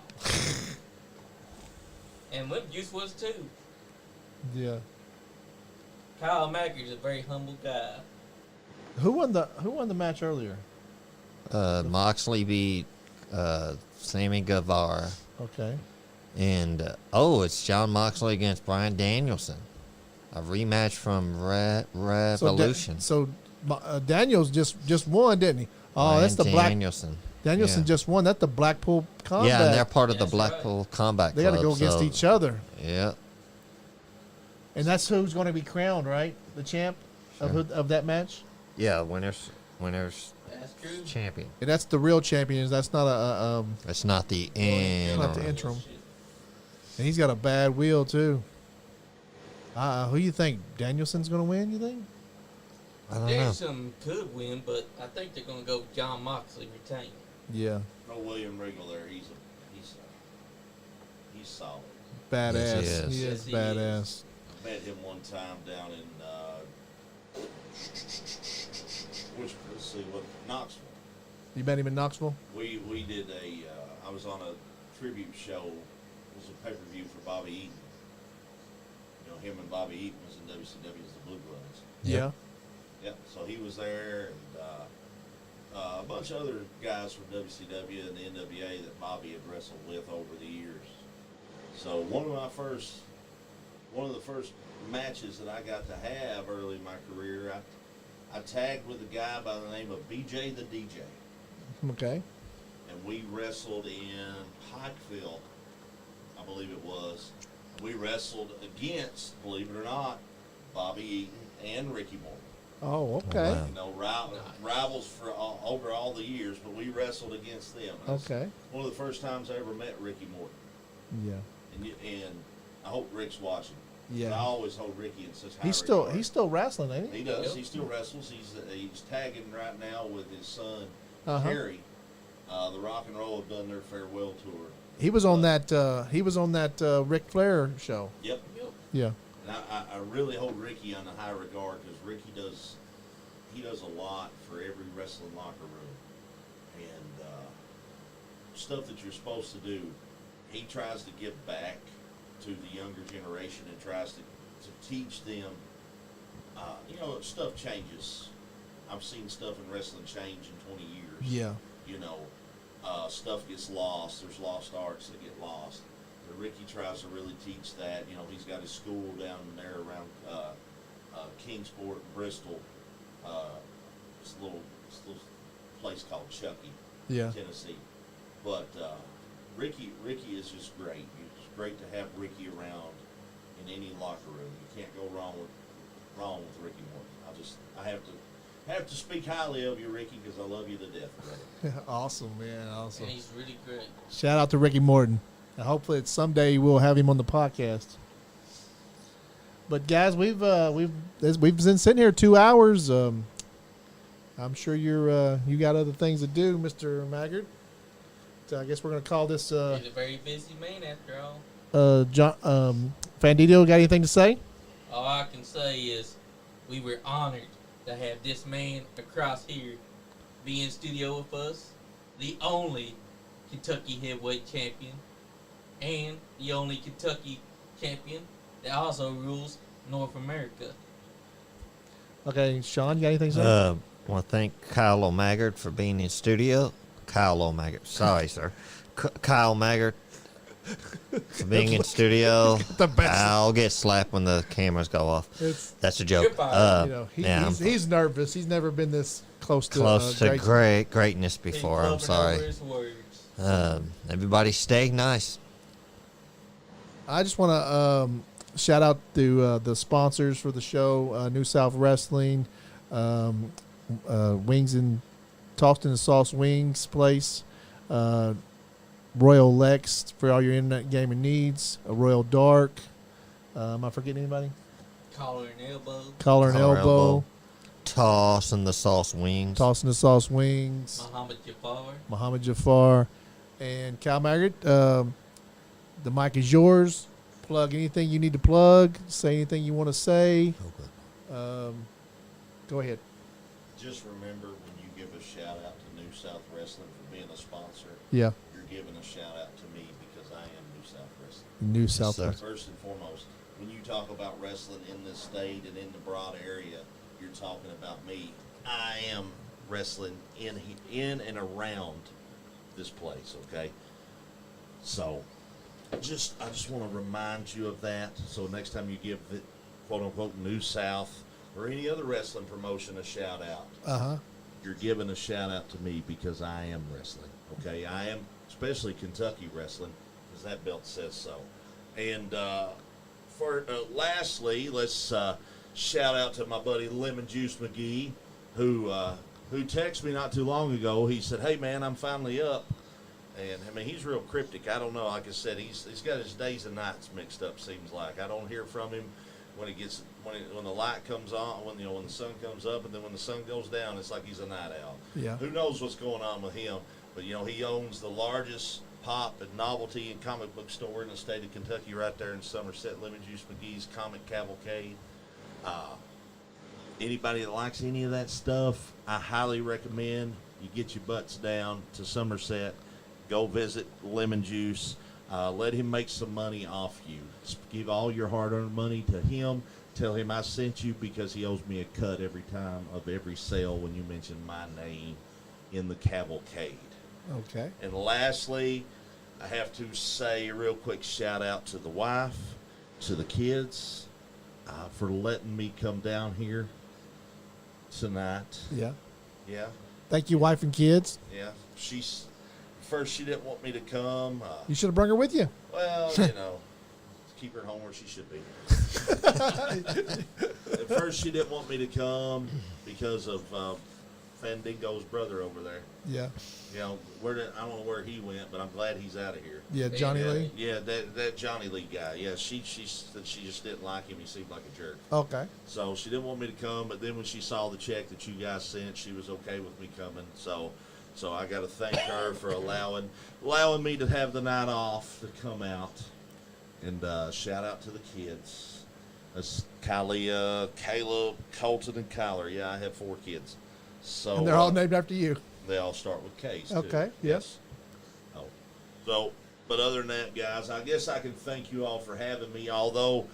And Limp Juice was too. Yeah. Kyle Mackey's a very humble guy. Who won the match earlier? Moxley beat Sammy Guevara. Okay. And, it's John Moxley against Bryan Danielson. A rematch from Revolution. So Daniels just won, didn't he? Oh, Bryan that's the Danielson. Danielson Yeah. just won. That's the Blackpool Combat. Yeah, and they're part of the That's Blackpool Combat They Club. got to go against so- each other. Yeah. And that's who's going to be crowned, right? The champ of that match? Yeah, winners That's true. champion. And that's the real champion. That's not a It's not the not interim. the interim. And he's got a bad wheel too. Who you think Danielson's going to win? You think? I don't know. Danielson could win, but I think they're going to go with John Moxley retain. Yeah, No William Regal there. He's solid. badass. Yes, He he is is. Yes, he badass. is. I met him one time down in Knoxville. You met him in Knoxville? We did I was on a tribute show. It was a pay-per-view for Bobby Eaton. You know, him and Bobby Eaton was in WCW as the Blue Bloods. Yeah. Yep. So he was there, and a bunch of other guys from WCW and the NWA that Bobby had wrestled with over the years. So one of the first matches that I got to have early in my career, I tagged with a guy by the name of BJ the DJ. Okay. And we wrestled in Pikeville, I believe it was. We wrestled against, believe it or not, Bobby Eaton and Ricky Morton. Oh, okay. wow. You know, rivals for over all the years, but we wrestled against them. That's Okay. one of the first times I ever met Ricky Morton. Yeah. And I hope Rick's watching. Yeah. I always hold Ricky in such high He's regard. still wrestling, ain't he? He does. Yep. He still wrestles. He's tagging right now with his son Uh-huh. Harry. The Rock and Roll have done their farewell tour. He was on that. He was on that Ric Flair show. Yep. Yeah. And I really hold Ricky on a high regard because Ricky does a lot for every wrestling locker room, and stuff that you're supposed to do. He tries to give back to the younger generation and tries to teach them. Stuff changes. I've seen stuff in wrestling change in 20 years. Yeah. Stuff gets lost. There's lost arts that get lost. But Ricky tries to really teach that. He's got his school down there around Kingsport, Bristol. It's a little place called Chucky, Yeah. Tennessee. But Ricky is just great. It's great to have Ricky around in any locker room. You can't go wrong with Ricky Morton. I have to speak highly of you, Ricky, because I love you to death, brother. Awesome, man. Awesome. And he's really great. Shout out to Ricky Morton. And hopefully someday we'll have him on the podcast. But guys, we've been sitting here 2 hours. I'm sure you got other things to do, Mr. Maggard. So I guess we're gonna call this. He's a very busy man after all. John Fandito, got anything to say? All I can say is we were honored to have this man across here be in studio with us, the only Kentucky heavyweight champion, and the only Kentucky champion that also rules North America. Okay, Sean, you got anything to say? I want to thank Kyle O'Maggard for being in studio. Kyle O'Maggard. Sorry, sir. Kyle Maggard for being in studio. The best. I'll get slapped when the cameras go off. That's a joke. You're fine. He's nervous. He's never been this close to greatness before. I'm He's clubbing over sorry. his words. Everybody stay nice. I just want to shout out to the sponsors for the show: New South Wrestling, Wings and Tossed in the Sauce Wings Place, Royal Lex for all your internet gaming needs, Royal Dark. Am I forgetting anybody? Collar and elbow. Collar and Elbow, Tossing the Sauce Wings. Tossing the Sauce Wings, Muhammad Jafar, and Cal Maggard. The mic is yours. Plug anything you need to plug. Say anything you want to say. Go ahead. just remember when you give a shout out to New South Wrestling for being a sponsor, Yeah. you're giving a shout out to me because I am New South Wrestling. New South sir. Wrestling. First and foremost, when you talk about wrestling in this state and in the broad area, you're talking about me. I am wrestling in and around this place, okay? So, I just want to remind you of that. So next time you give the quote unquote New South or any other wrestling promotion a shout out, you're giving a shout out to me because I am wrestling. Okay, I am especially Kentucky wrestling because that belt says so. And lastly, let's shout out to my buddy Lemon Juice McGee, who texted me not too long ago. He said, "Hey man, I'm finally up." And I mean, he's real cryptic. I don't know. Like I said, he's got his days and nights mixed up. Seems like I don't hear from him when the light comes on, when the sun comes up, and then when the sun goes down, it's like he's a night owl. Yeah. Who knows what's going on with him? But he owns the largest pop and novelty and comic book store in the state of Kentucky, right there in Somerset. Lemon Juice McGee's Comic Cavalcade. Anybody that likes any of that stuff, I highly recommend you get your butts down to Somerset. Go visit Lemon Juice. Let him make some money off you. Give all your hard-earned money to him. Tell him I sent you because he owes me a cut every time of every sale when you mention my name in the cavalcade. Okay. And lastly, I have to say a real quick shout-out to the wife, to the kids, for letting me come down here tonight. Yeah. Yeah. Thank you, wife and kids. Yeah. First, she didn't want me to come. You should have brought her with you. Well, keep her home where she should be. At first, she didn't want me to come because of Fandango's brother over there. Yeah. I don't know where he went, but I'm glad he's out of here. Yeah, Johnny Lee. Yeah, that Johnny Lee guy. Yeah, she said she just didn't like him. He seemed like a jerk. Okay. So she didn't want me to come, but then when she saw the check that you guys sent, she was okay with me coming. So I got to thank her for allowing me to have the night off to come out. And shout out to the kids. That's Kylia, Caleb, Colton, and Kyler. Yeah, I have 4 kids. So And they're all named after you. They all start with K's, too. Okay, yes. Oh. So, but other than that, guys, I guess I can thank you all for having me, although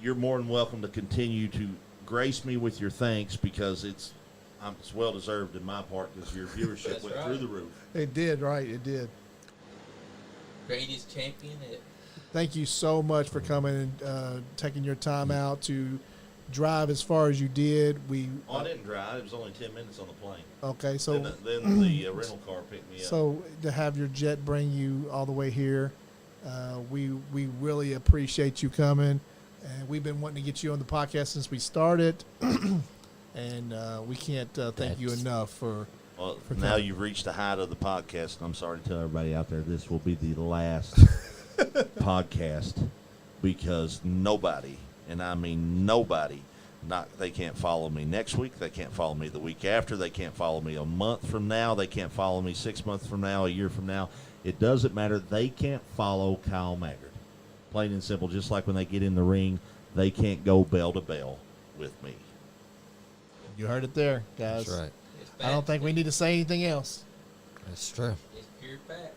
you're more than welcome to continue to grace me with your thanks because it's well-deserved in my part because your viewership went through the roof. It did, right? It did. Greatest champion ever. Thank you so much for coming and taking your time out to drive as far as you did. I didn't drive. It was only 10 minutes on the plane. Okay, so then the rental car picked me up. So to have your jet bring you all the way here, we really appreciate you coming, and we've been wanting to get you on the podcast since we started, and we can't thank you enough for. Well, now you've reached the height of the podcast, and I'm sorry to tell everybody out there this will be the last podcast because nobody, and I mean nobody, they can't follow me next week. They can't follow me the week after. They can't follow me a month from now. They can't follow me 6 months from now, a year from now. It doesn't matter. They can't follow Kyle Maggard. Plain and simple, just like when they get in the ring, they can't go bell to bell with me. You heard it there, guys. That's right. I don't think we need to say anything else. That's true. It's pure fact.